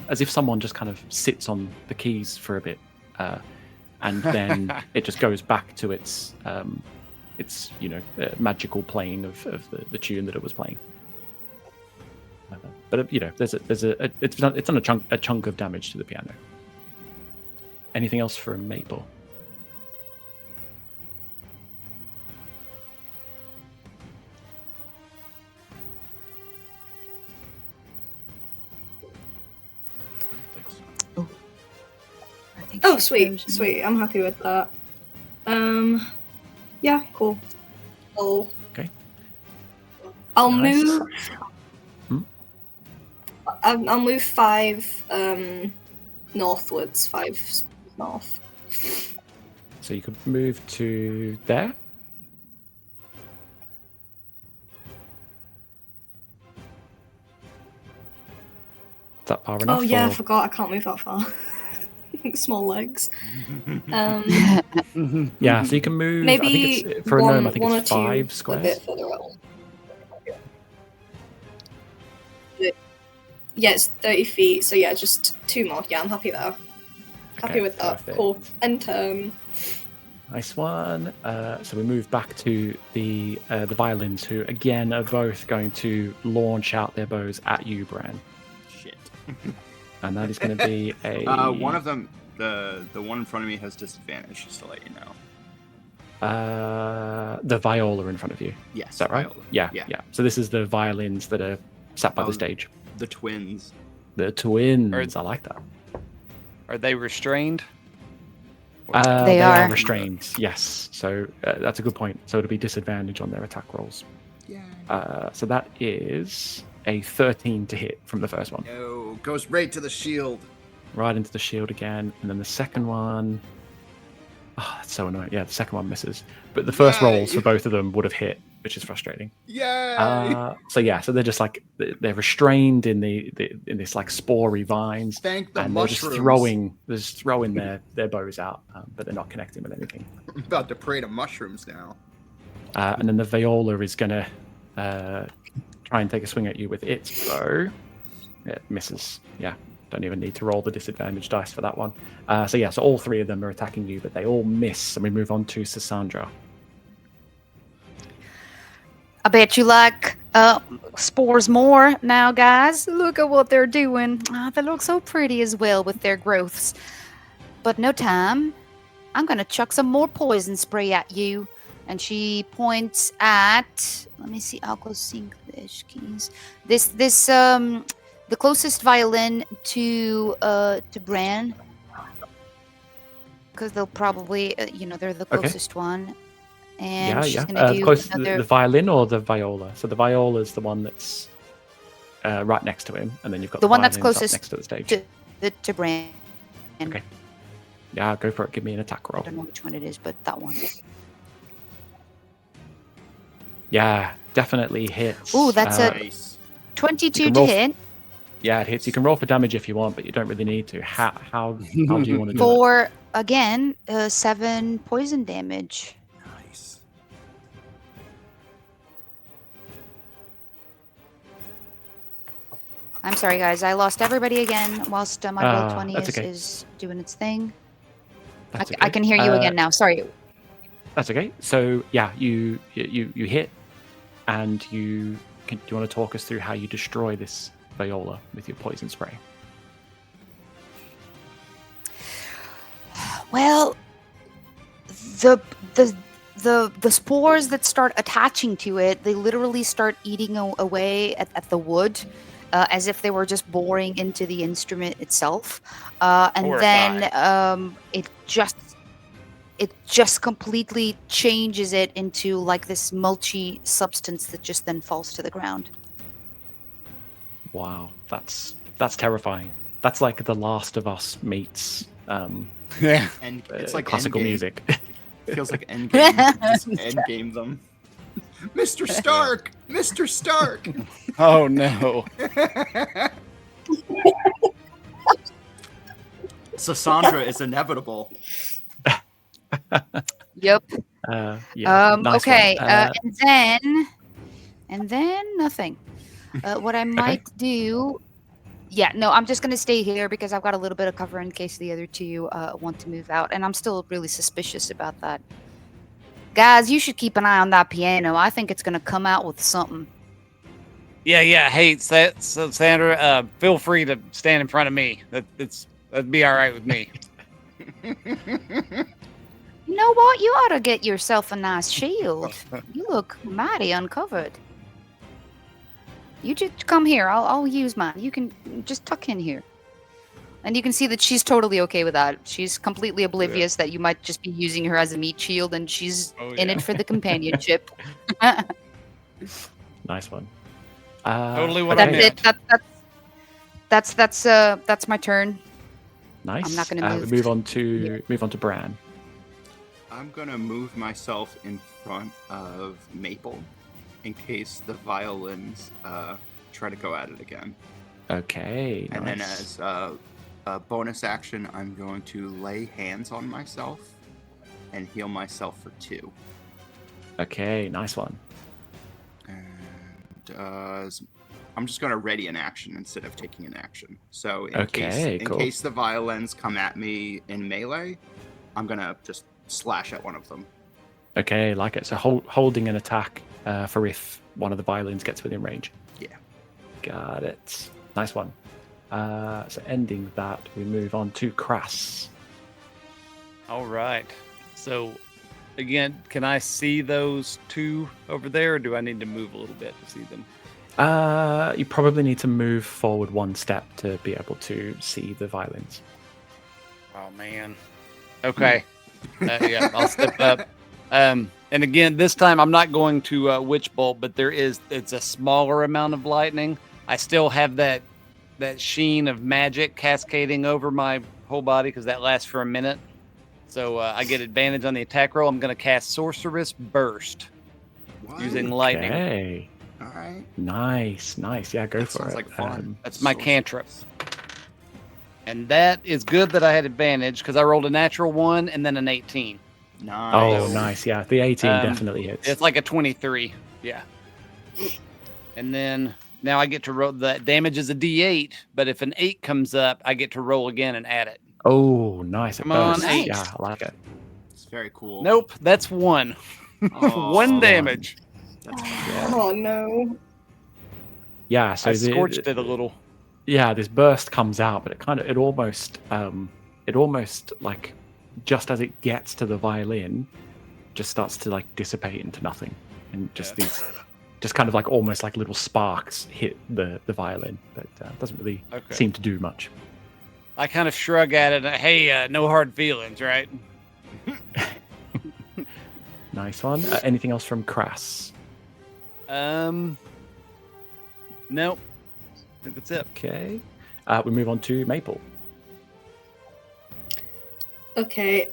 S1: as if someone just kind of sits on the keys for a bit, and then it just goes back to its magical playing of the tune that it was playing. But it's done a chunk of damage to the piano. Anything else from Maple?
S3: I think
S5: Oh,
S3: she's
S5: sweet,
S3: frozen.
S5: sweet. I'm happy with that. Yeah, cool.
S1: Okay.
S5: I'll
S1: Nice.
S5: move.
S1: Hmm?
S5: I'll move 5 northwards, 5 squares north.
S1: So you could move to there. Is that far enough?
S5: Oh yeah, I
S1: or-
S5: forgot. I can't move that far. Small legs.
S1: Yeah, so you can move.
S5: Maybe
S1: I think it's for a gnome. I think
S5: one
S1: it's
S5: or two
S1: 5
S5: a bit
S1: squares.
S5: further up. Yeah, it's 30 feet. So yeah, just 2 more. Yeah, I'm happy there. Happy
S1: Okay,
S5: with that.
S1: perfect.
S5: Cool. End turn.
S1: Nice one. So we move back to the violins, who again are both going to launch out their bows at you, Bran.
S2: Shit.
S1: And that is going to be a
S2: One of them, the one in front of me, has disadvantage. Just to let you know.
S1: the viola in front of you.
S2: Yes.
S1: Is that right?
S2: Viola.
S1: Yeah.
S2: Yeah.
S1: So this is the violins that are sat by
S2: Oh,
S1: the stage.
S2: The twins.
S1: The twins. I like that.
S4: Are they restrained?
S3: They are.
S1: restrained. Yes. So that's a good point. So it'll be disadvantage on their attack rolls.
S2: Yeah.
S1: So that is a 13 to hit from the first one.
S2: No, goes right to the shield.
S1: Right into the shield again. And then the second one. Oh, that's so annoying. Yeah, the second one misses. But the first
S2: Yay.
S1: rolls for both of them would have hit, which is frustrating.
S2: Yay!
S1: So they're just like they're restrained in in this like spory vines,
S2: Thank the
S1: and
S2: mushrooms.
S1: they're just throwing their bows out, but they're not connecting with anything.
S2: I'm about to pray to mushrooms now.
S1: And then the viola is gonna try and take a swing at you with its bow. It misses. Yeah, don't even need to roll the disadvantage dice for that one. So all 3 of them are attacking you, but they all miss. And we move on to Sassandra.
S3: I bet you like spores more now, guys. Look at what they're doing. They look so pretty as well with their growths. But no time. I'm going to chuck some more poison spray at you. and she points at. Let me see. How close sync this keys. This the closest violin to Bran, because they'll probably they're the closest one. And she's gonna do
S1: close
S3: another...
S1: the violin or the viola. So the viola is the one that's right next to him, and then you've got
S3: the one that's
S1: violins up
S3: closest
S1: next to the stage.
S3: to Bran.
S1: Okay. Yeah, go for it. Give me an attack roll.
S3: I don't know which one it is, but that one.
S1: Yeah, definitely hits.
S3: Ooh, that's a
S2: Nice.
S3: 22
S1: can
S3: to
S1: roll
S3: hit.
S1: Yeah, it hits. You can roll for damage if you want, but you don't really need to. How do you want to do that?
S3: For, again, 7 poison damage.
S2: Nice.
S3: I'm sorry, guys. I lost everybody again whilst my roll 20 is doing its thing.
S1: That's
S3: I can hear you again now. Sorry.
S1: That's okay. So yeah, you hit, and do you want to talk us through how you destroy this viola with your poison spray?
S3: Well, the spores that start attaching to it, they literally start eating away at the wood, as if they were just boring into the instrument itself, and then it just completely changes it into like this mulchy substance that just then falls to the ground.
S1: Wow, that's terrifying. That's like The Last of Us meets
S4: Yeah.
S2: And it's like
S1: classical
S2: Endgame.
S1: music.
S2: It feels like Endgame. Just Endgame them. Mr. Stark! Mr. Stark!
S4: Oh no.
S2: Sassandra is inevitable.
S3: Yep.
S1: Yeah. Nice
S3: Okay.
S1: one.
S3: And then nothing. What I might do... Yeah, no, I'm just going to stay here because I've got a little bit of cover in case the other two want to move out. And I'm still really suspicious about that. Guys, you should keep an eye on that piano. I think it's going to come out with something.
S4: Yeah. Hey, Sandra, feel free to stand in front of me. That'd be all right with me.
S3: You know what? You ought to get yourself a nice shield. You look mighty uncovered. You just come here. I'll use mine. You can just tuck in here. And you can see that she's totally okay with that. She's completely oblivious that you might just be using her as a meat shield, and she's in it for the companionship.
S1: Nice one.
S4: Totally what
S3: That's
S4: I
S3: it.
S4: meant.
S3: That's my turn.
S1: Nice.
S3: I'm not gonna move.
S1: We move on to Bran.
S2: I'm gonna move myself in front of Maple in case the violins try to go at it again.
S1: Okay.
S2: And then
S1: nice.
S2: as a bonus action, I'm going to lay hands on myself and heal myself for 2.
S1: Okay, nice one.
S2: And I'm just going to ready an action instead of taking an action. So in case the violins come at me in melee, I'm going to just slash at one of them.
S1: Okay, like it. So holding an attack for if one of the violins gets within range.
S2: Yeah.
S1: Got it. Nice one. So ending that, we move on to Crass.
S4: All right. So, again, can I see those two over there, or do I need to move a little bit to see them?
S1: You probably need to move forward one step to be able to see the violins.
S4: Oh, man. Okay. Yeah, I'll step up. And again, this time I'm not going to Witch Bolt, but it's a smaller amount of lightning. I still have that sheen of magic cascading over my whole body because that lasts for a minute. So I get advantage on the attack roll. I'm going to cast Sorceress Burst using lightning.
S1: Okay.
S2: All right.
S1: Nice. Yeah, go for
S2: Sounds
S1: it.
S2: like fun.
S4: That's my cantrip. And that is good that I had advantage because I rolled a natural 1 and then an 18.
S2: Nice.
S1: Oh, nice. Yeah, the 18 definitely hits.
S4: It's like a 23. Yeah. And then now I get to roll. The damage is a D8, but if an 8 comes up, I get to roll again and add it.
S1: Oh, nice.
S4: Come on, 8.
S1: Yeah, I like it.
S2: It's very cool.
S4: Nope, that's 1.
S2: Oh,
S4: 1 damage.
S2: That's bad.
S5: Oh no.
S1: Yeah, so
S4: I scorched it a little.
S1: Yeah, this burst comes out, but it almost like just as it gets to the violin, just starts to like dissipate into nothing, and just these, just kind of like almost like little sparks hit the violin, but doesn't really seem to do much.
S4: I kind of shrug at it. Hey, no hard feelings, right?
S1: Nice one. Anything else from Crass?
S4: Nope. I think that's it.
S1: Okay. We move on to Maple.
S5: Okay,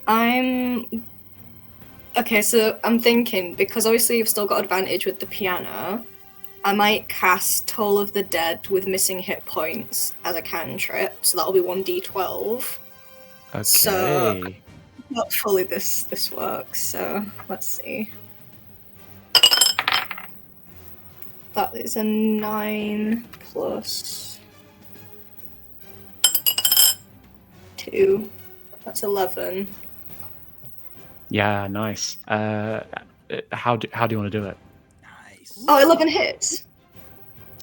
S5: so I'm thinking, because obviously you've still got advantage with the piano, I might cast Toll of the Dead with missing hit points as a cantrip, so that'll be 1d12.
S1: Okay.
S5: So, hopefully this works, so let's see. That is a 9 plus 2. That's 11.
S1: Yeah, nice. How do you want to do it?
S2: Nice.
S5: Oh, 11 hits.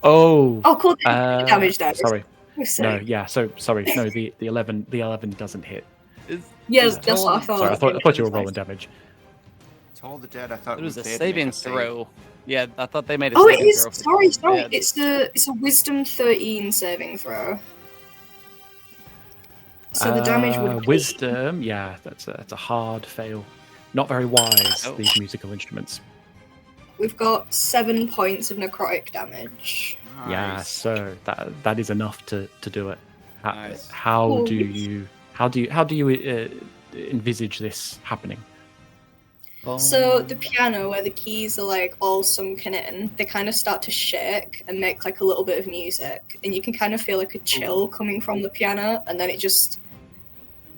S1: Oh.
S5: Oh, cool. Damage damage.
S1: Sorry. No, yeah. So sorry. No, the 11 doesn't hit.
S5: Yes, that's what I thought.
S1: Sorry, I thought you were rolling damage.
S2: Toll the Dead, I thought
S4: It was a
S2: they had to
S4: saving
S2: make a save.
S4: throw. Yeah, I thought they made a
S5: Oh, it
S4: saving
S5: is.
S4: throw.
S5: Sorry.
S4: Yeah.
S5: It's a Wisdom 13 saving throw. So the damage would be...
S1: Wisdom. Yeah, that's a hard fail. Not very wise. These musical instruments.
S5: We've got 7 points of necrotic damage.
S2: Nice.
S1: Yeah, so that is enough to do it.
S4: Nice.
S1: How do you envisage this happening?
S5: So the piano, where the keys are like all sunken in, they kind of start to shake and make like a little bit of music, and you can kind of feel like a chill coming from the piano, and then it just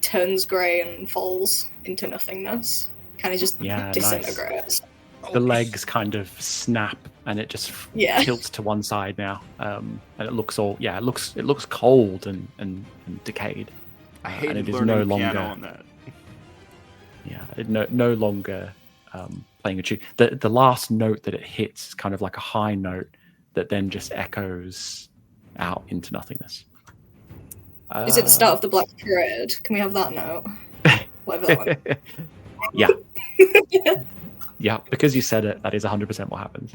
S5: turns grey and falls into nothingness. Kind of just disintegrates.
S1: Nice. The legs kind of snap, and it just tilts to one side now, and it looks it looks cold and decayed.
S2: I hate
S1: and it is
S2: learning
S1: no longer
S2: piano on that.
S1: Yeah, it no longer playing a tune. The last note that it hits is kind of like a high note that then just echoes out into nothingness.
S5: Is it the start of the Black Parade? Can we have that note? Whatever that one.
S1: Yeah. Yeah, because you said it, that is 100% what happens.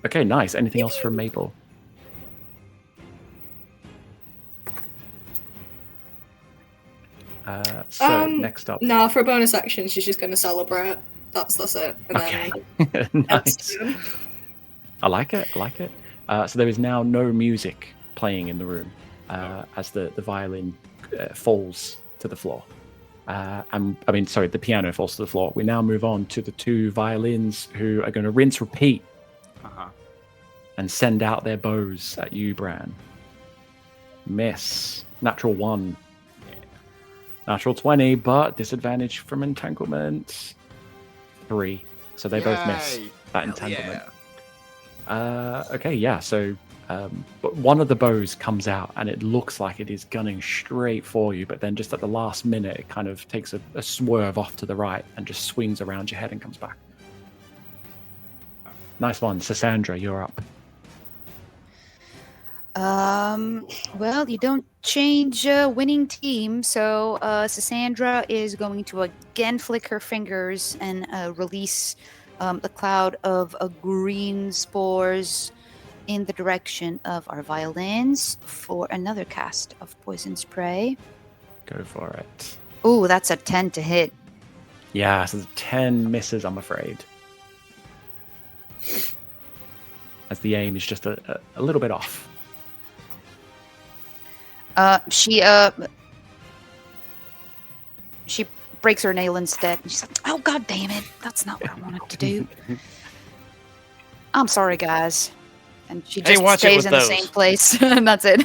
S1: Okay, nice. Anything else from Maple? Next up.
S5: No, for a bonus action, she's just going to celebrate. That's it. And
S1: Okay.
S5: then
S1: Nice. I like it. So there is now no music playing in the room as the violin falls to the floor. The piano falls to the floor. We now move on to the two violins who are going to rinse, repeat, and send out their bows at you, Bran. Miss. Natural 1. Natural 20, but disadvantage from entanglement. 3. So they both miss that entanglement. Okay, yeah. So, but one of the bows comes out, and it looks like it is gunning straight for you. But then, just at the last minute, it kind of takes a swerve off to the right and just swings around your head and comes back. Nice one, Sassandra. You're up.
S3: Well, you don't change a winning team, so Sassandra is going to again flick her fingers and release the cloud of green spores in the direction of our violins for another cast of poison spray.
S1: Go for it.
S3: Ooh, that's a 10 to hit.
S1: Yeah, so the 10 misses, I'm afraid. As the aim is just a little bit off.
S3: She breaks her nail instead. And she's like, "Oh, god damn it! That's not what I wanted to do. I'm sorry, guys." And she just stays in the same place, and that's it.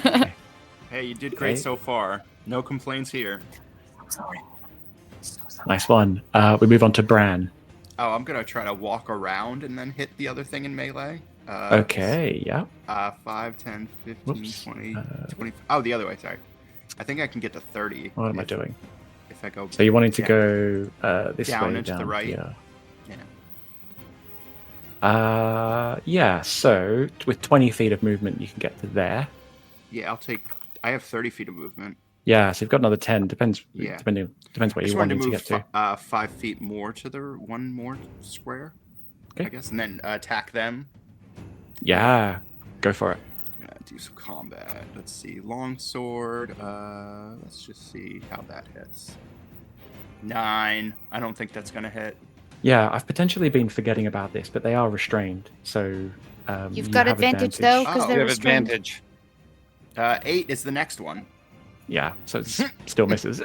S2: Hey, you did great so far. No complaints here.
S3: I'm sorry.
S1: Nice one. We move on to Bran.
S2: Oh, I'm gonna try to walk around and then hit the other thing in melee.
S1: Okay, yeah.
S2: 5, 10, 15,
S1: Whoops.
S2: 20, 20. Oh, the other way, sorry. I think I can get to 30.
S1: What am I doing?
S2: If I go...
S1: So you're wanting to go this
S2: down
S1: way,
S2: into
S1: down
S2: the right?
S1: here.
S2: Yeah.
S1: So with 20 feet of movement, you can get to there.
S2: Yeah, I have 30 feet of movement.
S1: Yeah, so you've got another 10. Depends.
S2: Yeah.
S1: Depends
S2: I
S1: where
S2: just
S1: you
S2: wanted
S1: want
S2: to
S1: to
S2: move
S1: get to.
S2: 5 feet more to the one more square.
S1: Okay.
S2: I guess, and then attack them.
S1: Yeah, go for it.
S2: Do some combat. Let's see, longsword. Let's just see how that hits. 9. I don't think that's gonna hit.
S1: Yeah, I've potentially been forgetting about this, but they are restrained, so
S3: You've
S1: you
S3: got
S1: have
S3: advantage though, because
S2: Oh.
S3: they're
S4: You have
S3: restrained.
S4: advantage.
S2: 8 is the next one.
S1: Yeah, so it still misses.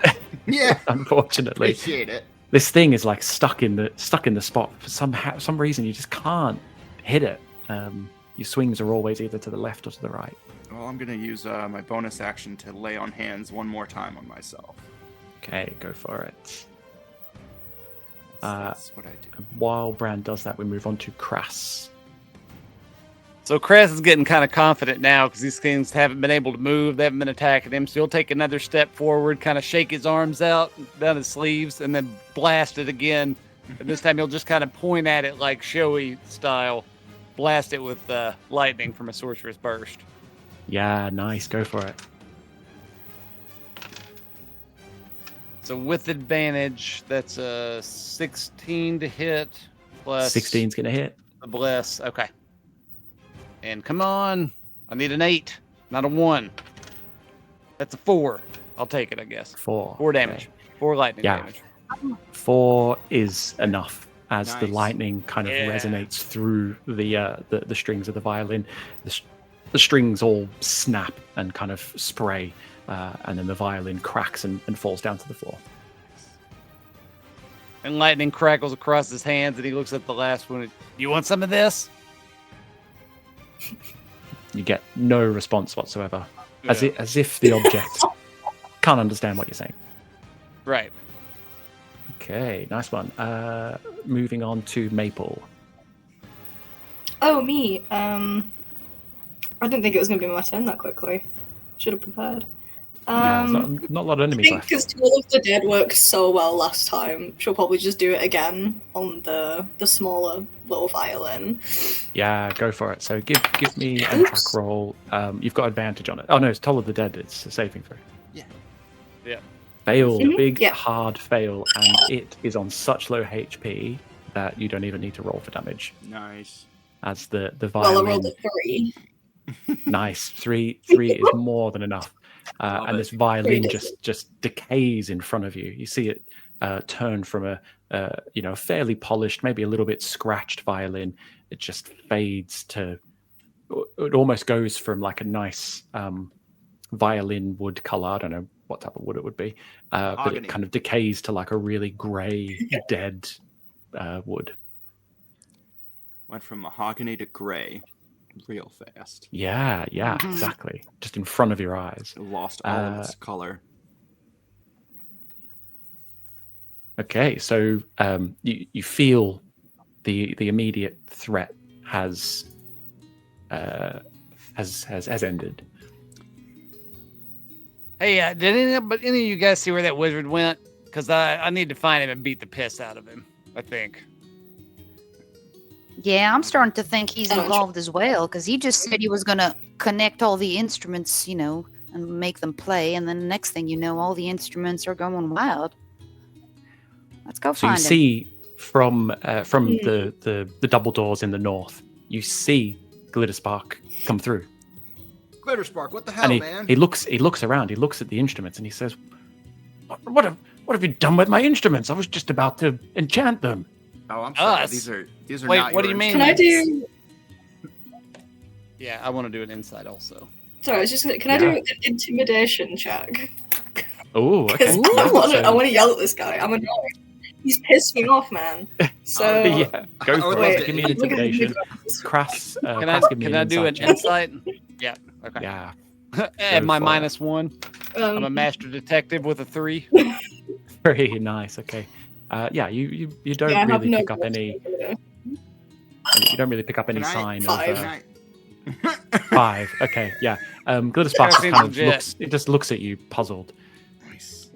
S2: Yeah,
S1: Unfortunately,
S2: appreciate it.
S1: this thing is like stuck in the spot for some reason. You just can't hit it. Your swings are always either to the left or to the right.
S2: Well, I'm gonna use my bonus action to lay on hands one more time on myself.
S1: Okay, go for it.
S2: That's what I do.
S1: And while Bran does that, we move on to Crass.
S4: So Cress is getting kind of confident now because these things haven't been able to move. They haven't been attacking him. So he'll take another step forward, kind of shake his arms out down his sleeves, and then blast it again. And this time he'll just kind of point at it like showy style. Blast it with lightning from a sorcerer's burst.
S1: Yeah, nice. Go for it.
S4: So with advantage, that's a 16 to hit plus
S1: 16's gonna hit.
S4: the bless. Okay. And come on. I need an 8, not a 1. That's a 4. I'll take it, I guess.
S1: 4.
S4: 4 damage.
S1: Okay.
S4: 4 lightning
S1: Yeah.
S4: damage.
S1: 4 is enough as the
S2: Nice.
S1: lightning kind of
S4: Yeah.
S1: resonates through the strings of the violin. The strings all snap and kind of spray, and then the violin cracks and falls down to the floor.
S4: And lightning crackles across his hands, and he looks at the last one. You want some of this?
S1: You get no response whatsoever, as
S4: Yeah.
S1: if the object can't understand what you're saying.
S4: Right.
S1: Okay, nice one. Moving on to Maple.
S5: Oh, me. I didn't think it was going to be my turn that quickly. Should have prepared.
S1: Yeah, there's
S5: I
S1: not a lot of enemies
S5: think
S1: left.
S5: because Toll of the Dead worked so well last time, she'll probably just do it again on the smaller little violin.
S1: Yeah, go for it. So give me an attack roll. You've got advantage on it. Oh no, it's Toll of the Dead. It's a saving throw.
S2: Yeah.
S4: Yeah.
S1: Fail,
S5: Mhm,
S1: big
S5: yeah.
S1: hard fail, and it is on such low HP that you don't even need to roll for damage.
S2: Nice.
S1: As the
S5: Well, I
S1: violin,
S5: rolled a 3.
S1: nice 3 is more than enough.
S2: Love
S1: And
S2: it.
S1: this violin
S5: Pretty
S1: just decays in front of you. You see it turn from a fairly polished, maybe a little bit scratched violin. It just fades to. It almost goes from like a nice violin wood color. I don't know what type of wood it would be, but
S2: Mahogany.
S1: it kind of decays to like a really grey, dead wood.
S2: Went from mahogany to gray real fast.
S1: Yeah,
S3: Mhm.
S1: exactly. Just in front of your eyes.
S2: It lost all of its color.
S1: Okay, so you feel the immediate threat has ended.
S4: Hey, did any of you guys see where that wizard went? Because I need to find him and beat the piss out of him, I think.
S3: Yeah, I'm starting to think he's
S5: Oh.
S3: involved as well, because he just said he was going to connect all the instruments, and make them play, and then the next thing you know, all the instruments are going wild. Let's go
S1: So you
S3: find him.
S1: see from the double doors in the north, you see Glitterspark come through,
S2: Glitterspark, what the hell,
S1: and he,
S2: man?
S1: he looks around, he looks at the instruments, and he says, "What have you done with my instruments? I was just about to enchant them."
S2: Oh, I'm sorry.
S4: Us.
S2: These are
S4: Wait,
S2: not
S4: what do
S2: your
S4: you mean?
S5: Can I
S2: instruments.
S5: do...
S4: Yeah, I want to do an insight also.
S5: Sorry, I was just gonna... Can I do an intimidation check?
S1: Oh, okay.
S5: 'Cause I want
S1: So-
S5: to yell at this guy. I'm annoyed. He's pissed me off, man. So...
S1: yeah, go
S2: I
S1: for
S2: would
S1: it.
S2: love to
S1: Give me an
S5: look at
S1: intimidation.
S5: the-
S1: Crass,
S4: Can
S1: Crass, give me
S4: can I do an
S1: check.
S4: insight? Yeah. Okay.
S1: Yeah,
S4: Add my
S1: for it.
S4: -1. I'm a master detective with a 3.
S1: very nice. Okay, yeah, you don't
S5: Yeah, I have
S1: really
S5: no
S1: pick up any. You don't really pick up any
S2: Can I-
S1: sign
S5: Five.
S1: of.
S2: Can I-
S1: 5. Okay, yeah. Glitterspark
S4: Seems
S1: kind of
S4: legit.
S1: looks. It just looks at you, puzzled.
S2: Nice.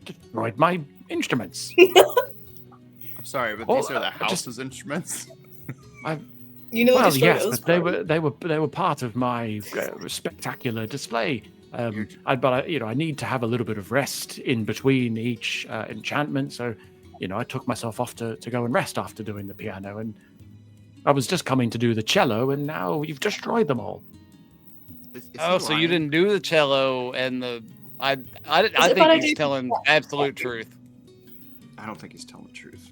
S1: Destroyed my instruments.
S2: I'm sorry, but
S1: Well,
S2: these are the
S1: just-
S2: house's instruments.
S5: You know
S1: Well,
S5: the
S1: yes,
S5: struggles,
S1: but they were part of my spectacular display. I need to have a little bit of rest in between each enchantment. So, I took myself off to go and rest after doing the piano. And I was just coming to do the cello, and now you've destroyed them all.
S2: Is he
S4: Oh, so you
S2: lying?
S4: didn't do the cello and the... I
S5: it
S4: think
S5: bad
S4: he's
S5: idea?
S4: telling absolute truth.
S2: I don't think he's telling the truth.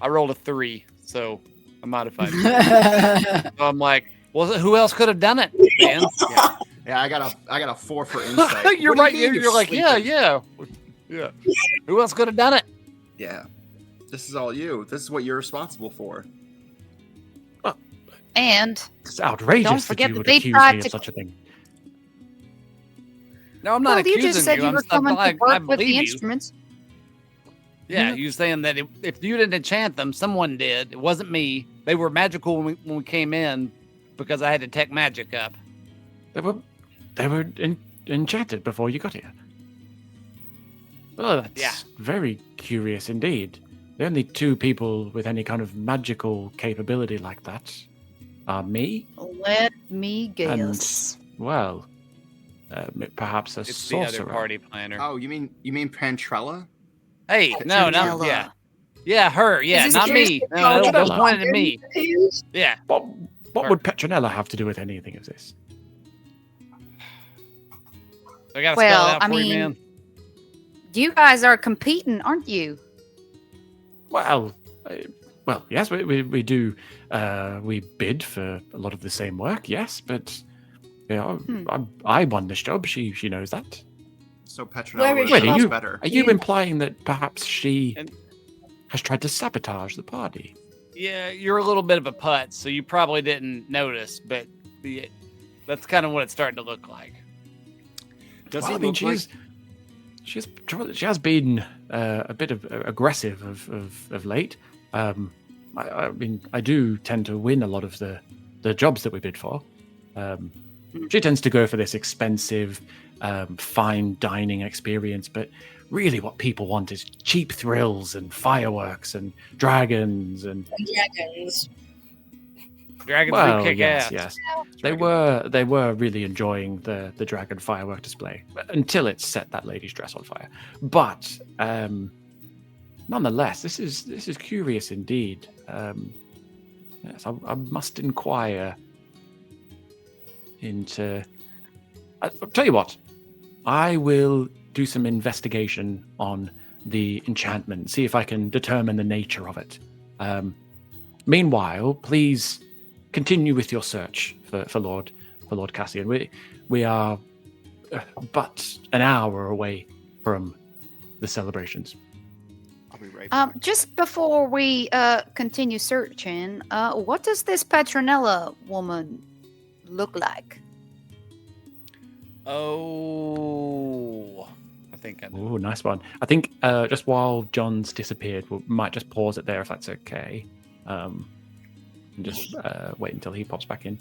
S4: I rolled a 3, so I modified it. So I'm like, well, who else could have done it, man?
S2: Yeah, I got a 4 for insight.
S4: You're
S2: What do
S4: right.
S2: you mean
S4: You're like,
S2: sleeping?
S4: yeah. Who else could have done it?
S2: Yeah. This is all you. This is what you're responsible for.
S3: And
S1: It's outrageous
S3: Don't forget
S1: that you
S3: that
S1: would
S3: they
S1: accuse
S3: tried
S1: me of
S3: to-
S1: such a thing.
S4: No, I'm not
S3: well, you
S4: accusing
S3: just said you
S4: I'm
S3: were coming to
S4: I
S3: work with the
S4: believe you.
S3: instruments.
S4: Yeah, you saying that if you didn't enchant them, someone did. It wasn't me. They were magical when we came in because I had to detect magic up.
S1: They were enchanted before you got here. Well, that's
S4: Yeah.
S1: very curious indeed. The only 2 people with any kind of magical capability like that are me
S3: Let me guess.
S1: and, well, perhaps a
S4: It's the other
S1: sorcerer.
S4: party planner.
S2: Oh, you mean Pantrella?
S4: Hey, no,
S3: Vanilla.
S4: yeah, her, yeah,
S5: this
S4: not
S5: curious
S4: me.
S5: to
S4: No,
S5: know
S4: don't
S1: what
S4: point it at me.
S5: Appears?
S4: Yeah,
S1: What would Petronella have to do with anything of this?
S4: I gotta
S3: Well,
S4: spell it out
S3: I
S4: for you,
S3: mean-
S4: man.
S3: You guys are competing, aren't you?
S1: Well, yes, we do. We bid for a lot of the same work, yes, but I won this job. She knows that.
S2: So
S5: Where
S2: Petronella
S5: is
S1: Wait,
S5: she?
S1: are
S2: knows
S1: you
S2: better.
S1: are you implying that perhaps she
S4: And-
S1: has tried to sabotage the party?
S4: Yeah, you're a little bit of a putz, so you probably didn't notice, but that's kind of what it's starting to look like.
S2: Does
S1: Well,
S2: he
S1: I mean,
S2: look like...
S1: she has been a bit of aggressive of late. I mean, I do tend to win a lot of the jobs that we bid for. She tends to go for this expensive, fine dining experience, but really what people want is cheap thrills and fireworks and dragons and
S5: Dragons.
S4: Dragons
S1: well,
S4: do kick
S1: yes,
S4: ass.
S1: yes. They were really enjoying the dragon firework display until it set that lady's dress on fire. But nonetheless, this is curious indeed. Yes, I must inquire into. I'll tell you what. I will do some investigation on the enchantment, see if I can determine the nature of it. Meanwhile, please continue with your search for Lord Cassian. We are but an hour away from the celebrations.
S2: I'll be right back.
S3: Just before we continue searching, what does this Petronella woman look like?
S4: Oh, I think I know.
S1: Oh, nice one. I think just while John's disappeared, we might just pause it there if that's okay. And just wait until he pops back in.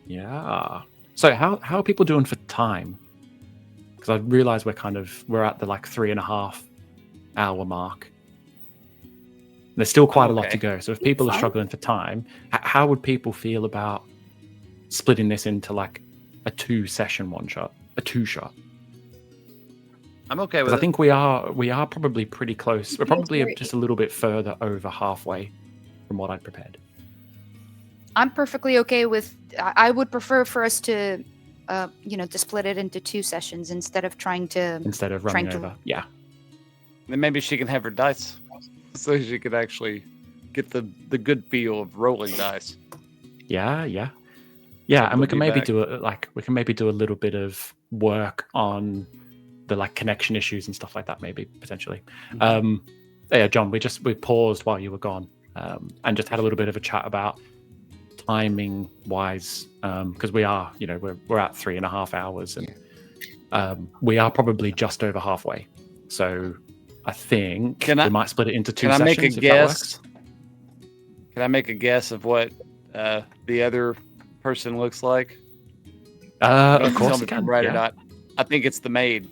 S1: Yeah. So how are people doing for time? Because I realise we're at the 3.5 hour mark. There's still quite a lot to
S4: Okay.
S1: go. So if people are
S5: Fine.
S1: struggling for time, how would people feel about splitting this into a 2-session one-shot, a 2-shot?
S4: I'm okay with
S1: Because I
S4: it.
S1: think we are probably pretty close. We're probably just a little bit further over halfway from what I'd prepared.
S3: I'm perfectly okay with. I would prefer for us to, to split it into 2 sessions instead of trying to.
S1: Instead of running
S3: Trying to-
S1: over. Yeah.
S4: Then maybe she can have her dice, so she could actually get the good feel of rolling dice.
S1: Yeah. And we
S4: We'll
S1: can
S4: be
S1: maybe
S4: back.
S1: do a little bit of work on the connection issues and stuff like that, maybe potentially. Yeah, John, we paused while you were gone, and just had a little bit of a chat about timing wise, because we are, we're at 3.5 hours, and we are probably just over halfway. So I think we might split it into 2
S4: Can I
S1: sessions.
S4: make a
S1: if that
S4: guess?
S1: works.
S4: Can I make a guess of what the other person looks like?
S1: Of
S4: Tell
S1: course
S4: me
S1: you
S4: if I'm
S1: can.
S4: right
S1: yeah.
S4: or not. I think it's the maid.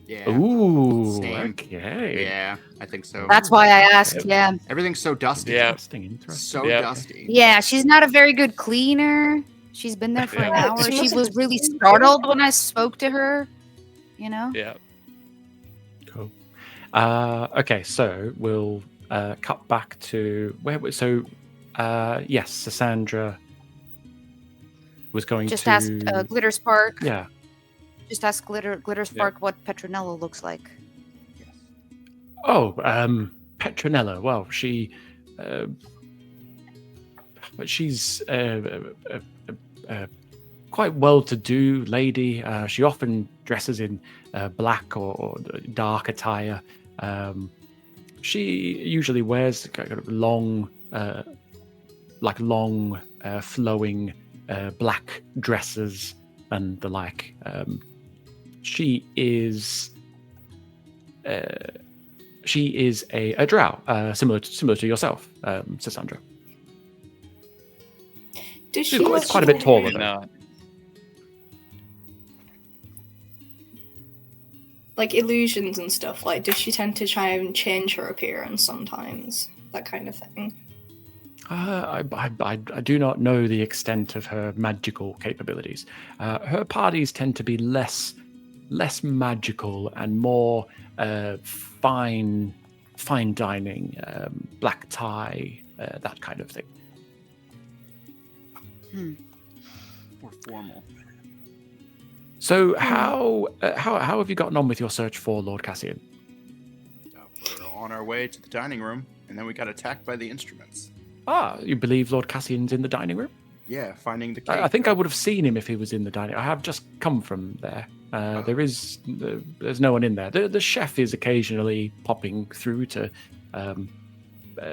S2: Yeah.
S1: Ooh,
S2: Same.
S1: okay.
S2: Yeah, I think so.
S3: That's why I asked. Yeah.
S2: Everything's so dusty.
S4: Yeah.
S1: Interesting.
S2: So
S4: Yeah.
S2: dusty.
S3: Yeah, she's not a very good cleaner. She's been there for an
S4: Yeah.
S3: hour.
S5: She
S3: She
S5: must
S3: was
S5: have
S3: really
S5: been-
S3: startled when I spoke to her. You know?
S4: Yeah.
S1: Cool. Okay, so we'll cut back to so yes, Sassandra was going
S3: Just
S1: to
S3: ask Glitter Spark.
S1: yeah.
S3: Just ask Glitter Spark what Petronella looks like.
S1: Oh, Petronella. Well, she's a quite well-to-do lady. She often dresses in black or dark attire. She usually wears kind of long, flowing black dresses and the like. She is a drow, similar to yourself, Sassandra.
S5: Does
S1: She's
S5: she
S1: quite a bit taller, though.
S4: No.
S5: like illusions and stuff? Like, does she tend to try and change her appearance sometimes? That kind of thing.
S1: I do not know the extent of her magical capabilities. Her parties tend to be less magical and more fine dining, black tie, that kind of thing.
S2: More formal.
S1: So how have you gotten on with your search for Lord Cassian?
S2: We're on our way to the dining room, and then we got attacked by the instruments.
S1: Ah, you believe Lord Cassian's in the dining room?
S2: Yeah, finding the cake.
S1: I think I would have seen him if he was in the dining. I have just come from there. There's no one in there. The chef is occasionally popping through to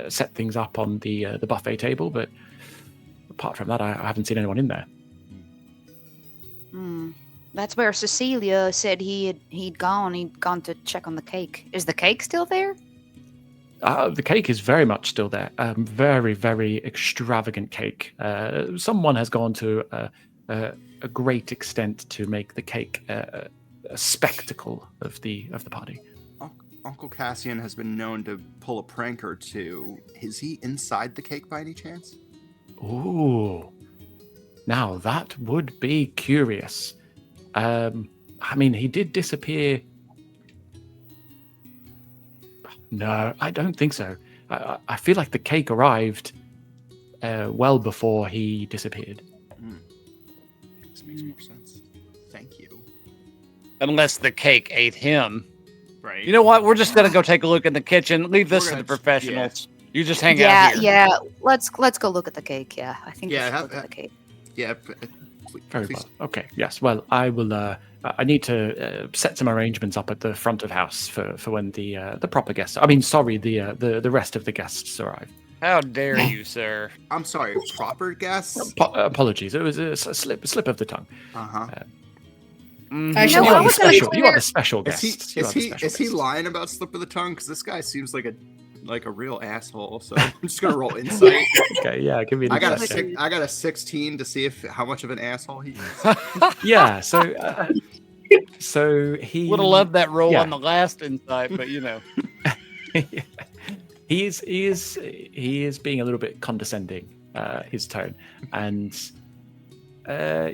S1: set things up on the buffet table, but apart from that, I haven't seen anyone in there.
S3: That's where Cecilia said he'd gone. He'd gone to check on the cake. Is the cake still there?
S1: The cake is very much still there. Very, very extravagant cake. Someone has gone to a great extent to make the cake a spectacle of the party.
S2: Uncle Cassian has been known to pull a prank or two. Is he inside the cake by any chance?
S1: Ooh, now that would be curious. I mean, he did disappear. No, I don't think so. I feel like the cake arrived well before he disappeared.
S2: This makes more sense. Thank you.
S4: Unless the cake ate him.
S2: Right.
S4: You know what? We're just gonna go take a look in the kitchen. Leave this
S2: We're
S4: to the
S2: gonna-
S4: professionals. You just hang out here.
S3: Yeah. Let's go look at the cake. Yeah, I think we
S2: Yeah,
S3: should look at the cake.
S2: Yeah.
S1: Very
S2: Please.
S1: well. Okay. Yes. Well, I will. I need to set some arrangements up at the front of house for when the proper guests. I mean, sorry, the rest of the guests arrive.
S4: How dare you, sir?
S2: I'm sorry. Proper guess.
S1: Apologies. It was a slip of the tongue.
S2: Uh-huh.
S5: Actually,
S3: No, I
S1: You
S3: was gonna
S1: are
S3: clear-
S1: the special
S2: Is
S1: guests.
S2: he
S1: You are the special
S2: is he
S1: guests.
S2: lying about slip of the tongue? Because this guy seems like a real asshole. So I'm just gonna roll insight.
S1: Okay. Yeah. Give me an
S2: I got
S1: insight check.
S2: a 16 to see how much of an asshole he is.
S1: Yeah. So he
S4: Would have loved that roll
S1: Yeah.
S4: on the last insight, but you know.
S1: he is being a little bit condescending, his tone, and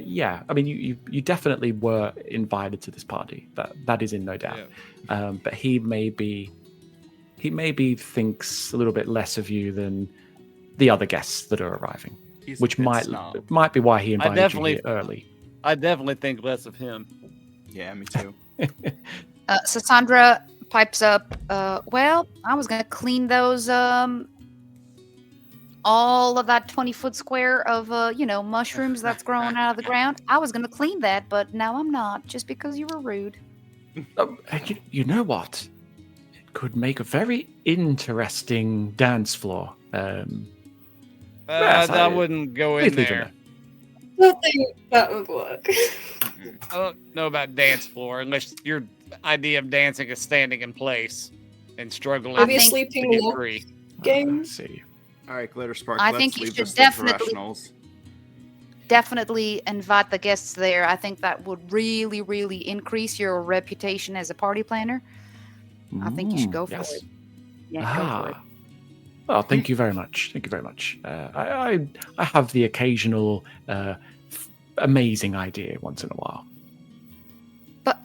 S1: yeah, I mean you definitely were invited to this party. That is in no doubt. But he maybe thinks a little bit less of you than the other guests that are arriving,
S2: He's a
S1: which
S2: bit
S1: might
S2: snob.
S1: be why he invited you
S4: definitely-
S1: here early.
S4: I definitely think less of him.
S2: Yeah, me too.
S3: Sassandra pipes up. Well, I was gonna clean those all of that 20-foot square of mushrooms that's growing out of the ground. I was gonna clean that, but now I'm not, just because you were rude.
S1: You know what? It could make a very interesting dance floor. Yes,
S4: I wouldn't go in
S1: please leave them
S4: there.
S5: I think that would work.
S4: I don't know about dance floor unless your idea of dancing is standing in place and struggling
S5: Maybe a
S3: think-
S5: sleeping
S4: to get
S5: log
S4: free.
S5: game.
S1: Let's see.
S2: All right, Glitter Spark.
S3: I
S2: let's
S3: think you
S2: leave
S3: should
S2: this to
S3: definitely-
S2: professionals.
S3: Definitely invite the guests there. I think that would really, really increase your reputation as a party planner. I think you should go for
S1: yes.
S3: it. Yeah, go for it.
S1: Well, thank you very much. Thank you very much. I have the occasional amazing idea once in a while.
S3: But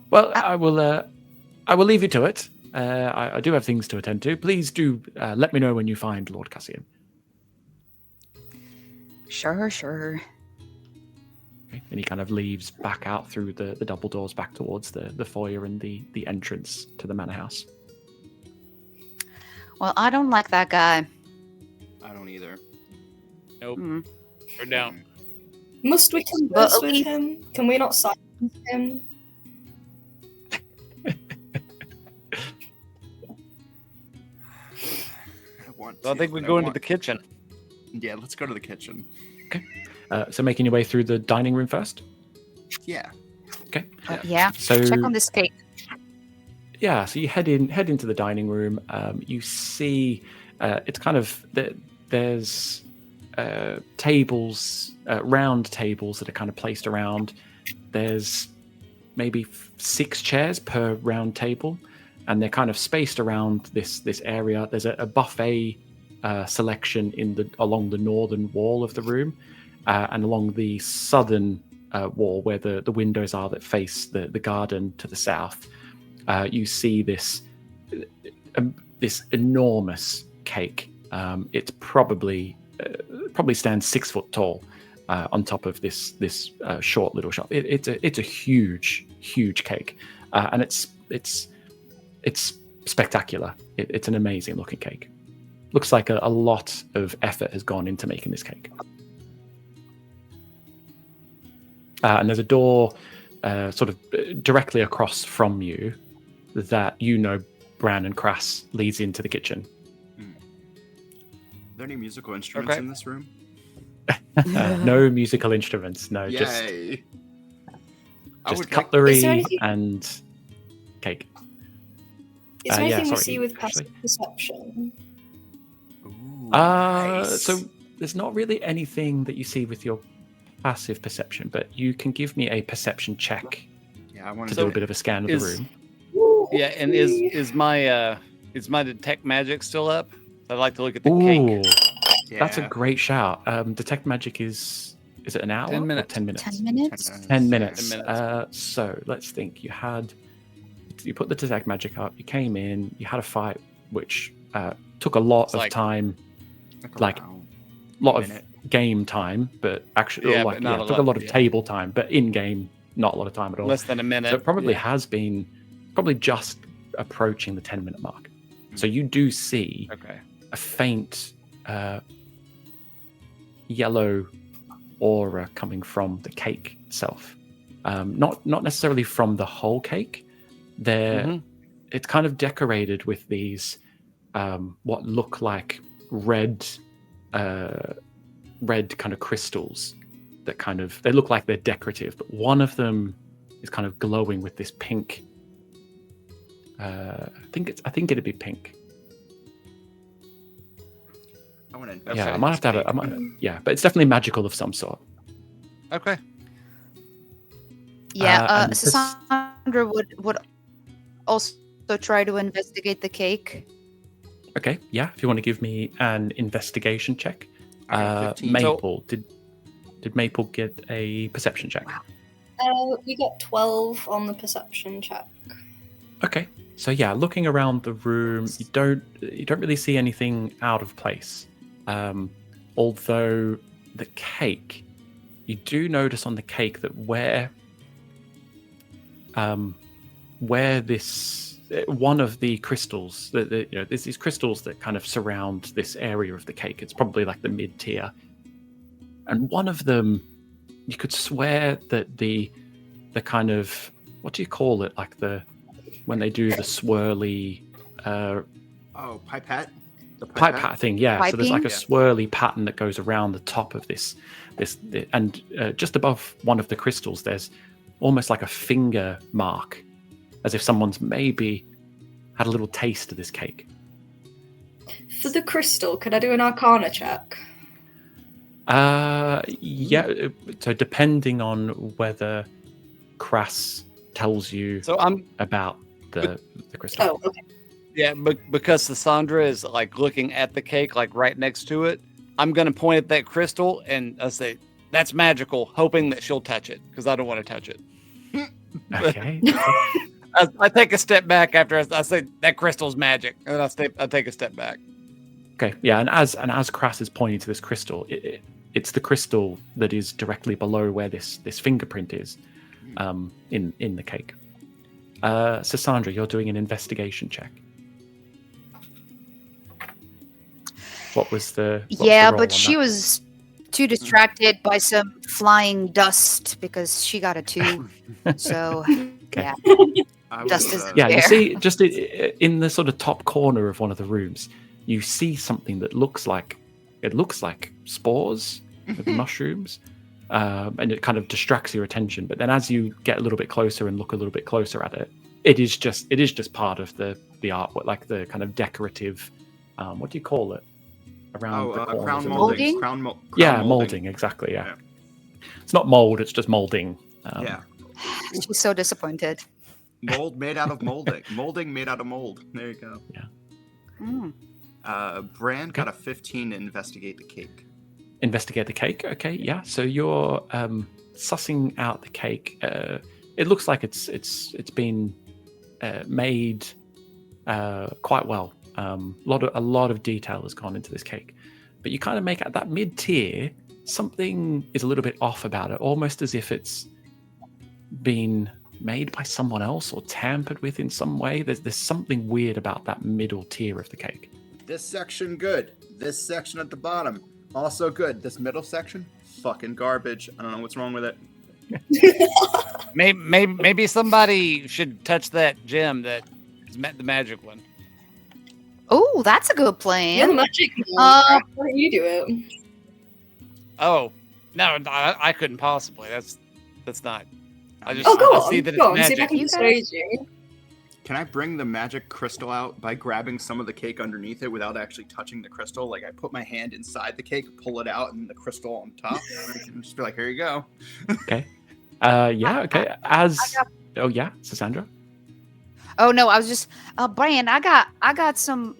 S1: Well, I will leave you to it. I do have things to attend to. Please do let me know when you find Lord Cassian.
S3: sure.
S1: Okay. And he kind of leaves back out through the double doors back towards the foyer and the entrance to the manor house.
S3: Well, I don't like that guy.
S2: I don't either.
S4: Nope.
S3: Mm.
S4: We're down.
S5: Must we
S3: But
S5: converse
S3: at
S5: with
S3: least-
S5: him? Can we not silence him?
S4: So I think we go into the kitchen.
S2: Yeah, let's go to the kitchen.
S1: So making your way through the dining room first.
S2: Yeah.
S1: Okay.
S3: Yeah.
S1: So
S3: Check on this cake.
S1: yeah, so you head into the dining room. You see, it's kind of there's tables, round tables that are kind of placed around. There's maybe 6 chairs per round table, and they're kind of spaced around this area. There's a buffet selection along the northern wall of the room, and along the southern wall where the windows are that face the garden to the south. You see this enormous cake. It's probably stands 6 foot tall on top of this short little shop. It's a huge cake, and it's spectacular. It's an amazing looking cake. Looks like a lot of effort has gone into making this cake. And there's a door sort of directly across from you that Bran and Crass leads into the kitchen.
S2: Are there any musical instruments in this room?
S1: No musical instruments. No,
S2: Yay.
S1: just
S5: Is
S1: cutlery
S5: there anything-
S1: and cake.
S5: Is there anything
S1: sorry,
S5: we see with
S1: Ashleigh.
S5: passive perception?
S2: Ooh, nice.
S1: So there's not really anything that you see with your passive perception, but you can give me a perception check
S2: Yeah, I want
S1: to
S2: to
S1: do a bit of a scan of the room.
S4: Yeah, and is my detect magic still up? I'd like to look at the cake.
S2: Yeah.
S1: That's a great shout. Detect magic is it an hour?
S4: 10
S1: or
S4: minutes.
S1: 10 minutes.
S3: 10 minutes?
S1: 10 minutes.
S4: 10 minutes.
S1: So let's think. You put the detect magic up. You came in. You had a fight, which took a lot of time, like lot of
S2: minute.
S1: game time, but actually,
S4: Yeah,
S1: like,
S4: but not a
S1: took
S4: lot,
S1: a lot of
S4: yeah.
S1: table time, but in game, not a lot of time at all.
S4: Less than a minute.
S1: So it probably
S4: Yeah.
S1: has been just approaching the 10-minute mark. So you do see
S4: Okay.
S1: a faint yellow aura coming from the cake itself. Not necessarily from the whole cake.
S4: Mhm.
S1: It's kind of decorated with these what look like red kind of crystals that they look like they're decorative, but one of them is kind of glowing with this pink. I think it'd be pink.
S2: I want to
S1: Yeah, I might have to have it. But it's definitely magical of some sort.
S4: Okay.
S3: Yeah,
S1: and this-
S3: Sassandra would also try to investigate the cake.
S1: Okay, yeah. If you want to give me an investigation check,
S2: 15.
S1: Maple did Maple get a perception check?
S5: We got 12 on the perception check.
S1: Okay, so yeah, looking around the room, you don't really see anything out of place. Although the cake, you do notice on the cake that where this one of the crystals, there's these crystals that kind of surround this area of the cake. It's probably like the mid tier, and one of them, you could swear that the kind of, what do you call it? Like when they do the swirly
S2: pipette. The
S1: pipette thing, yeah. So there's like a
S2: Piping?
S1: swirly pattern that goes around the top of this, and just above one of the crystals, there's almost like a finger mark, as if someone's maybe had a little taste of this cake.
S5: For the crystal, could I do an Arcana check?
S1: Yeah. So depending on whether Crass tells you about the crystal.
S5: Oh, okay.
S4: Yeah, because Sassandra is like looking at the cake, like right next to it. I'm gonna point at that crystal and I say, that's magical, hoping that she'll touch it because I don't want to touch it.
S1: Okay.
S4: I take a step back after I say that crystal's magic, and I take a step back.
S1: Okay. Yeah. And as Crass is pointing to this crystal, it's the crystal that is directly below where this fingerprint is, in the cake. Sassandra, you're doing an investigation check. What was the
S3: Yeah,
S1: roll
S3: but
S1: on
S3: she
S1: that?
S3: was too distracted by some flying dust because she got a 2. So,
S1: Okay.
S3: yeah.
S2: I
S3: Dust
S2: was,
S3: is-
S1: Yeah, you
S3: Fair.
S1: see, just in the sort of top corner of one of the rooms, you see something that looks like spores with mushrooms, and it kind of distracts your attention. But then, as you get a little bit closer and look a little bit closer at it, it is just part of the artwork, like the kind of decorative. What do you call it? Around the corners
S2: crown
S1: of the
S2: molding.
S1: room.
S3: Molding?
S2: Crown
S1: Yeah, molding. Exactly. Yeah. It's not mold; it's just molding.
S2: Yeah.
S3: She's so disappointed.
S2: Mold made out of molding. Molding made out of mold. There you go.
S3: Mm.
S2: Bran got a 15 to investigate the cake.
S1: Investigate the cake. Okay, yeah. So you're sussing out the cake. It looks like it's been made quite well. A lot of detail has gone into this cake, but you kind of make at that mid tier, something is a little bit off about it, almost as if it's been made by someone else or tampered with in some way. There's something weird about that middle tier of the cake.
S2: This section good. This section at the bottom also good. This middle section fucking garbage. I don't know what's wrong with it.
S4: Maybe somebody should touch that gem that is the magic one.
S3: Oh, that's a good
S5: You're the
S3: plan.
S5: magic man.
S3: Uh,
S5: Why don't you do it?
S4: Oh no, I couldn't possibly. That's not. I just
S5: Oh, go
S4: I
S5: on.
S4: see that
S5: Go
S4: it's
S5: on, see if I
S4: magic.
S5: can
S3: You
S5: persuade you.
S2: Can I bring the magic crystal out by grabbing some of the cake underneath it without actually touching the crystal? Like I put my hand inside the cake, pull it out, and the crystal on top. I can just be like, here you go.
S1: Yeah. Okay. Oh yeah, Sassandra.
S3: Oh no, I was just Bran, I got some,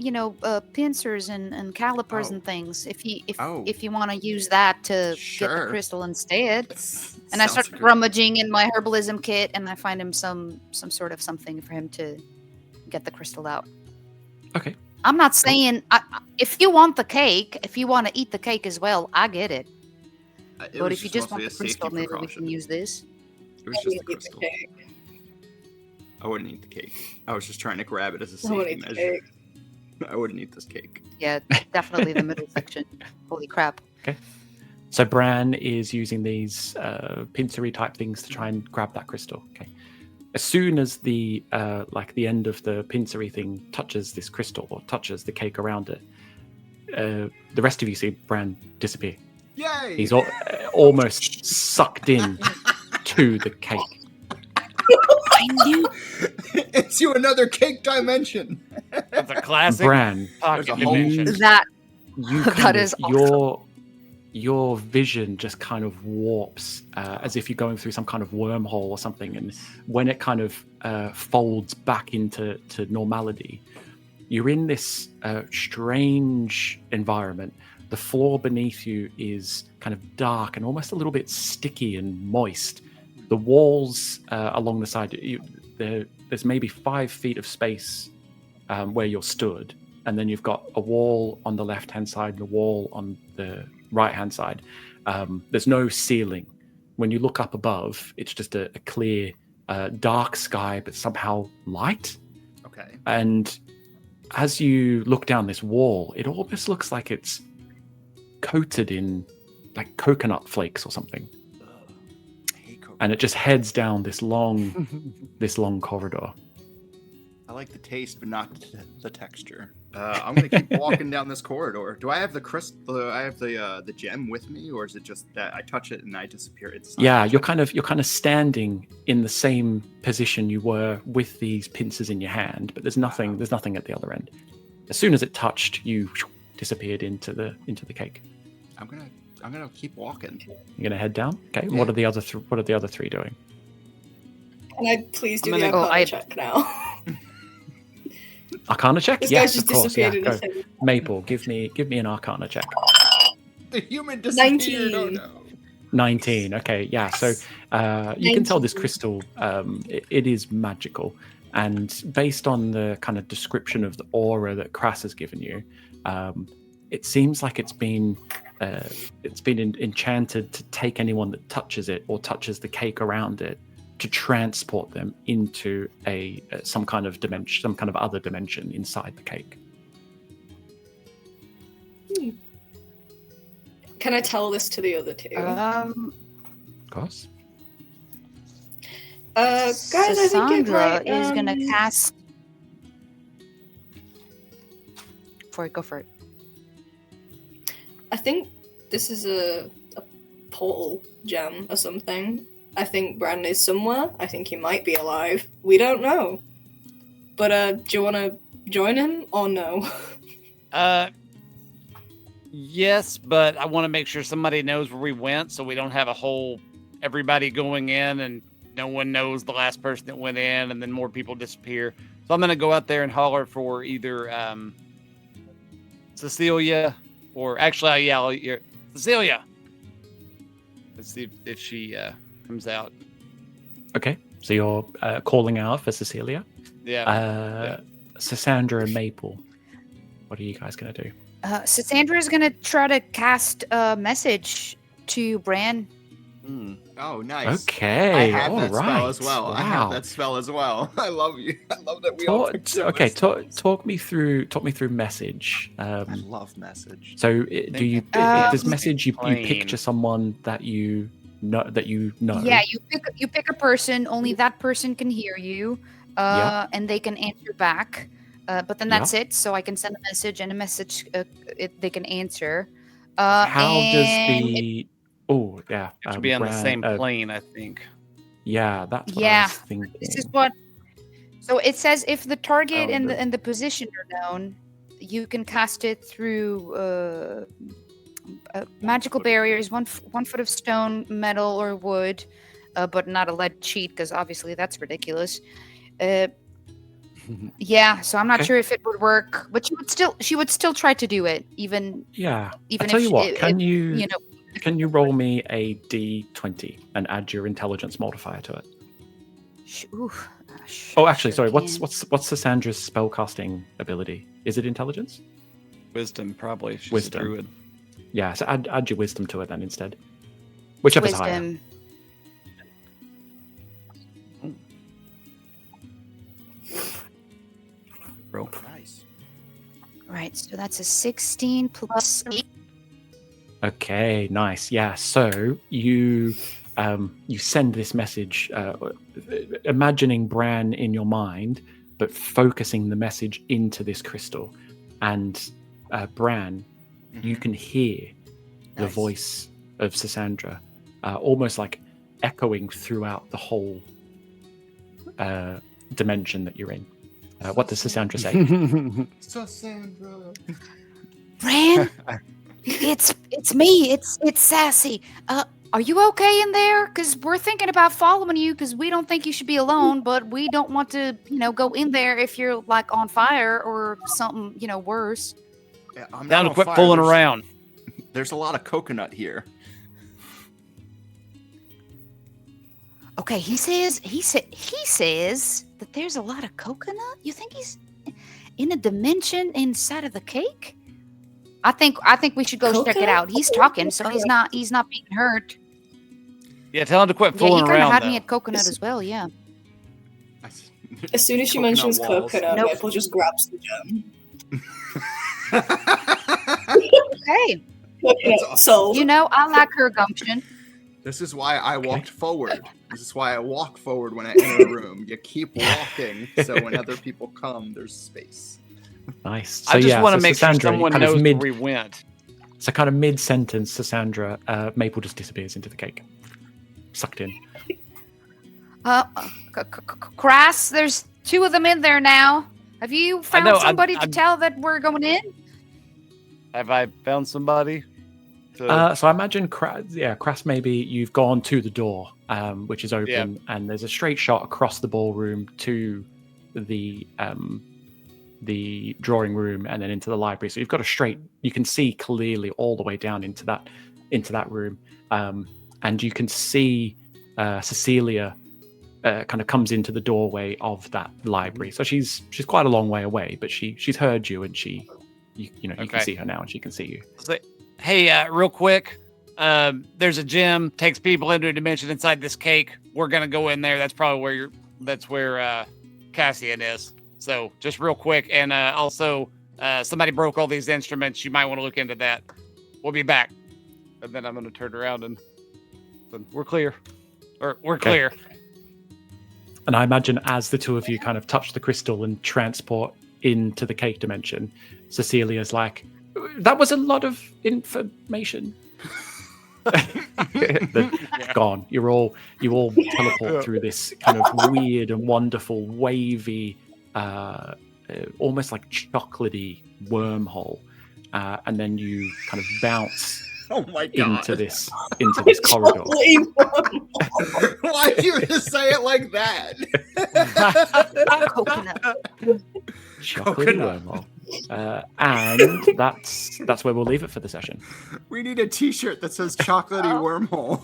S3: pincers and calipers
S2: Oh.
S3: and things. If
S2: Oh.
S3: you want to use that to get
S2: Sure.
S3: the crystal instead. And I
S2: Sounds
S3: start
S2: good.
S3: rummaging in my herbalism kit and I find him some sort of something for him to get the crystal out.
S1: Okay.
S3: I'm not saying if you want the cake, if you want to eat the cake as well, I get it.
S2: It
S3: But
S2: was
S3: if you just
S2: mostly
S3: want the
S2: a safety
S3: crystal, maybe we
S2: precaution.
S3: can use this.
S2: It was just the crystal. I wouldn't eat the cake. I was just trying to grab it as a
S5: I want to
S2: safety
S5: eat the
S2: measure.
S5: cake.
S2: I wouldn't eat this cake.
S3: Yeah, definitely the middle section. Holy crap.
S1: So Bran is using these pincery type things to try and grab that crystal. Okay. As soon as the end of the pincery thing touches this crystal or touches the cake around it, the rest of you see Bran disappear.
S2: Yay!
S1: He's almost sucked in to the cake.
S3: I knew
S2: Into another cake dimension.
S4: That's a classic
S1: Bran,
S4: pocket
S2: There's a whole-
S4: dimension.
S3: that.
S1: you
S3: That
S1: kind
S3: is
S1: of, your vision just kind of warps as if you're going through some kind of wormhole or something, and when it kind of folds back into normality, you're in this strange environment. The floor beneath you is kind of dark and almost a little bit sticky and moist. The walls along the side, there's maybe 5 feet of space where you're stood, and then you've got a wall on the left-hand side and a wall on the right-hand side. There's no ceiling. When you look up above, it's just a clear, dark sky, but somehow light.
S2: Okay.
S1: And as you look down this wall, it almost looks like it's coated in like coconut flakes or something. And it just heads down this long corridor.
S2: I like the taste, but not the texture. I'm gonna keep walking down this corridor. Do I have the crystal? I have the gem with me, or is it just that I touch it and I disappear?
S1: Yeah, you're kind of standing in the same position you were with these pincers in your hand, but there's nothing at the other end. As soon as it touched, you disappeared into the cake.
S2: I'm gonna keep walking.
S1: You're gonna head down. Okay.
S2: Yeah.
S1: What are the other three doing?
S5: Can I please do
S4: I'm
S5: the
S4: gonna-
S5: Arcana
S3: I-
S5: check now?
S1: Arcana check.
S5: This
S1: Yes,
S5: guy's
S1: of
S5: just
S1: course. Yeah,
S5: disappeared in
S1: go.
S5: a thing.
S1: Maple, give me an Arcana check.
S2: The human disappeared. Oh
S5: 19.
S2: no.
S1: 19. Okay, yeah. So you can tell this crystal, it is magical. And based on the kind of description of the aura that Kras has given you, it seems like it's been enchanted to take anyone that touches it or touches the cake around it to transport them into some kind of dimension, some kind of other dimension inside the cake.
S5: Can I tell this to the other two?
S1: Of course.
S5: Guys, I think it
S3: Sassandra
S5: might,
S3: is gonna cast. Go for it.
S5: I think this is a portal gem or something. I think Bran is somewhere. I think he might be alive. We don't know. But do you want to join him or no?
S4: Yes, but I want to make sure somebody knows where we went, so we don't have everybody going in and no one knows the last person that went in, and then more people disappear. So I'm gonna go out there and holler for either Cecilia or actually, Cecilia. Let's see if she comes out.
S1: Okay, so you're calling out for Cecilia.
S4: Yeah.
S1: Sassandra and Maple. What are you guys gonna do?
S3: Sassandra is gonna try to cast a message to Bran.
S2: Oh, nice.
S1: Okay,
S2: I have that spell
S1: alright.
S2: as well.
S1: Wow.
S2: I have that spell as well. I love you. I love that we all picked similar spells.
S1: Talk me through message.
S2: I love message.
S1: So does message you picture someone that you know?
S3: Yeah, you pick a person. Only that person can hear you, and they can answer back. But then that's it. So I can send a message, and they can answer.
S1: How does the Oh yeah,
S4: it should be on the same plane, I think.
S1: Yeah, that's what I was thinking.
S3: This is what. So it says if the target and the position are known, you can cast it through magical barriers, one foot of stone, metal, or wood, but not a lead sheet because obviously that's ridiculous. Yeah, so I'm not sure if it would work, but she would still try to do it, even.
S1: Yeah.
S3: Even
S1: I'll tell you what,
S3: can
S1: you roll me a d20 and add your intelligence modifier to it? Actually, sorry. What's Sassandra's spellcasting ability? Is it intelligence?
S4: Wisdom, probably. She's
S1: Wisdom.
S4: A druid.
S1: Yeah, so add your wisdom to it then instead. Whichever's higher. Roll.
S2: Nice.
S3: Right, so that's a 16 plus 8.
S1: Okay, nice. Yeah, so you send this message, imagining Bran in your mind, but focusing the message into this crystal. And Bran, you can hear the voice of Sassandra, almost like echoing throughout the whole dimension that you're in. What does Sassandra say?
S2: Sassandra.
S3: Bran, it's me. It's Sassy. Are you okay in there? Because we're thinking about following you because we don't think you should be alone, but we don't want to, go in there if you're like on fire or something, worse.
S2: Yeah, I'm
S4: Down
S2: not
S4: to quit
S2: on fire.
S4: fooling around.
S2: There's a lot of coconut here.
S3: Okay, he says that there's a lot of coconut. You think he's in a dimension inside of the cake? I think we should go check it out. He's talking, so he's not being hurt.
S4: Yeah, tell him to quit fooling
S3: he
S4: around.
S3: kind of had me at coconut as well. Yeah.
S5: As soon as she mentions coconut, Maple just grabs the gem.
S3: Okay.
S5: So
S3: I like her gumption.
S2: This is why I walked forward. This is why I walk forward when I enter a room. You keep walking, so when other people come, there's space.
S1: Nice.
S4: So, I just want to make sure someone knows where we went.
S1: So kind of mid-sentence, Sassandra, Maple just disappears into the cake. Sucked in.
S3: Kras, there's 2 of them in there now. Have you found somebody to tell that we're going in?
S4: Have I found somebody?
S1: So I imagine, Kras, maybe you've gone to the door, which is open, and there's a straight shot across the ballroom to the drawing room and then into the library. So you've got you can see clearly all the way down into that room. and you can see Cecilia kind of comes into the doorway of that library. So she's quite a long way away, but she's heard you, and you can see her now, and she can see you.
S4: So, hey, real quick, there's a gym takes people into a dimension inside this cake. We're gonna go in there. That's probably where Cassian is. So just real quick, and also somebody broke all these instruments. You might want to look into that. We'll be back, and then I'm gonna turn around and we're clear, or we're clear.
S1: And I imagine as the two of you kind of touch the crystal and transport into the cake dimension, Cecilia's like, that was a lot of information. Gone. You all teleport through this kind of weird and wonderful, wavy, almost like chocolatey wormhole. And then you kind of bounce into this corridor.
S2: Why did you just say it like that?
S3: Coconut.
S1: Chocolatey wormhole. And that's where we'll leave it for the session.
S2: We need a T-shirt that says "chocolatey wormhole."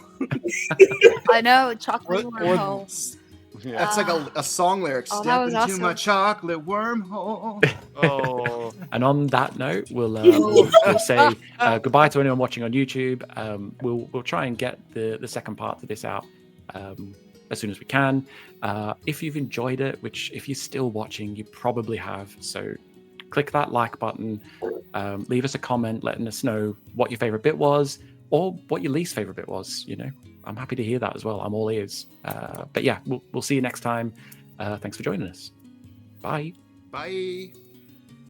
S3: I know, chocolate wormhole.
S4: Yeah.
S2: That's like a song lyric.
S3: Oh,
S2: Step
S3: that was
S2: into
S3: awesome.
S2: my chocolate wormhole.
S4: Oh,
S1: And on that note, we'll say goodbye to anyone watching on YouTube. We'll try and get the second part to this out as soon as we can. If you've enjoyed it, which if you're still watching, you probably have, so click that like button, leave us a comment letting us know what your favorite bit was or what your least favorite bit was. I'm happy to hear that as well. I'm all ears. But yeah, we'll see you next time. Thanks for joining us. Bye.
S2: Bye.